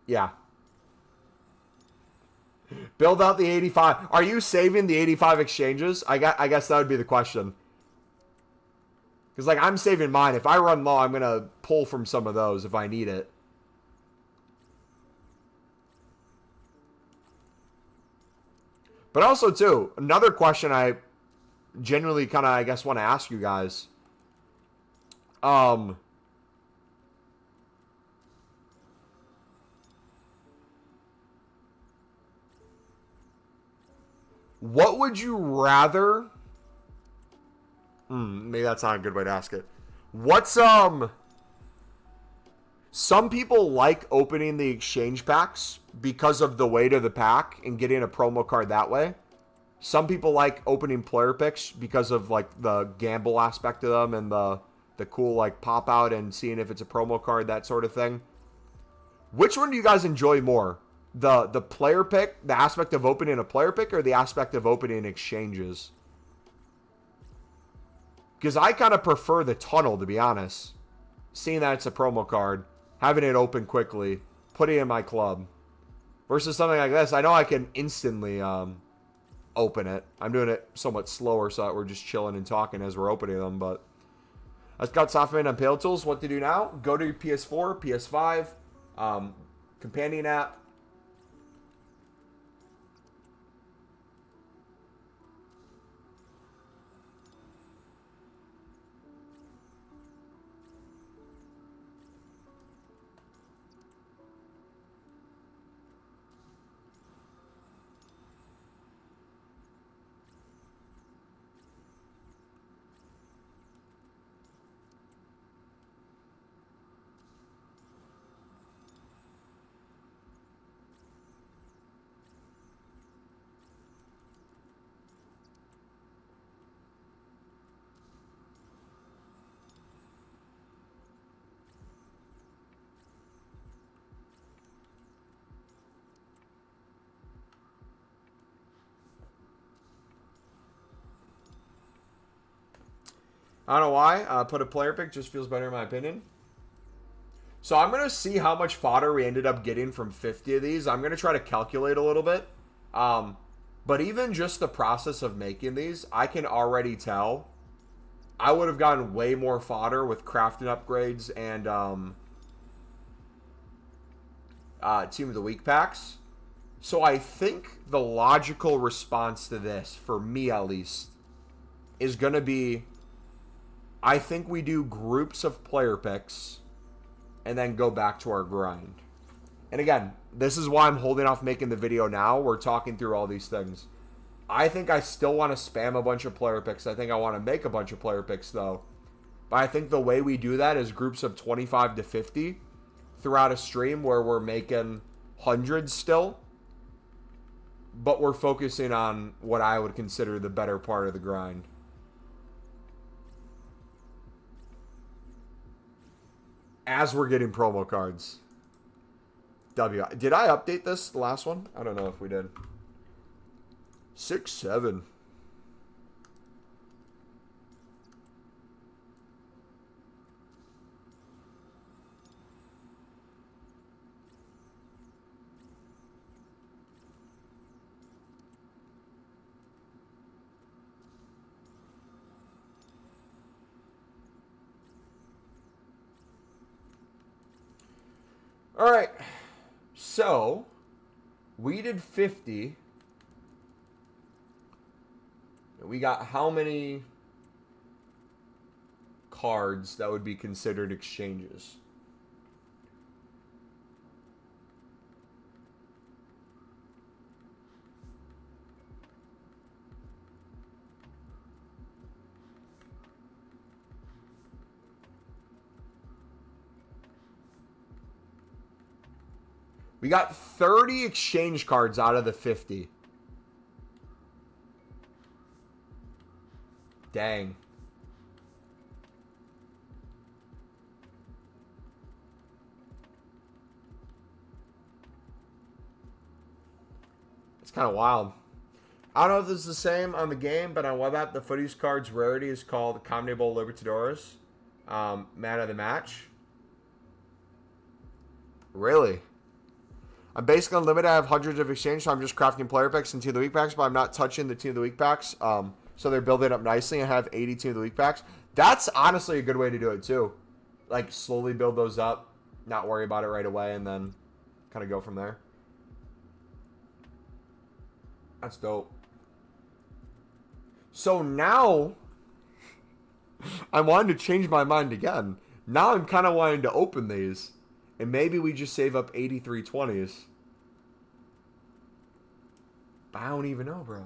Yeah. Build out the 85. Are you saving the 85 exchanges? I guess that would be the question. Because, like, I'm saving mine. If I run low, I'm going to pull from some of those if I need it. But also, too, another question I genuinely kind of, I guess, want to ask you guys. What would you rather... maybe that's not a good way to ask it. What's, some people like opening the exchange packs because of the weight of the pack and getting a promo card that way. Some people like opening player picks because of, like, the gamble aspect of them and the cool, like, pop out and seeing if it's a promo card, that sort of thing. Which one do you guys enjoy more? The player pick, the aspect of opening a player pick, or the aspect of opening exchanges? Because I kind of prefer the tunnel, to be honest. Seeing that it's a promo card, having it open quickly, putting it in my club. Versus something like this, I know I can instantly open it. I'm doing it somewhat slower so that we're just chilling and talking as we're opening them, but... I've got Softman on Pale Tools. What to do now? Go to PS4, PS5, companion app. I don't know why. Put a player pick just feels better in my opinion. So I'm going to see how much fodder we ended up getting from 50 of these. I'm going to try to calculate a little bit. But even just the process of making these, I can already tell I would have gotten way more fodder with crafting upgrades and Team of the Week packs. So I think the logical response to this, for me at least, is going to be, I think we do groups of player picks and then go back to our grind. And again, this is why I'm holding off making the video now. We're talking through all these things. I think I still want to spam a bunch of player picks. I think I want to make a bunch of player picks, though. But I think the way we do that is groups of 25 to 50 throughout a stream where we're making hundreds still. But we're focusing on what I would consider the better part of the grind. As we're getting promo cards. W. Did I update this, the last one? I don't know if we did. 6-7. All right. So, we did 50. We got how many cards that would be considered exchanges? We got 30 exchange cards out of the 50. Dang. It's kind of wild. I don't know if this is the same on the game, but on web app, the footies card's rarity is called Combinable Libertadores. Man of the match. Really? I'm basically unlimited. I have hundreds of exchange, so I'm just crafting player packs and Team of the Week packs, but I'm not touching the Team of the Week packs. So they're building up nicely and have 80 Team of the Week packs. That's honestly a good way to do it too. Like slowly build those up, not worry about it right away, and then kind of go from there. That's dope. So now I wanted to change my mind again. Now I'm kind of wanting to open these. And maybe we just save up 83 20s. But I don't even know, bro.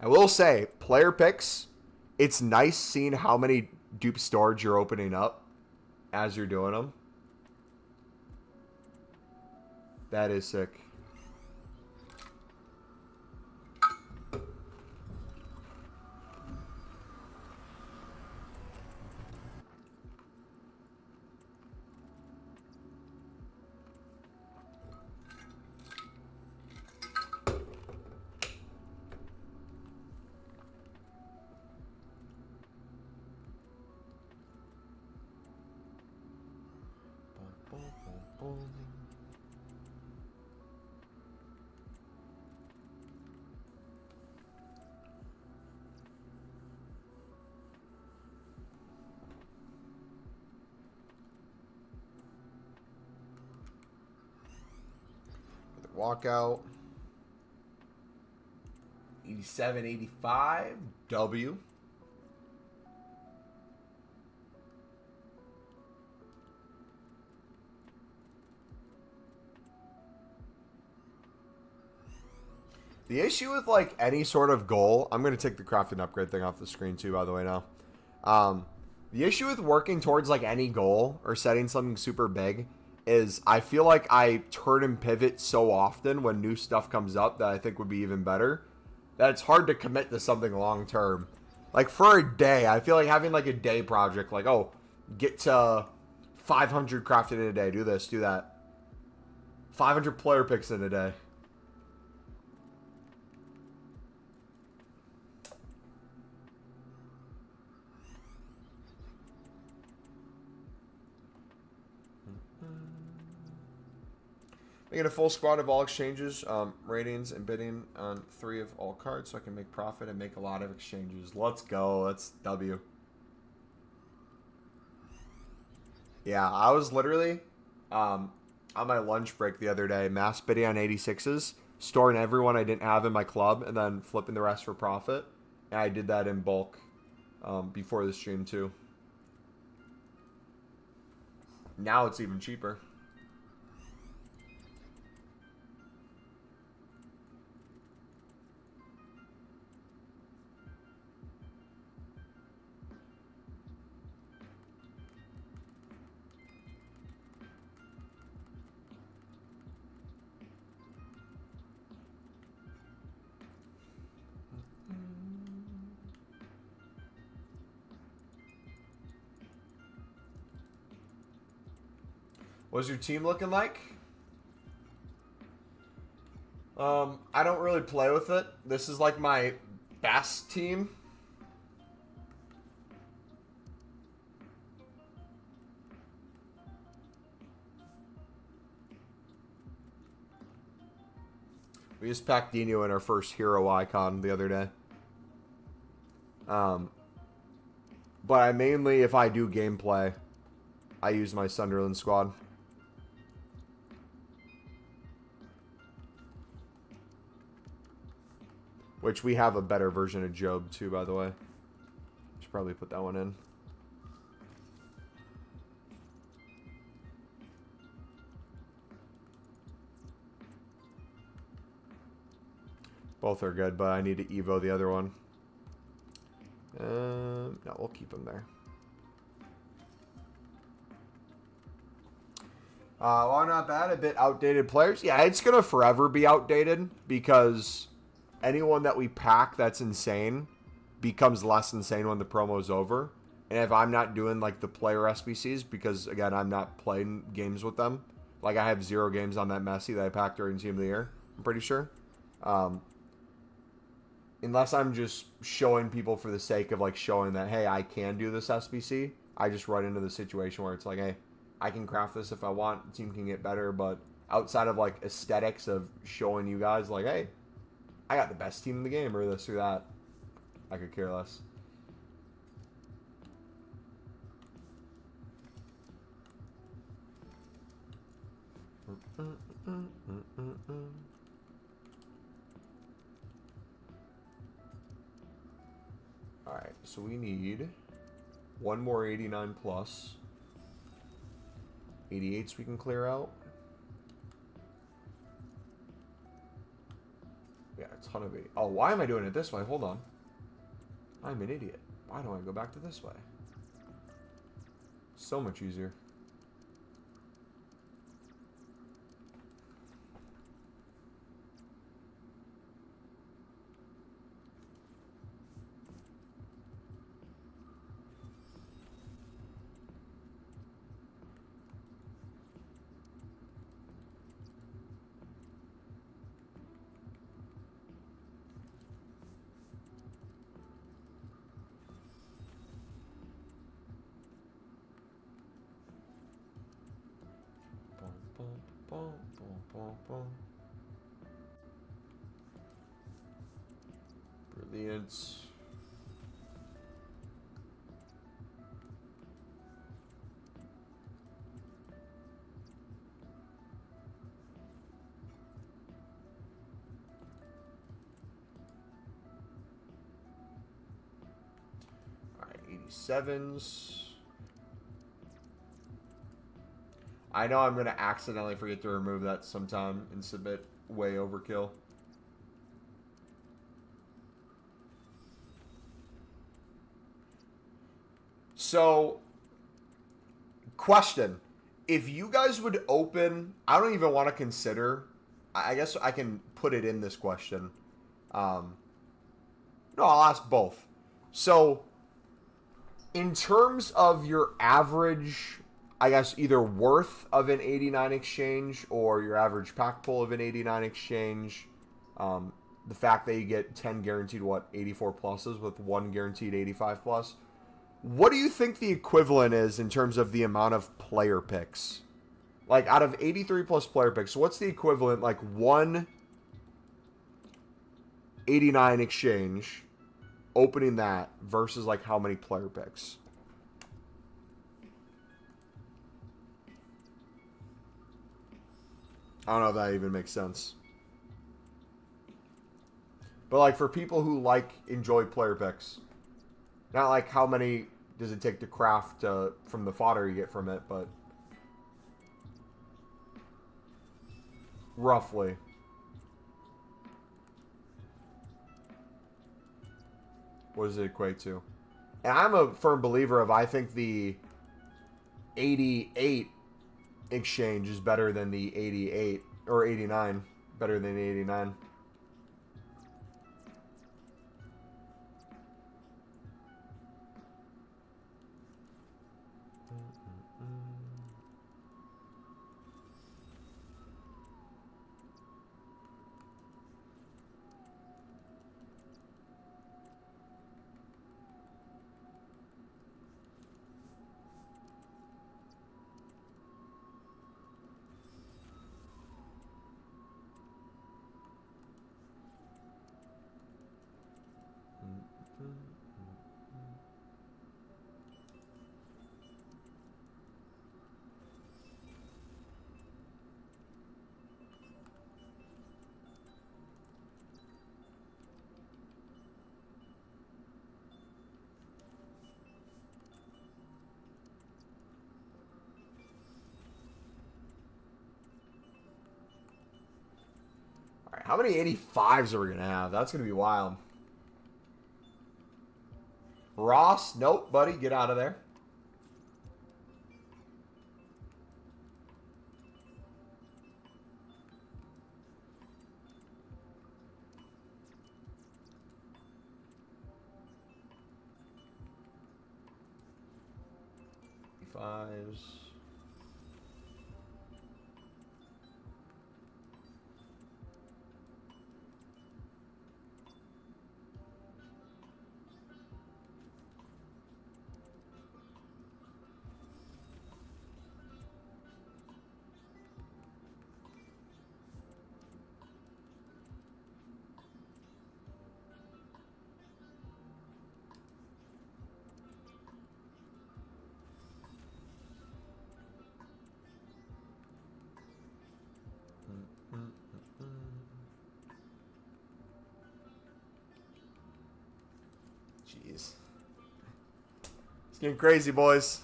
I will say, player picks, it's nice seeing how many dupe storage you're opening up as you're doing them. That is sick. Walkout. 87, 85. W. The issue with like any sort of goal, I'm going to take the crafting upgrade thing off the screen too, by the way, now. The issue with working towards like any goal or setting something super big is I feel like I turn and pivot so often when new stuff comes up that I think would be even better, that it's hard to commit to something long term. Like for a day, I feel like having like a day project, like, oh, get to 500 crafted in a day, do this, do that. 500 player picks in a day. Making a full squad of all exchanges, ratings, and bidding on 3 of all cards so I can make profit and make a lot of exchanges. Let's go. That's W. Yeah, I was literally on my lunch break the other day, mass bidding on 86s, storing everyone I didn't have in my club, and then flipping the rest for profit. And I did that in bulk before the stream, too. Now it's even cheaper. What's your team looking like? I don't really play with it. This is like my best team. We just packed Dino in our first hero icon the other day. But I mainly, if I do gameplay, I use my Sunderland squad. Which we have a better version of Job too, by the way. Should probably put that one in. Both are good, but I need to Evo the other one. No, we'll keep them there. Well, not bad. A bit outdated players. Yeah, it's going to forever be outdated because anyone that we pack that's insane becomes less insane when the promo's over. And if I'm not doing, like, the player SBCs, because, again, I'm not playing games with them. Like, I have 0 games on that Messi that I packed during Team of the Year, I'm pretty sure. Unless I'm just showing people for the sake of, like, showing that, hey, I can do this SBC, I just run into the situation where it's like, hey, I can craft this if I want, the team can get better, but outside of, like, aesthetics of showing you guys, like, hey, I got the best team in the game, or this or that, I could care less. Alright, so we need one more 89 plus. 88s we can clear out. Yeah, a ton of 80. Oh, why am I doing it this way? Hold on. I'm an idiot. Why don't I go back to this way? So much easier. Brilliant. All right, 87s. I know I'm going to accidentally forget to remove that sometime and submit way overkill. So, question. If you guys would open, I don't even want to consider, I guess I can put it in this question. No, I'll ask both. So, in terms of your average, I guess, either worth of an 89 exchange or your average pack pull of an 89 exchange. The fact that you get 10 guaranteed, 84 pluses with 1 guaranteed 85 plus. What do you think the equivalent is in terms of the amount of player picks? Like, out of 83 plus player picks, what's the equivalent, like, 1 89 exchange, opening that, versus, like, how many player picks? I don't know if that even makes sense. But, like, for people who, enjoy player picks, not like how many does it take to craft from the fodder you get from it, but roughly. What does it equate to? And I'm a firm believer of, I think the 88 exchange is better than the 88, or 89, better than the 89. Alright, how many 85s are we going to have? That's going to be wild. Ross, nope, buddy, get out of there. Fives. Jeez. It's getting crazy, boys.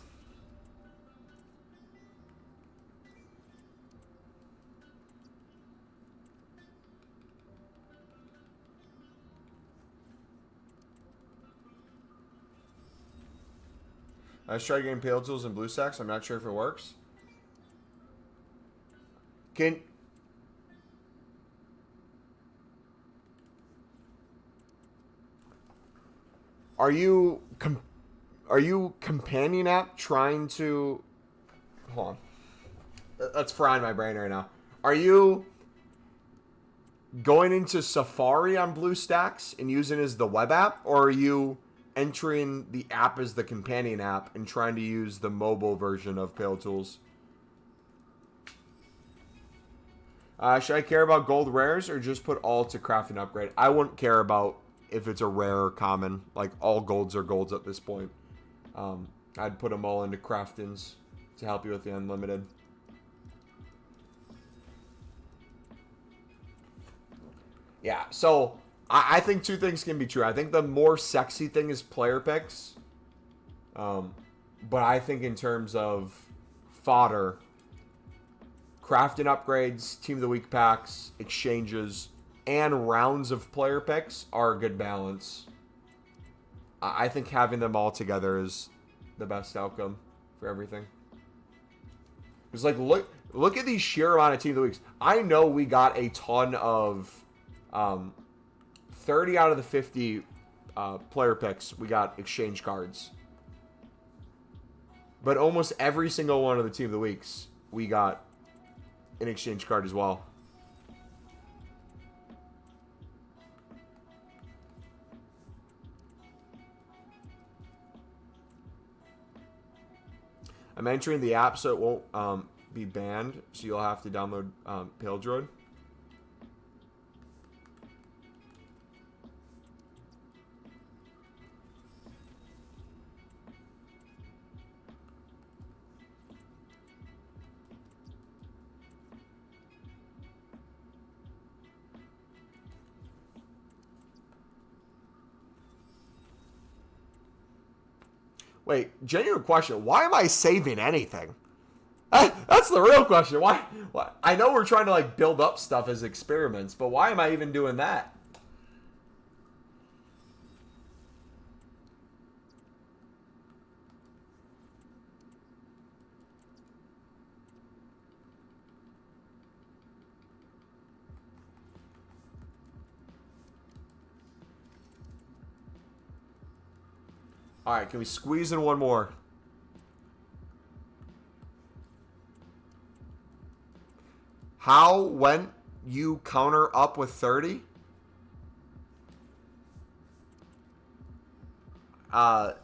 I just tried getting Pale Tools and Blue Stacks. I'm not sure if it works. Are you companion app trying to... Hold on. That's frying my brain right now. Are you going into Safari on BlueStacks and using it as the web app? Or are you entering the app as the companion app and trying to use the mobile version of Pale Tools? Should I care about gold rares or just put all to craft and upgrade? I wouldn't care about if it's a rare or common. Like, all golds are golds at this point. I'd put them all into craftings to help you with the unlimited. Yeah, so I think two things can be true. I think the more sexy thing is player picks. But I think in terms of fodder, crafting upgrades, team of the week packs, exchanges, and rounds of player picks are a good balance. I think having them all together is the best outcome for everything. It's like, look at these sheer amount of team of the weeks. I know we got a ton of 30 out of the 50 player picks. We got exchange cards. But almost every single one of the Team of the Weeks, we got an exchange card as well. I'm entering the app so it won't be banned, so you'll have to download Pale Droid. Wait, genuine question. Why am I saving anything? That's the real question. Why? I know we're trying to like build up stuff as experiments, but why am I even doing that? All right, can we squeeze in one more? How went you counter up with 30? How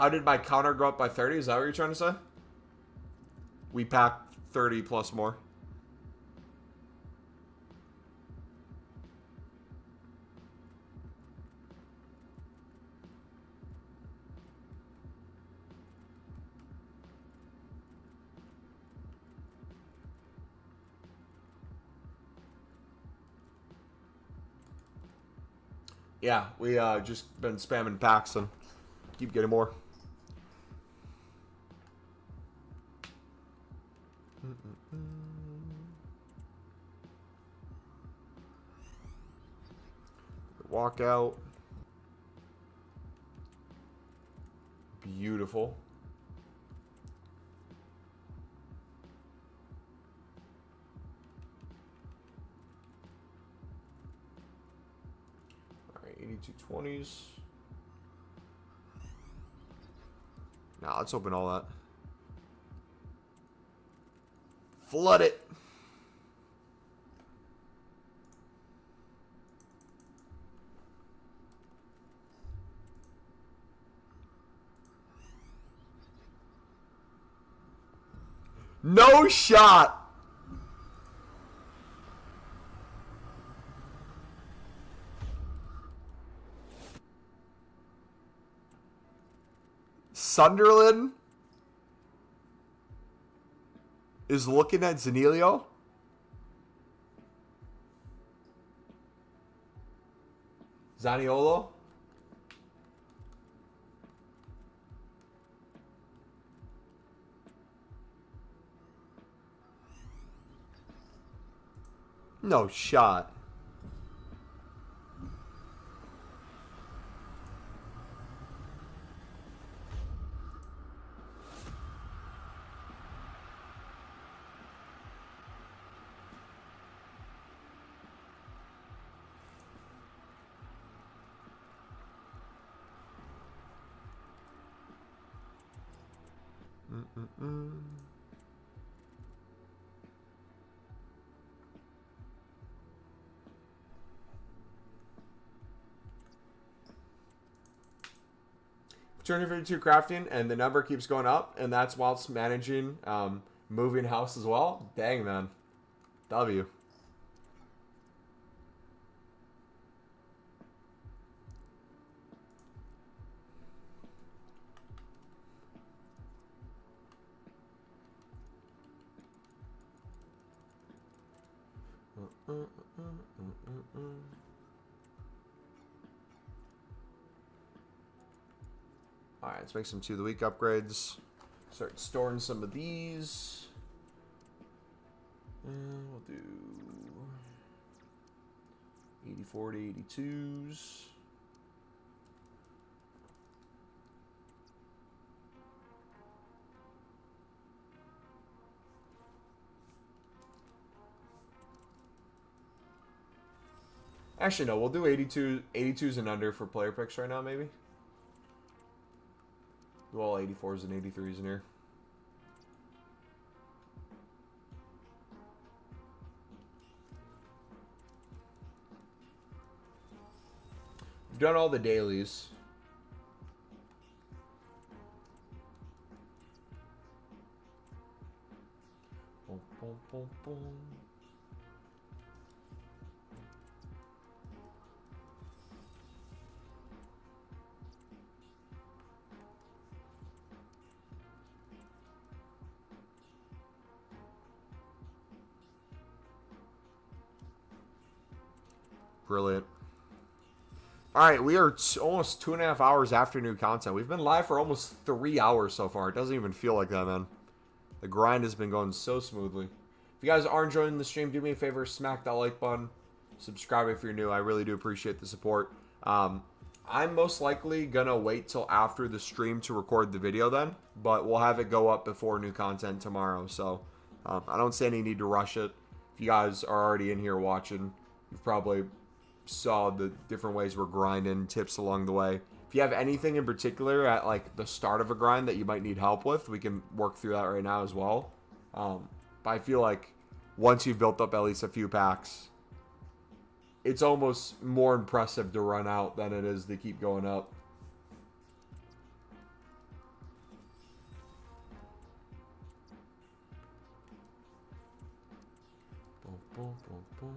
did my counter go up by 30? Is that what you're trying to say? We packed 30 plus more. Yeah, we just been spamming packs and keep getting more. Walk out. Beautiful. All right, 8220s. Now let's open all that. Flood it. No shot. Sunderland is looking at Zaniolo. Zaniolo. No shot. $252 crafting, and the number keeps going up, and that's whilst managing moving house as well. Dang, man. W. Alright, let's make some 2 of the week upgrades. Start storing some of these. And we'll do 84 to 82s. Actually, no, we'll do 82s and under for player picks right now, maybe. Do all 84s and 83s in here. done all the dailies. Boom, boom, boom, boom. Brilliant. All right, we are almost 2.5 hours after new content. We've been live for almost 3 hours so far. It doesn't even feel like that, man. The grind has been going so smoothly. If you guys are enjoying the stream, do me a favor, smack that like button. Subscribe if you're new. I really do appreciate the support. I'm most likely going to wait till after the stream to record the video then. But we'll have it go up before new content tomorrow. So I don't see any need to rush it. If you guys are already in here watching, you've probably saw the different ways we're grinding, tips along the way. If you have anything in particular at like the start of a grind that you might need help with, we can work through that right now as well. But I feel like once you've built up at least a few packs, it's almost more impressive to run out than it is to keep going up. Boom, boom, boom, boom.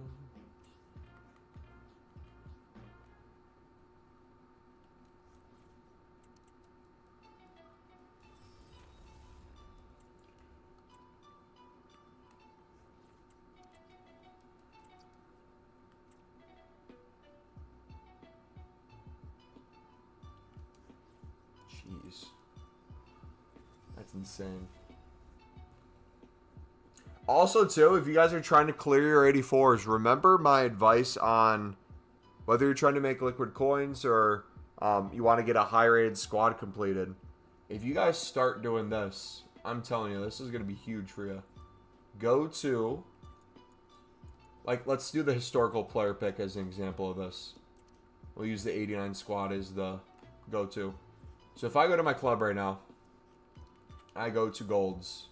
Jeez. That's insane. Also, too, if you guys are trying to clear your 84s, remember my advice on whether you're trying to make liquid coins or you want to get a high-rated squad completed. If you guys start doing this, I'm telling you, this is going to be huge for you. Go to, like, let's do the historical player pick as an example of this. We'll use the 89 squad as the go-to. So if I go to my club right now, I go to golds.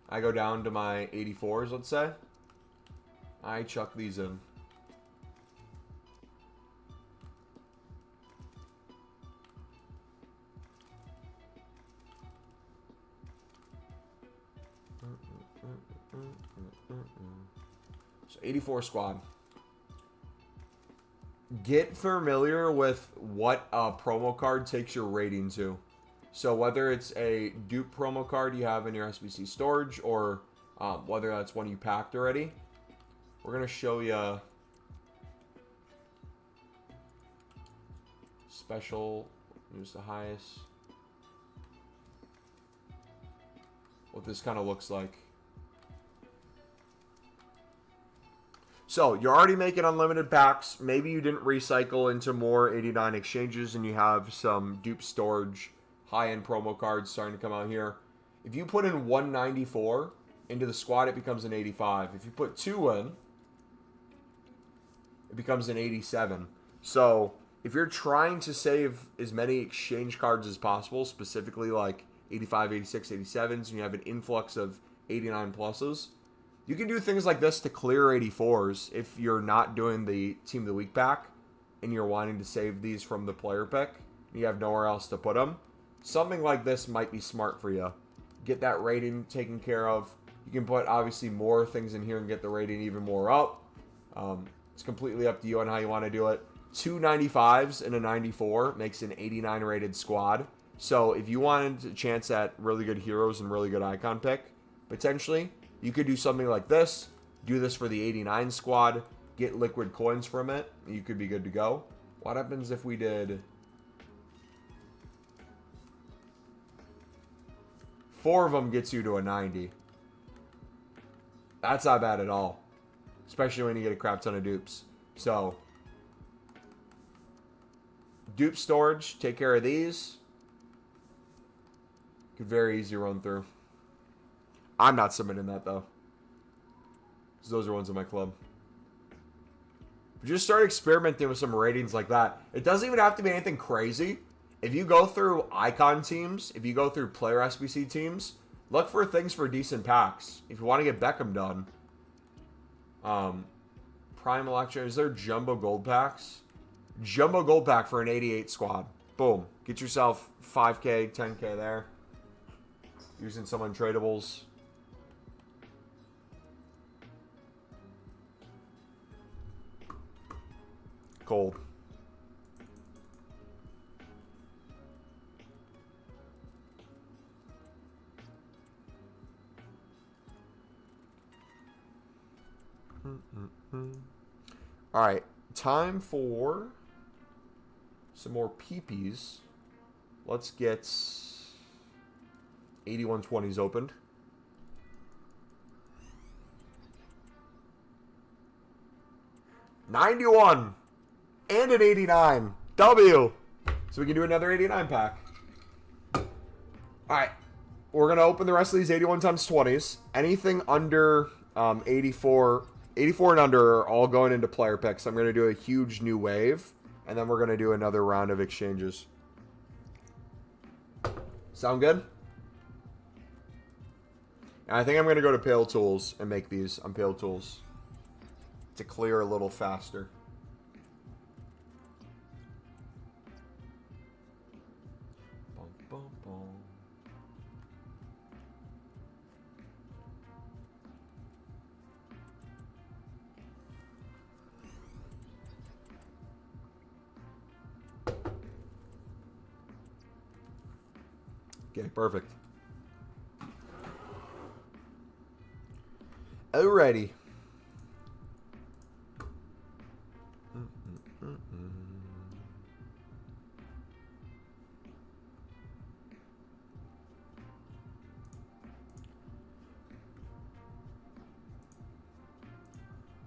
I go down to my 84s, let's say. I chuck these in. So 84 squad. Get familiar with what a promo card takes your rating to. So whether it's a Dupe promo card you have in your SBC storage or whether that's one you packed already, we're going to show you special, use the highest, what this kind of looks like. So, you're already making unlimited packs. Maybe you didn't recycle into more 89 exchanges and you have some Dupe storage, high-end promo cards starting to come out here. If you put in 194 into the squad, it becomes an 85. If you put 2 in, it becomes an 87. So, if you're trying to save as many exchange cards as possible, specifically like 85, 86, 87s, and you have an influx of 89 pluses, you can do things like this to clear 84s if you're not doing the Team of the Week pack and you're wanting to save these from the player pick and you have nowhere else to put them. Something like this might be smart for you. Get that rating taken care of. You can put obviously more things in here and get the rating even more up. It's completely up to you on how you want to do it. 2 95s and a 94 makes an 89 rated squad. So if you wanted a chance at really good heroes and really good icon pick, potentially, you could do something like this. Do this for the 89 squad. Get liquid coins from it. You could be good to go. What happens if we did 4 of them gets you to a 90. That's not bad at all. Especially when you get a crap ton of dupes. So, dupe storage. Take care of these. Could very easy run through. I'm not submitting that, though. Because those are ones in my club. But just start experimenting with some ratings like that. It doesn't even have to be anything crazy. If you go through icon teams, if you go through player SBC teams, look for things for decent packs. If you want to get Beckham done. Prime Electro. Is there jumbo gold packs? Jumbo gold pack for an 88 squad. Boom. Get yourself 5K, 10K there. Using some untradables. Cold. All right, time for some more peepees. Let's get 8120s opened. $91 and an 89. W. So we can do another 89 pack. All right, we're gonna open the rest of these 81 times 20s. Anything under 84 and under are all going into player picks. I'm going to do a huge new wave, and then we're going to do another round of exchanges. Sound good? And I think I'm going to go to Pale Tools and make these on Pale Tools to clear a little faster. Bum, bum, bum. Okay, perfect. Alrighty.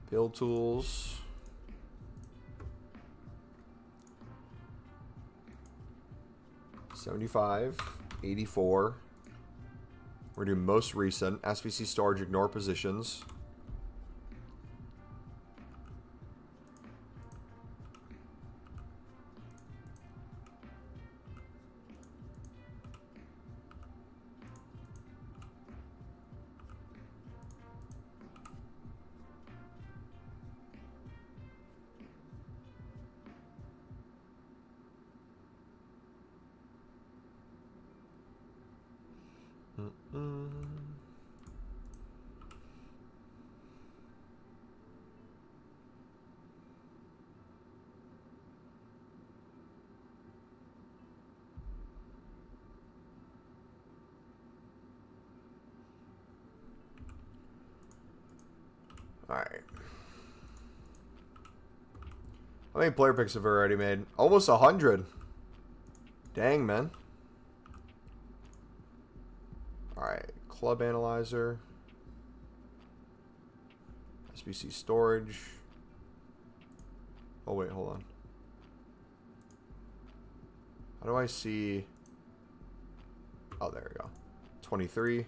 Build tools. $75. 84. We're doing most recent. SBC storage, ignore positions. Alright. How many player picks have we already made? Almost 100. Dang, man. Alright. Club Analyzer. SBC Storage. Oh, wait, hold on. How do I see... Oh, there we go. 23.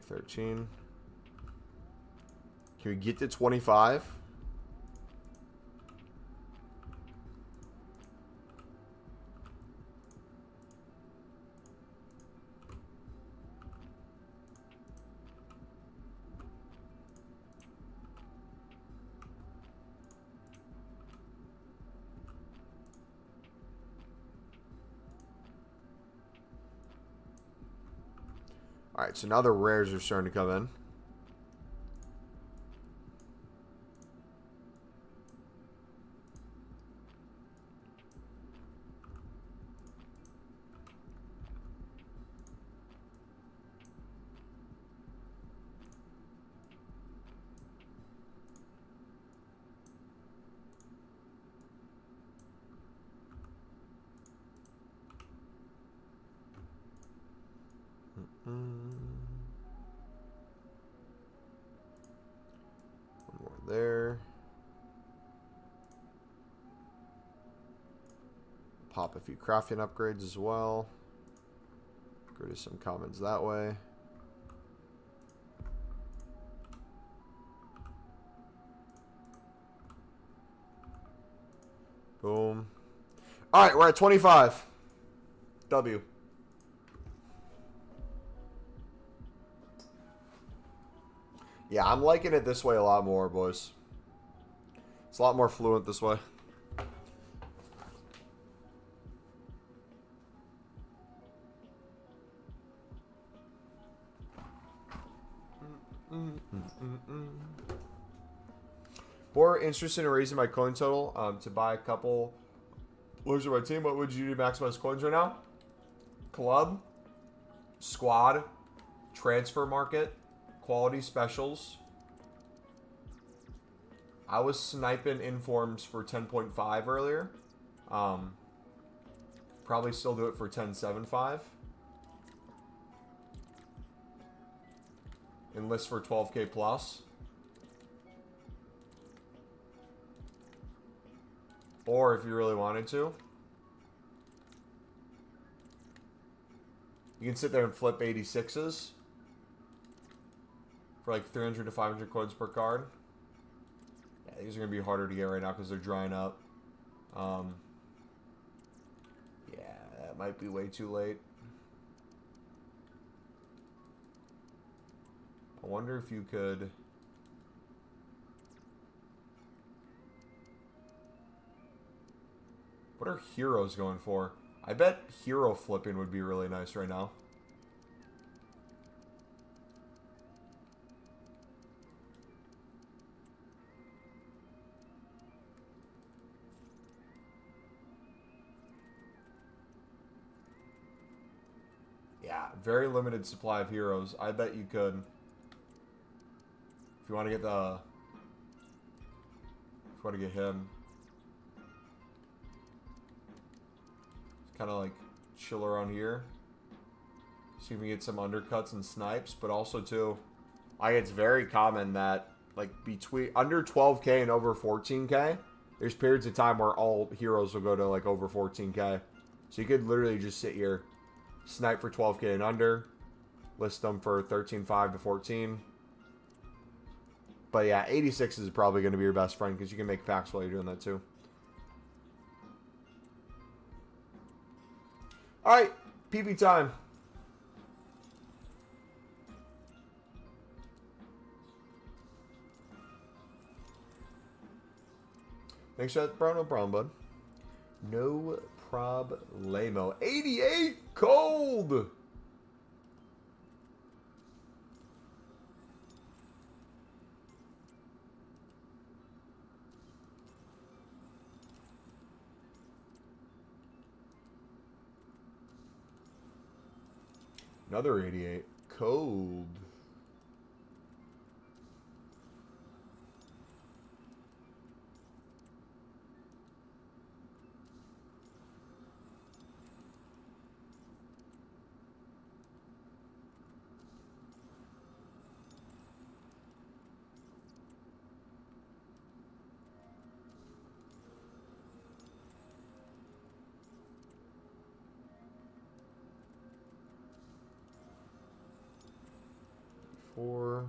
13. Can we get to 25? Alright, so now the rares are starting to come in. One more there. Pop a few crafting upgrades as well. Go to some commons that way. Boom. All right, we're at 25. W. Yeah, I'm liking it this way a lot more, boys. It's a lot more fluent this way. More interested in raising my coin total to buy a couple players of my team. What would you do to maximize coins right now? Club, squad, transfer market, quality specials. I was sniping informs for 10.5 earlier. Probably still do it for 10.75. Enlist for 12k plus. Or if you really wanted to, you can sit there and flip 86s for like 300 to 500 coins per card. Yeah, these are going to be harder to get right now because they're drying up. Yeah, that might be way too late. I wonder if you could... What are heroes going for? I bet hero flipping would be really nice right now. Yeah, very limited supply of heroes. I bet you could. If you want to get the... If you want to get him. Kind of like chill around here. See if we get some undercuts and snipes. But also too, it's very common that like between under 12k and over 14k, there's periods of time where all heroes will go to like over 14k. So you could literally just sit here, snipe for 12k and under, list them for 13.5 to 14. But yeah, 86 is probably going to be your best friend because you can make packs while you're doing that too. Alright, PP time. Thanks for that, bro. No problem, bud. No problemo. 88 cold. Another 88. Cold. Four.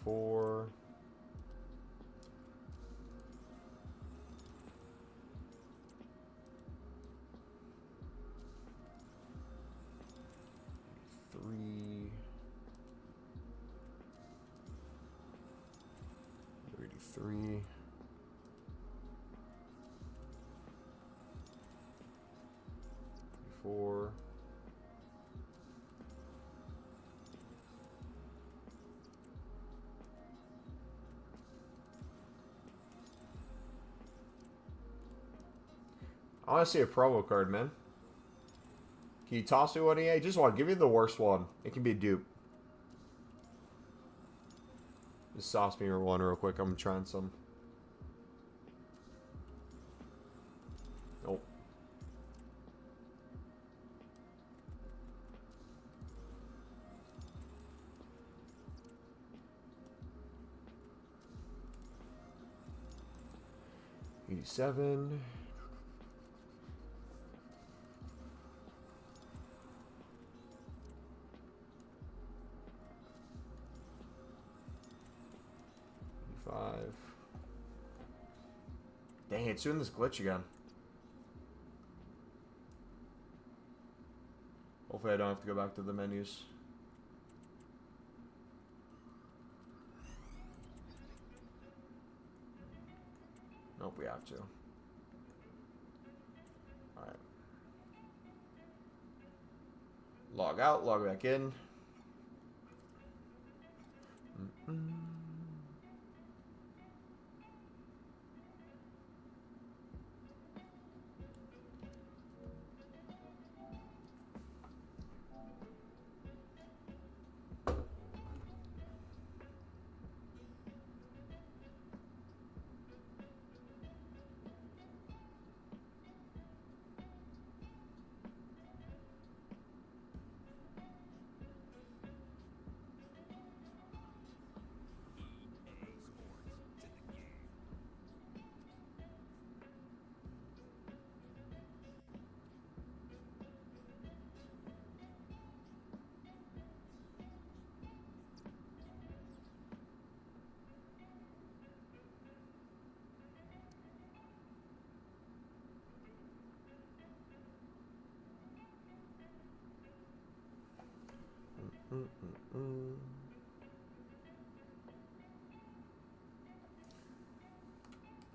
Four. Three. 33. 4. I want to see a promo card, man. Can you toss me one, EA? Just one. Give me the worst one. It can be a dupe. Just toss me one real quick. I'm trying some. Nope. $87. Dang, it's doing this glitch again. Hopefully I don't have to go back to the menus. Nope, we have to. Alright. Log out, log back in.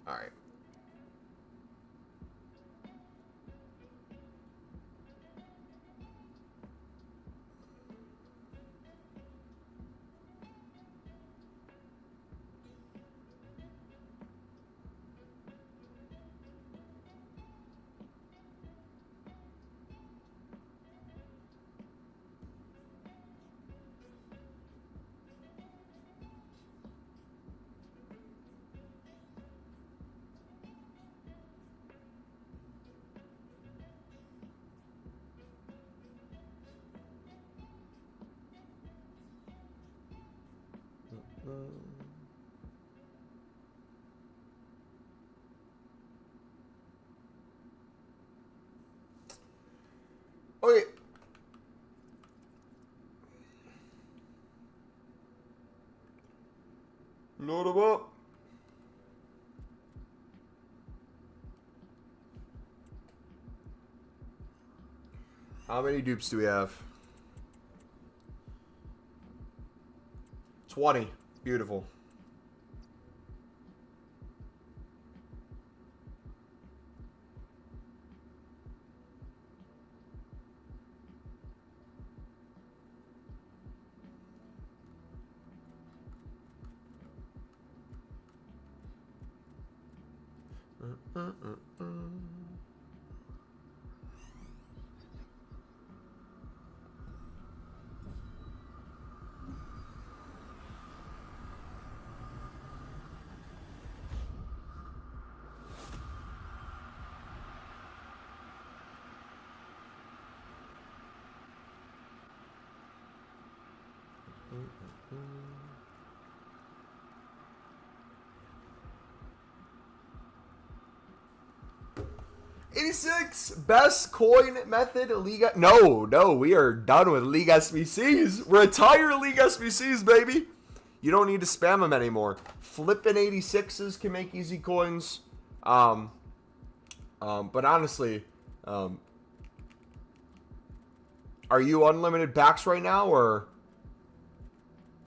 All right. Okay. Load them up. How many dupes do we have? 20. Beautiful. $86 best coin method Liga. No, we are done with League SBCs. Retire League SBCs, baby. You don't need to spam them anymore. Flipping 86s can make easy coins. But honestly, are you unlimited packs right now, or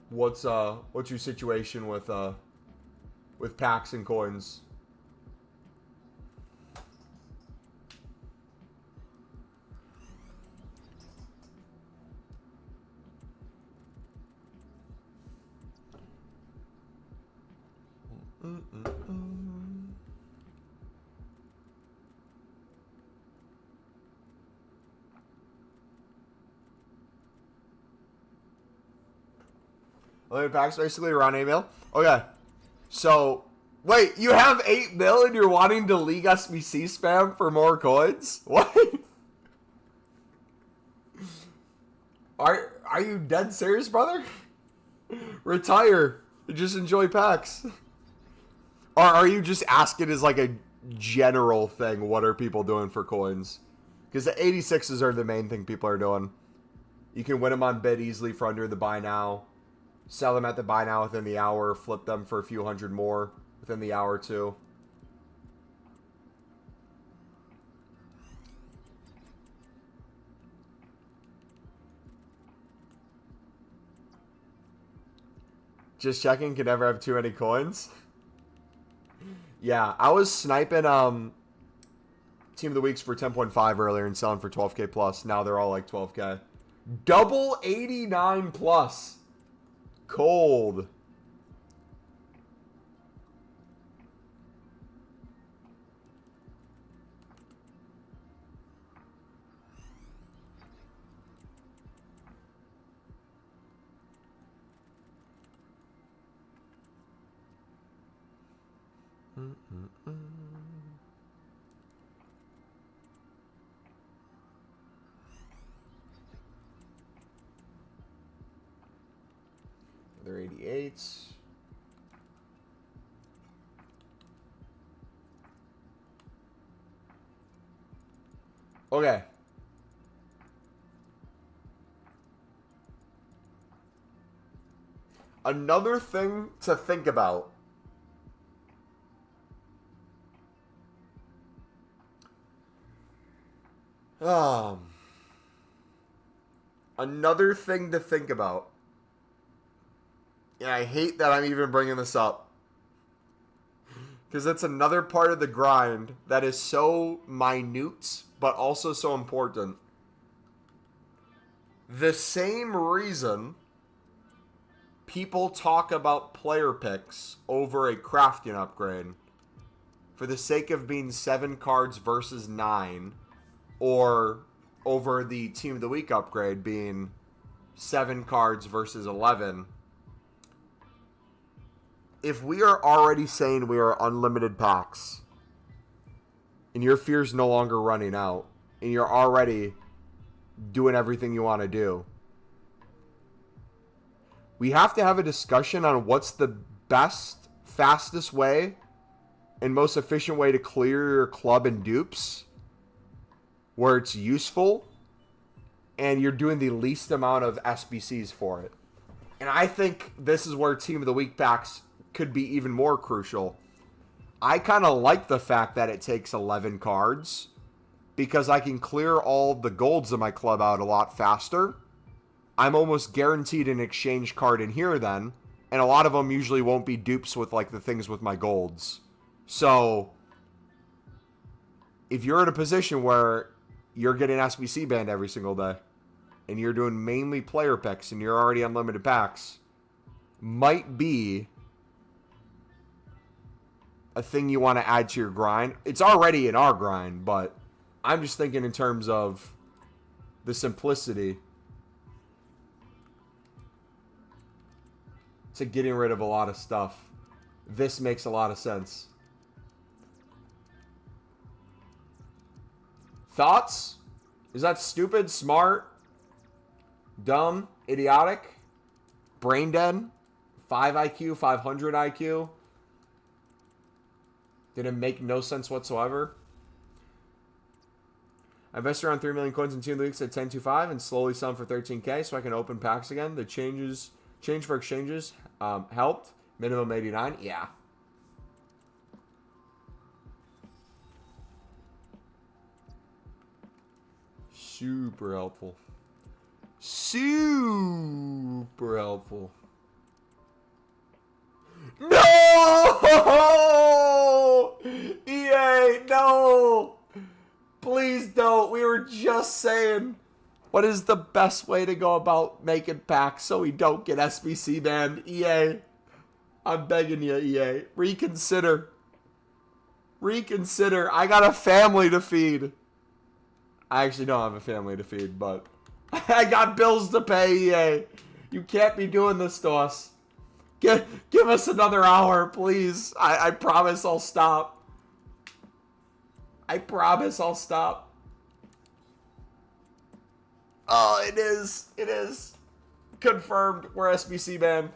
what's your situation with packs and coins? Unlimited packs basically around 8 mil. Okay. So, wait, you have 8 mil and you're wanting to League SBC spam for more coins? What? Are you dead serious, brother? Retire. Just enjoy packs. Or are you just asking as like a general thing, what are people doing for coins? Because the 86s are the main thing people are doing. You can win them on bid easily for under the buy now. Sell them at the buy now within the hour. Flip them for a few hundred more within the hour or two. Just checking, can never have too many coins. Yeah, I was sniping Team of the Weeks for 10.5 earlier and selling for 12k plus. Now they're all like 12k. Double 89 plus. Cold. They're 88s. Okay. Another thing to think about. Another thing to think about. And I hate that I'm even bringing this up. Because it's another part of the grind that is so minute, but also so important. The same reason people talk about player picks over a crafting upgrade, for the sake of being 7 cards versus 9, or over the Team of the Week upgrade being 7 cards versus 11. If we are already saying we are unlimited packs, and your fear's no longer running out, and you're already doing everything you want to do, we have to have a discussion on what's the best, fastest way and most efficient way to clear your club and dupes, where it's useful and you're doing the least amount of SBCs for it. And I think this is where Team of the Week packs could be even more crucial. I kind of like the fact that it takes 11 cards, because I can clear all the golds in my club out a lot faster. I'm almost guaranteed an exchange card in here then, and a lot of them usually won't be dupes with like the things with my golds. So if you're in a position where you're getting SBC banned every single day, and you're doing mainly player picks, and you're already unlimited packs, might be a thing you want to add to your grind. It's already in our grind, but I'm just thinking in terms of the simplicity to getting rid of a lot of stuff. This makes a lot of sense. Thoughts? Is that stupid, smart, dumb, idiotic, brain dead, 5 IQ, 500 IQ? Did it make no sense whatsoever? I invested around 3 million coins in 2 weeks at 10.25 and slowly sell them for 13k so I can open packs again. The change for exchanges helped. Minimum 89. Yeah. Super helpful. Super helpful. No! EA, no! Please don't. We were just saying, what is the best way to go about making packs so we don't get SBC banned? EA, I'm begging you, EA. Reconsider. Reconsider. I got a family to feed. I actually don't have a family to feed, but I got bills to pay, EA. You can't be doing this to us. Give us another hour, please. I promise I'll stop. I promise I'll stop. Oh, it is. It is. Confirmed. We're SBC banned.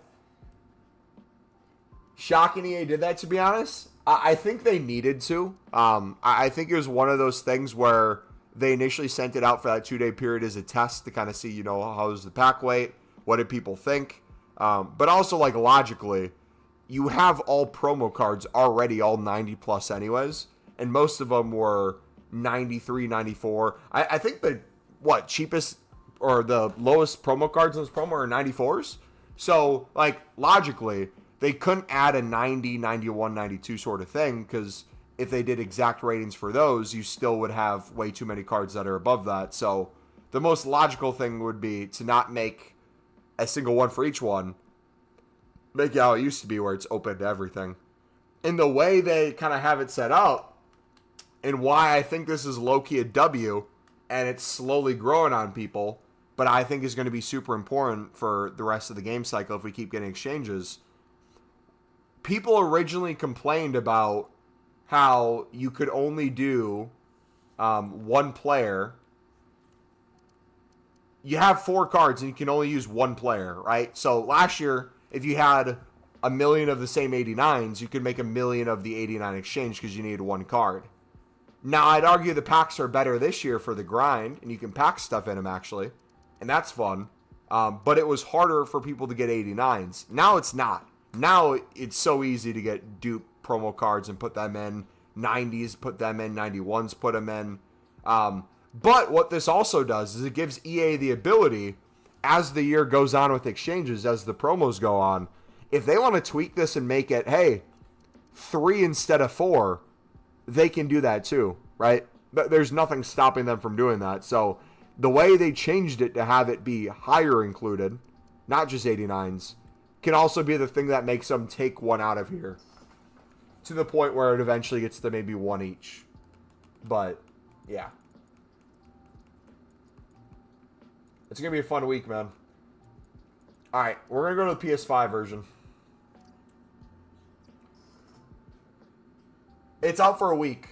Shocking EA did that, to be honest. I think they needed to. I think it was one of those things where they initially sent it out for that 2-day period as a test to kind of see, you know, how's the pack weight? What did people think? But also, like, logically, you have all promo cards already, all 90 plus anyways. And most of them were 93, 94. I think the, cheapest or the lowest promo cards in this promo are 94s. So, like, logically, they couldn't add a 90, 91, 92 sort of thing, because if they did exact ratings for those, you still would have way too many cards that are above that. So the most logical thing would be to not make a single one for each one. Make it how it used to be, where it's open to everything. And the way they kind of have it set up, and why I think this is low-key a W, and it's slowly growing on people, but I think is going to be super important for the rest of the game cycle if we keep getting exchanges. People originally complained about how you could only do one player. You have 4 cards and you can only use one player, right? So last year, if you had a million of the same 89s, you could make a million of the 89 exchange because you needed one card. Now, I'd argue the packs are better this year for the grind, and you can pack stuff in them, actually, and that's fun. But it was harder for people to get 89s. Now it's not. Now it's so easy to get dupe promo cards and put them in. 90s, put them in. 91s, put them in. But what this also does is it gives EA the ability, as the year goes on with exchanges, as the promos go on, if they want to tweak this and make it, hey, 3 instead of 4, they can do that too, right? There's nothing stopping them from doing that. So the way they changed it to have it be higher included, not just 89s, can also be the thing that makes them take one out of here, to the point where it eventually gets to maybe 1 each. But, yeah. It's going to be a fun week, man. Alright, we're going to go to the PS5 version. It's out for a week.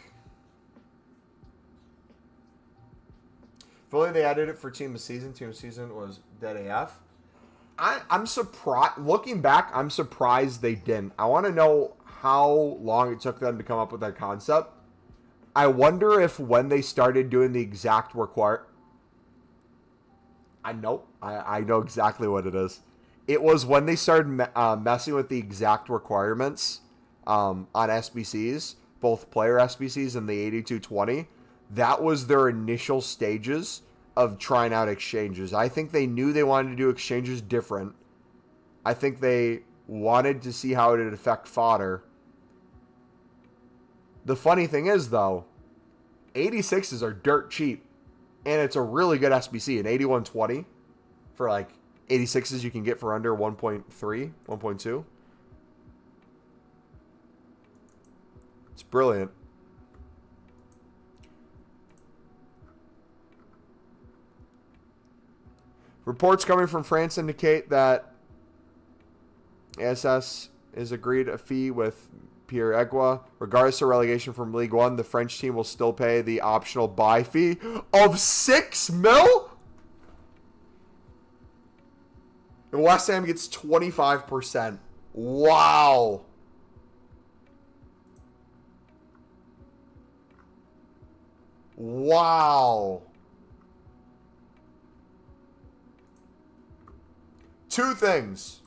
If only they added it for Team of the Season. Team of the Season was dead AF. I'm surprised. Looking back, I'm surprised they didn't. I want to know how long it took them to come up with that concept. I wonder if when they started doing the exact I know exactly what it is. It was when they started messing with the exact requirements on SBCs, both player SBCs and the 8220. That was their initial stages of trying out exchanges. I think they knew they wanted to do exchanges different. I think they wanted to see how it would affect fodder. The funny thing is, though, 86s are dirt cheap. And it's a really good SBC. An 8120 for like 86s you can get for under 1.3, 1.2. It's brilliant. Reports coming from France indicate that ASS is agreed a fee with Pierre Egua. Regardless of relegation from League One, the French team will still pay the optional buy fee of 6 mil? And West Ham gets 25%. Wow. Wow. 2 things.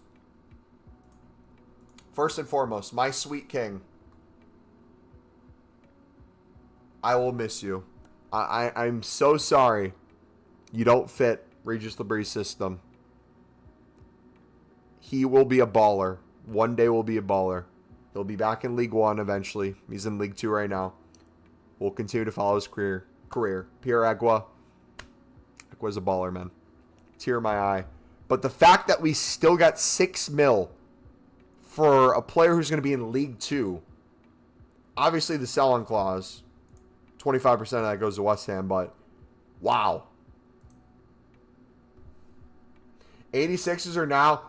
First and foremost, my sweet king. I will miss you. I'm so sorry you don't fit Regis Labre's system. He will be a baller. One day will be a baller. He'll be back in League One eventually. He's in League 2 right now. We'll continue to follow his career. Pierre Egua. Egua's a baller, man. Tear in my eye. But the fact that we still got 6 mil for a player who's going to be in League 2. Obviously, the sell-on clause, 25% of that goes to West Ham, but wow. 86s are now...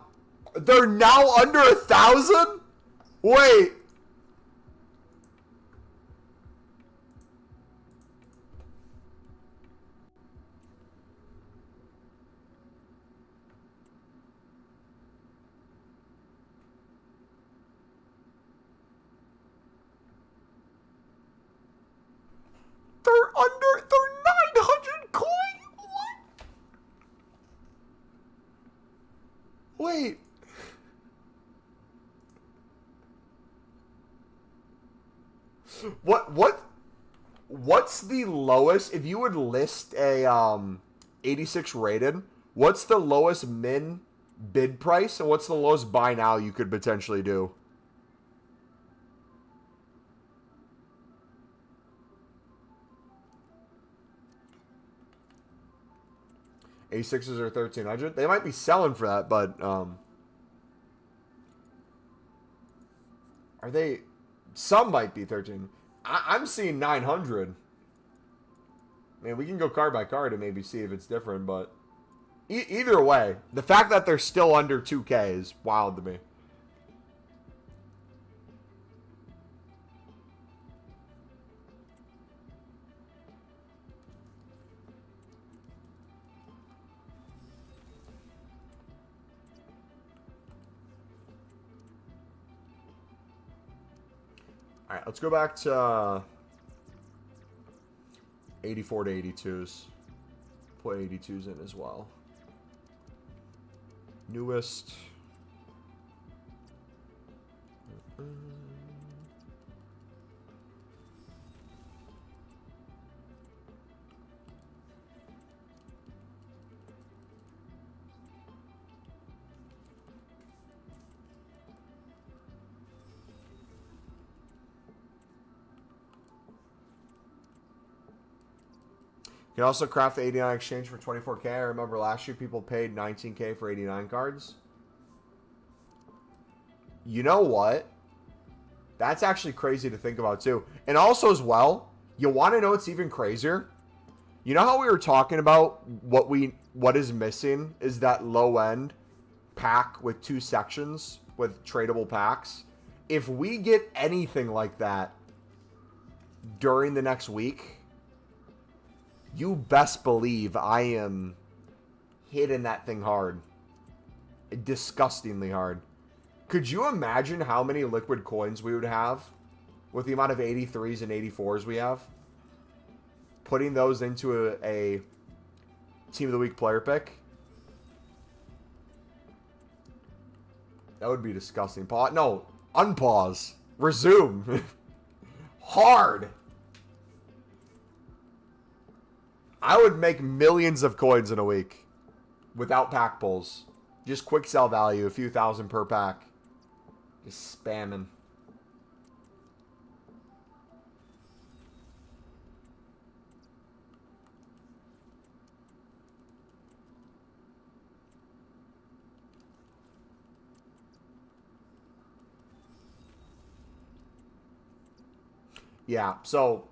They're now under 1,000? Wait. They're 900 coin? What? Wait. What's the lowest, if you would list a 86 rated, what's the lowest min bid price, and what's the lowest buy now you could potentially do? A6s are 1,300. They might be selling for that, but are they? Some might be 13. I'm seeing 900. Man, we can go card by card and maybe see if it's different, but either way, the fact that they're still under 2K is wild to me. All right, let's go back to 84 to 82s. Put 82s in as well. Newest. You can also craft the 89 exchange for 24K. I remember last year people paid 19K for 89 cards. You know what? That's actually crazy to think about too. And also as well, you want to know what's even crazier? You know how we were talking about what is missing is that low end pack with 2 sections with tradable packs. If we get anything like that during the next week, you best believe I am hitting that thing hard. Disgustingly hard. Could you imagine how many liquid coins we would have with the amount of 83s and 84s we have? Putting those into a Team of the Week player pick? That would be disgusting. No, unpause. Resume. Hard. I would make millions of coins in a week without pack pulls. Just quick sell value, a few thousand per pack. Just spamming. Yeah, so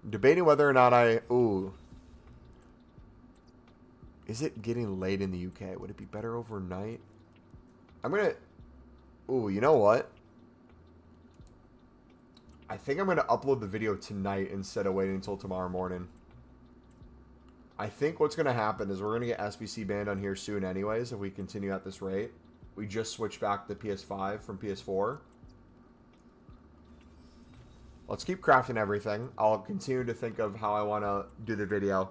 debating whether or not ooh. Is it getting late in the UK? Would it be better overnight? I'm gonna... Ooh, you know what? I think I'm gonna upload the video tonight instead of waiting until tomorrow morning. I think what's gonna happen is we're gonna get SBC banned on here soon anyways if we continue at this rate. We just switched back to PS5 from PS4. Let's keep crafting everything. I'll continue to think of how I want to do the video.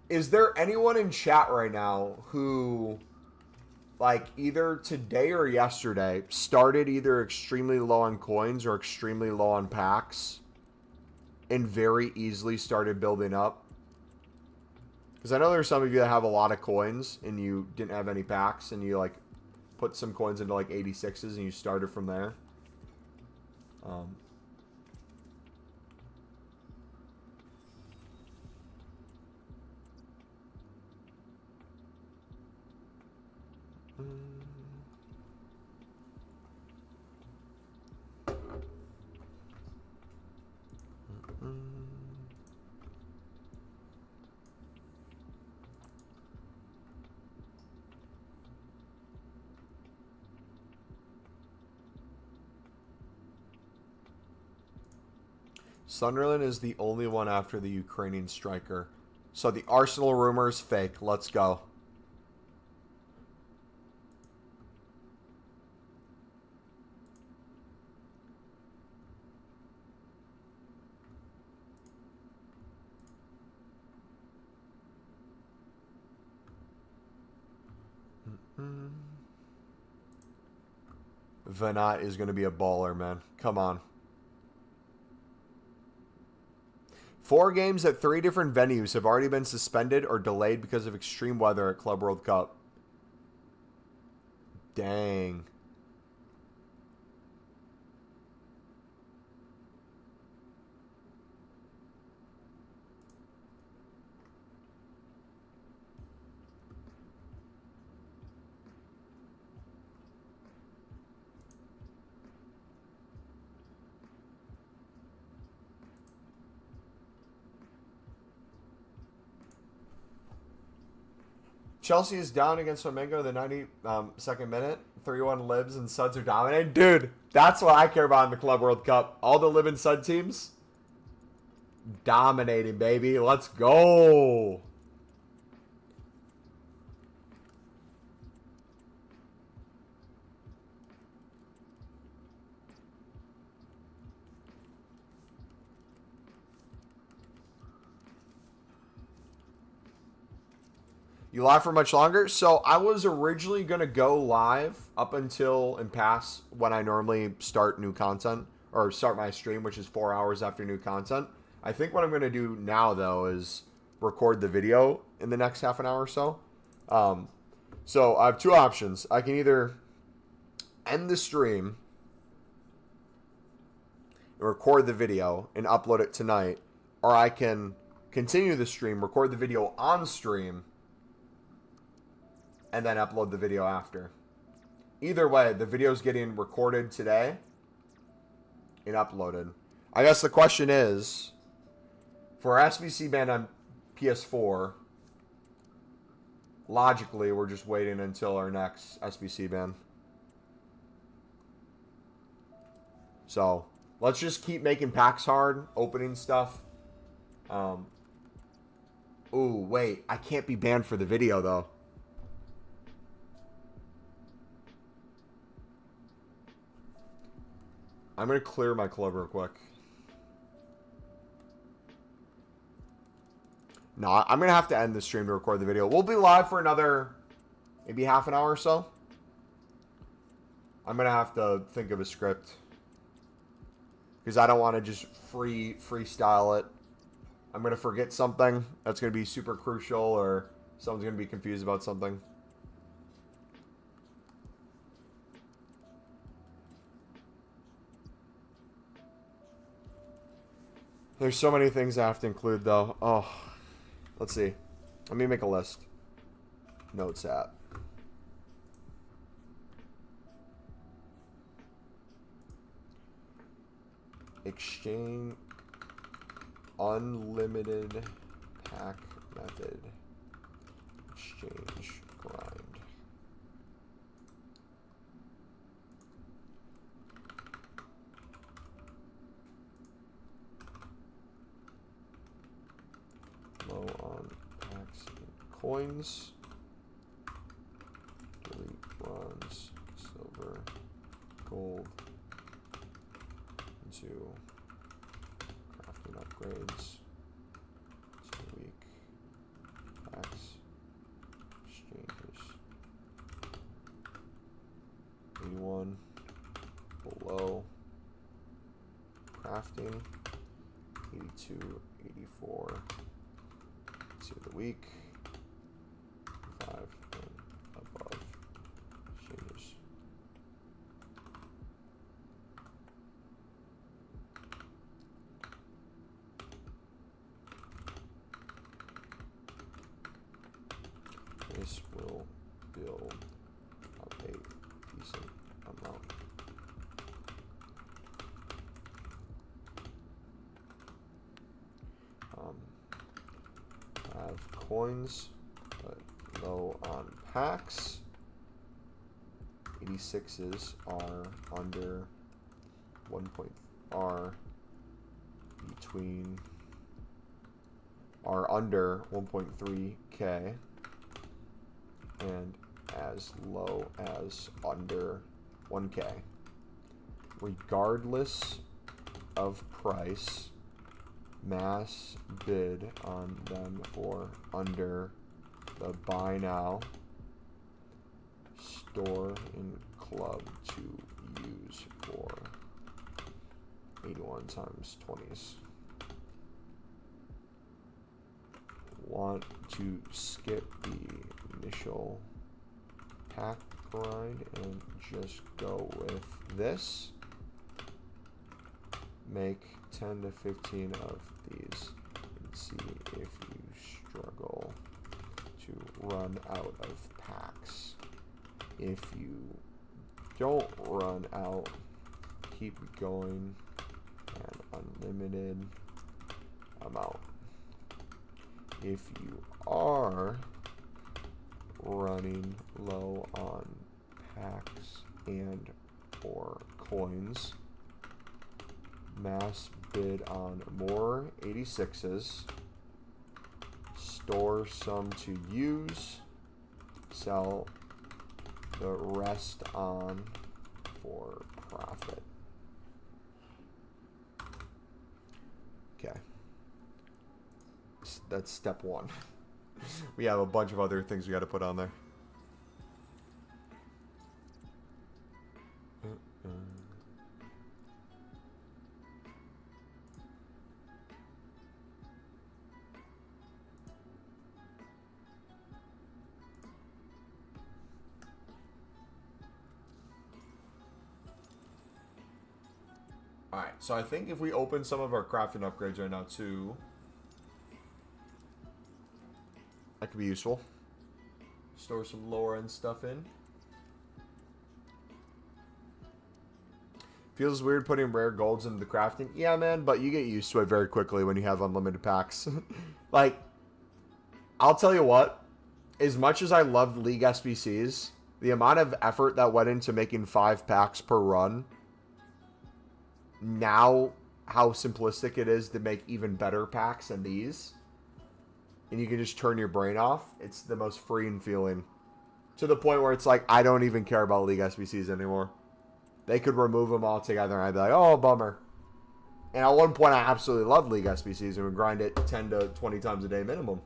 Is there anyone in chat right now who, like, either today or yesterday started either extremely low on coins or extremely low on packs and very easily started building up? Because I know there's some of you that have a lot of coins and you didn't have any packs and you, like, put some coins into, like, 86s and you started from there. Sunderland is the only one after the Ukrainian striker. So the Arsenal rumor is fake. Let's go. Vanat is going to be a baller, man. Come on. 4 games at 3 different venues have already been suspended or delayed because of extreme weather at Club World Cup. Dang. Chelsea is down against Flamengo in the 92nd minute. 3-1 Libs and Suds are dominating. Dude, that's what I care about in the Club World Cup. All the Lib and Sud teams dominating, baby. Let's go. You live for much longer? So I was originally going to go live up until and past when I normally start new content or start my stream, which is 4 hours after new content. I think what I'm going to do now, though, is record the video in the next half an hour or so. So I have 2 options. I can either end the stream and record the video and upload it tonight, or I can continue the stream, record the video on stream, and then upload the video after. Either way, the video's getting recorded today and uploaded. I guess the question is, for SBC ban on PS4, logically, we're just waiting until our next SBC ban. So, let's just keep making packs hard, opening stuff. Ooh, wait, I can't be banned for the video, though. I'm going to clear my club real quick. No, I'm going to have to end the stream to record the video. We'll be live for another maybe half an hour or so. I'm going to have to think of a script. Because I don't want to just freestyle it. I'm going to forget something that's going to be super crucial, or someone's going to be confused about something. There's so many things I have to include, though. Oh, let's see. Let me make a list. Notes app. Exchange unlimited pack method. Exchange grind. Low on packs and coins. Delete bronze, silver, gold. Into crafting upgrades. 2 week packs. Exchanges. 81. Below. Crafting. 82, 84. To the week, 5 and above exchanges. This will build up a decent amount. Have coins, but low on packs. 86s are under 1. Are under 1.3k and as low as under 1k, regardless of price. Mass bid on them for under the buy now. Store in club to use for 81 times 20s. want to skip the initial pack grind and just go with this. Make 10 to 15 of these and see if you struggle to run out of packs. If you don't run out, keep going and unlimited amount. If you are running low on packs and or coins, mass bid on more 86s, store some to use, sell the rest on for profit. Okay. That's step one. We have a bunch of other things we got to put on there. Alright, so I think if we open some of our crafting upgrades right now too, that could be useful. Store some lower end stuff in. Feels weird putting rare golds into the crafting. Yeah, man, but you get used to it very quickly when you have unlimited packs. Like, I'll tell you what, as much as I loved League SBCs, the amount of effort that went into making 5 packs per run, now how simplistic it is to make even better packs than these, and you can just turn your brain off. It's the most freeing feeling, to the point where it's like I don't even care about League SBCs anymore. They could remove them altogether and I'd be like, oh, bummer. And at one point I absolutely loved League SBCs and would grind it 10 to 20 times a day minimum.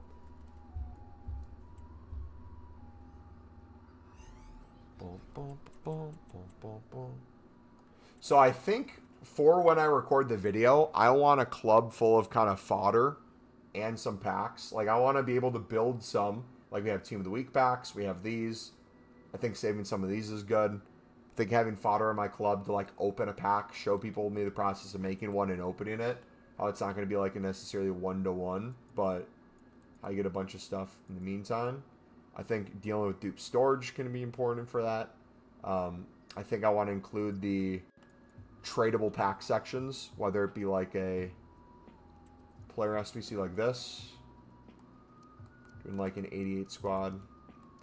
So I think for when I record the video, I want a club full of kind of fodder and some packs. Like, I want to be able to build some. Like, we have Team of the Week packs. We have these. I think saving some of these is good. I think having fodder in my club to, like, open a pack, show people me the process of making one and opening it. How it's not going to be, like, a necessarily one-to-one, but I get a bunch of stuff in the meantime. I think dealing with dupe storage can be important for that. I think I want to include the tradable pack sections, whether it be like a player SBC like this, doing like an 88 squad,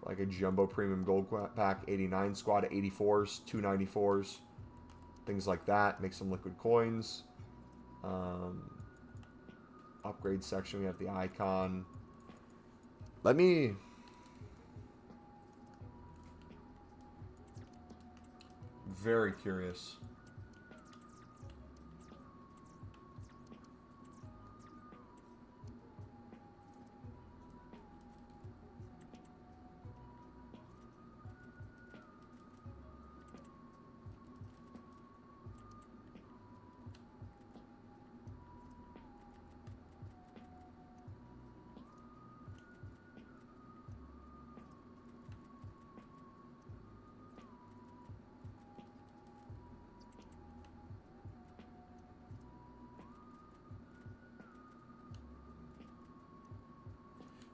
like a jumbo premium gold pack, 89 squad, 84s, 294s, things like that. Make some liquid coins. Upgrade section, we have the icon. Let me... Very curious.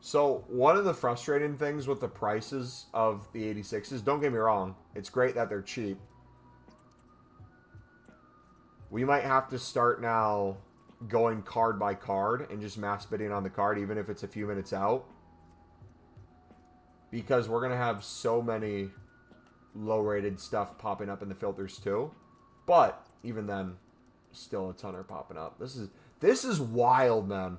So, one of the frustrating things with the prices of the 86s, don't get me wrong, it's great that they're cheap. We might have to start now going card by card and just mass bidding on the card, even if it's a few minutes out. Because we're going to have so many low-rated stuff popping up in the filters too. But, even then, still a ton are popping up. This is wild, man.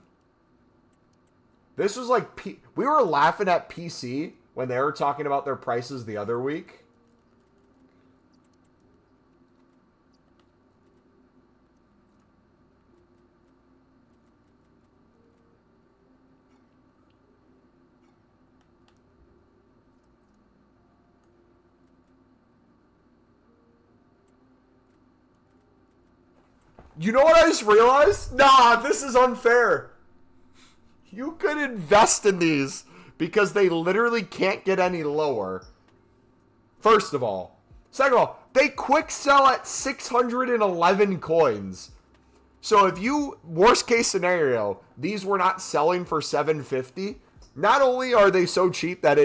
This was like, we were laughing at PC when they were talking about their prices the other week. You know what I just realized? Nah, this is unfair. You could invest in these because they literally can't get any lower. First of all. Second of all, they quick sell at 611 coins. So if you, worst case scenario, these were not selling for 750, not only are they so cheap that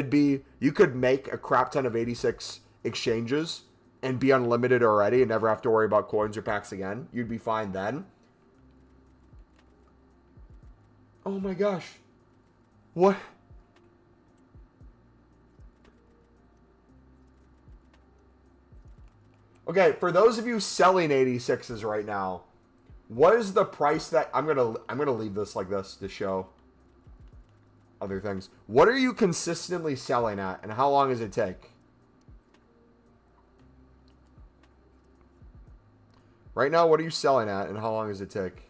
you could make a crap ton of 86 exchanges and be unlimited already and never have to worry about coins or packs again. You'd be fine then. Oh my gosh. What? Okay, for those of you selling 86s right now, what is the price that I'm gonna leave this like this to show other things. What are you consistently selling at, and how long does it take? Right now, what are you selling at, and how long does it take?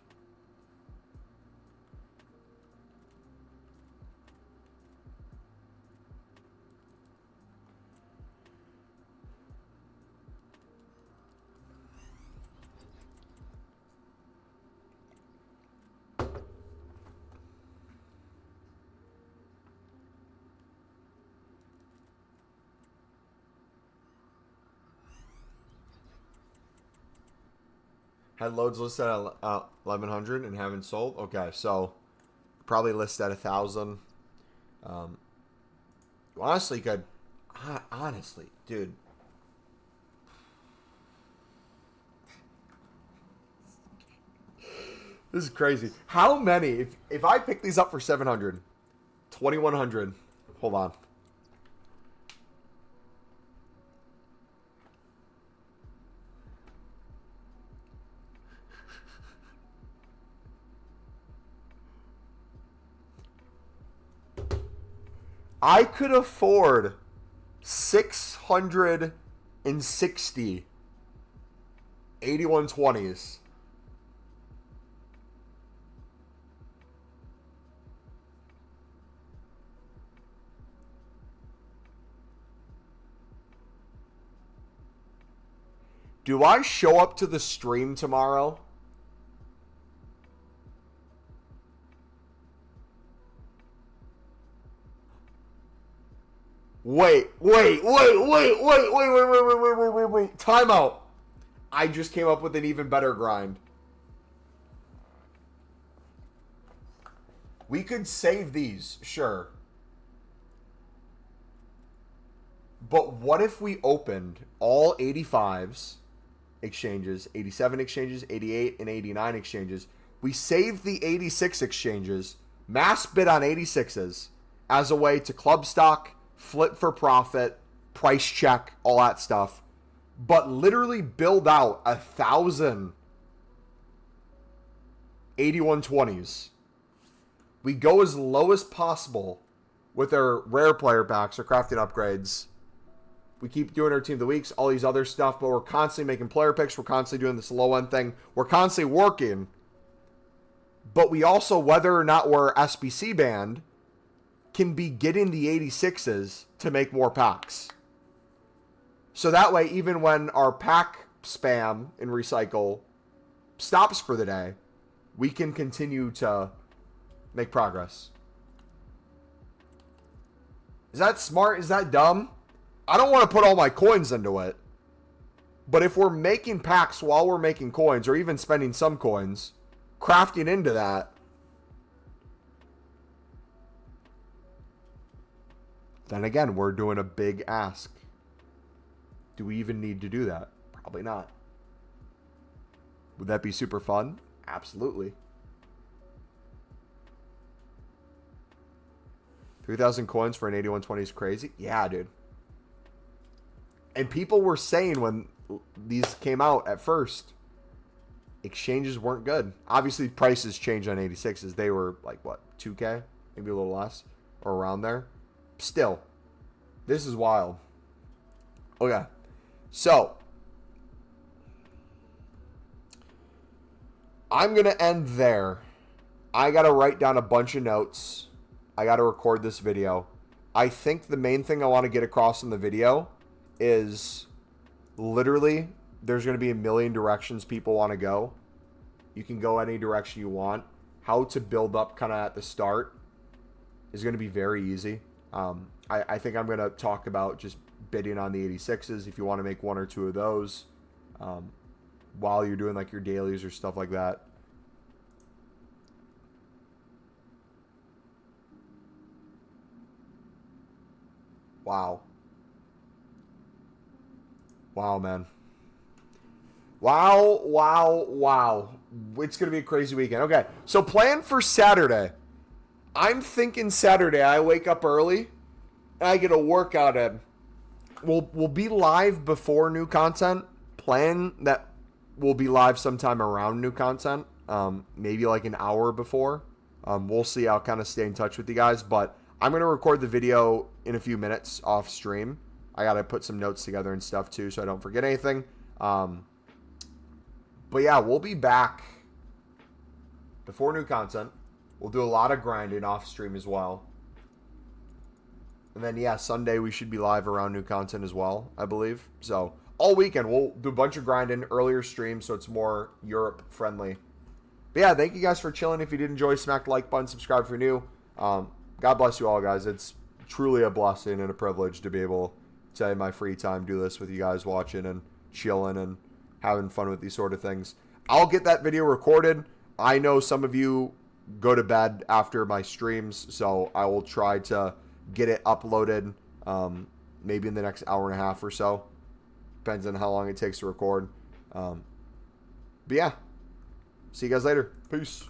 Had loads listed at 1,100 and haven't sold. Okay, so probably listed at 1,000. Honestly, could honestly, dude. This is crazy. How many? If I pick these up for 700, 2,100. Hold on. I could afford 660 8120s. Do I show up to the stream tomorrow? Wait. Time out. I just came up with an even better grind. We could save these, sure. But what if we opened all 85s exchanges, 87 exchanges, 88 and 89 exchanges? We saved the 86 exchanges, mass bid on 86s as a way to club stock, flip for profit, price check, all that stuff, but literally build out 1,000 8120s. We go as low as possible with our rare player packs or crafting upgrades. We keep doing our team of the weeks, all these other stuff, but we're constantly making player picks. We're constantly doing this low end thing. We're constantly working, but we also, whether or not we're SBC banned, can be getting the 86s to make more packs. So that way, even when our pack spam and recycle stops for the day, we can continue to make progress. Is that smart? Is that dumb? I don't want to put all my coins into it. But if we're making packs while we're making coins, or even spending some coins, crafting into that, then again, we're doing a big ask. Do we even need to do that? Probably not. Would that be super fun? Absolutely. 3,000 coins for an 8120 is crazy? Yeah, dude. And people were saying when these came out at first, exchanges weren't good. Obviously, prices changed on 86s. They were like, what, 2K? Maybe a little less? Or around there? Still, this is wild. Okay, so I'm going to end there. I got to write down a bunch of notes. I got to record this video. I think the main thing I want to get across in the video is literally there's going to be a million directions people want to go. You can go any direction you want. How to build up kind of at the start is going to be very easy. I think I'm going to talk about just bidding on the 86s if you want to make 1 or 2 of those while you're doing like your dailies or stuff like that. Wow. Wow, man. Wow, wow, wow. It's going to be a crazy weekend. Okay, so plan for Saturday. I'm thinking Saturday I wake up early and I get a workout in. We'll be live before new content. Plan that we'll be live sometime around new content. Maybe like an hour before. We'll see. I'll kind of stay in touch with you guys. But I'm going to record the video in a few minutes off stream. I got to put some notes together and stuff too so I don't forget anything. But yeah, we'll be back before new content. We'll do a lot of grinding off stream as well. And then, yeah, Sunday we should be live around new content as well, I believe. So, all weekend we'll do a bunch of grinding, earlier streams, so it's more Europe friendly. But yeah, thank you guys for chilling. If you did enjoy, smack the like button, subscribe if you're new. God bless you all, guys. It's truly a blessing and a privilege to be able to, in my free time, do this with you guys watching and chilling and having fun with these sort of things. I'll get that video recorded. I know some of you go to bed after my streams, so I will try to get it uploaded maybe in the next hour and a half or so. Depends on how long it takes to record. But yeah, see you guys later. Peace.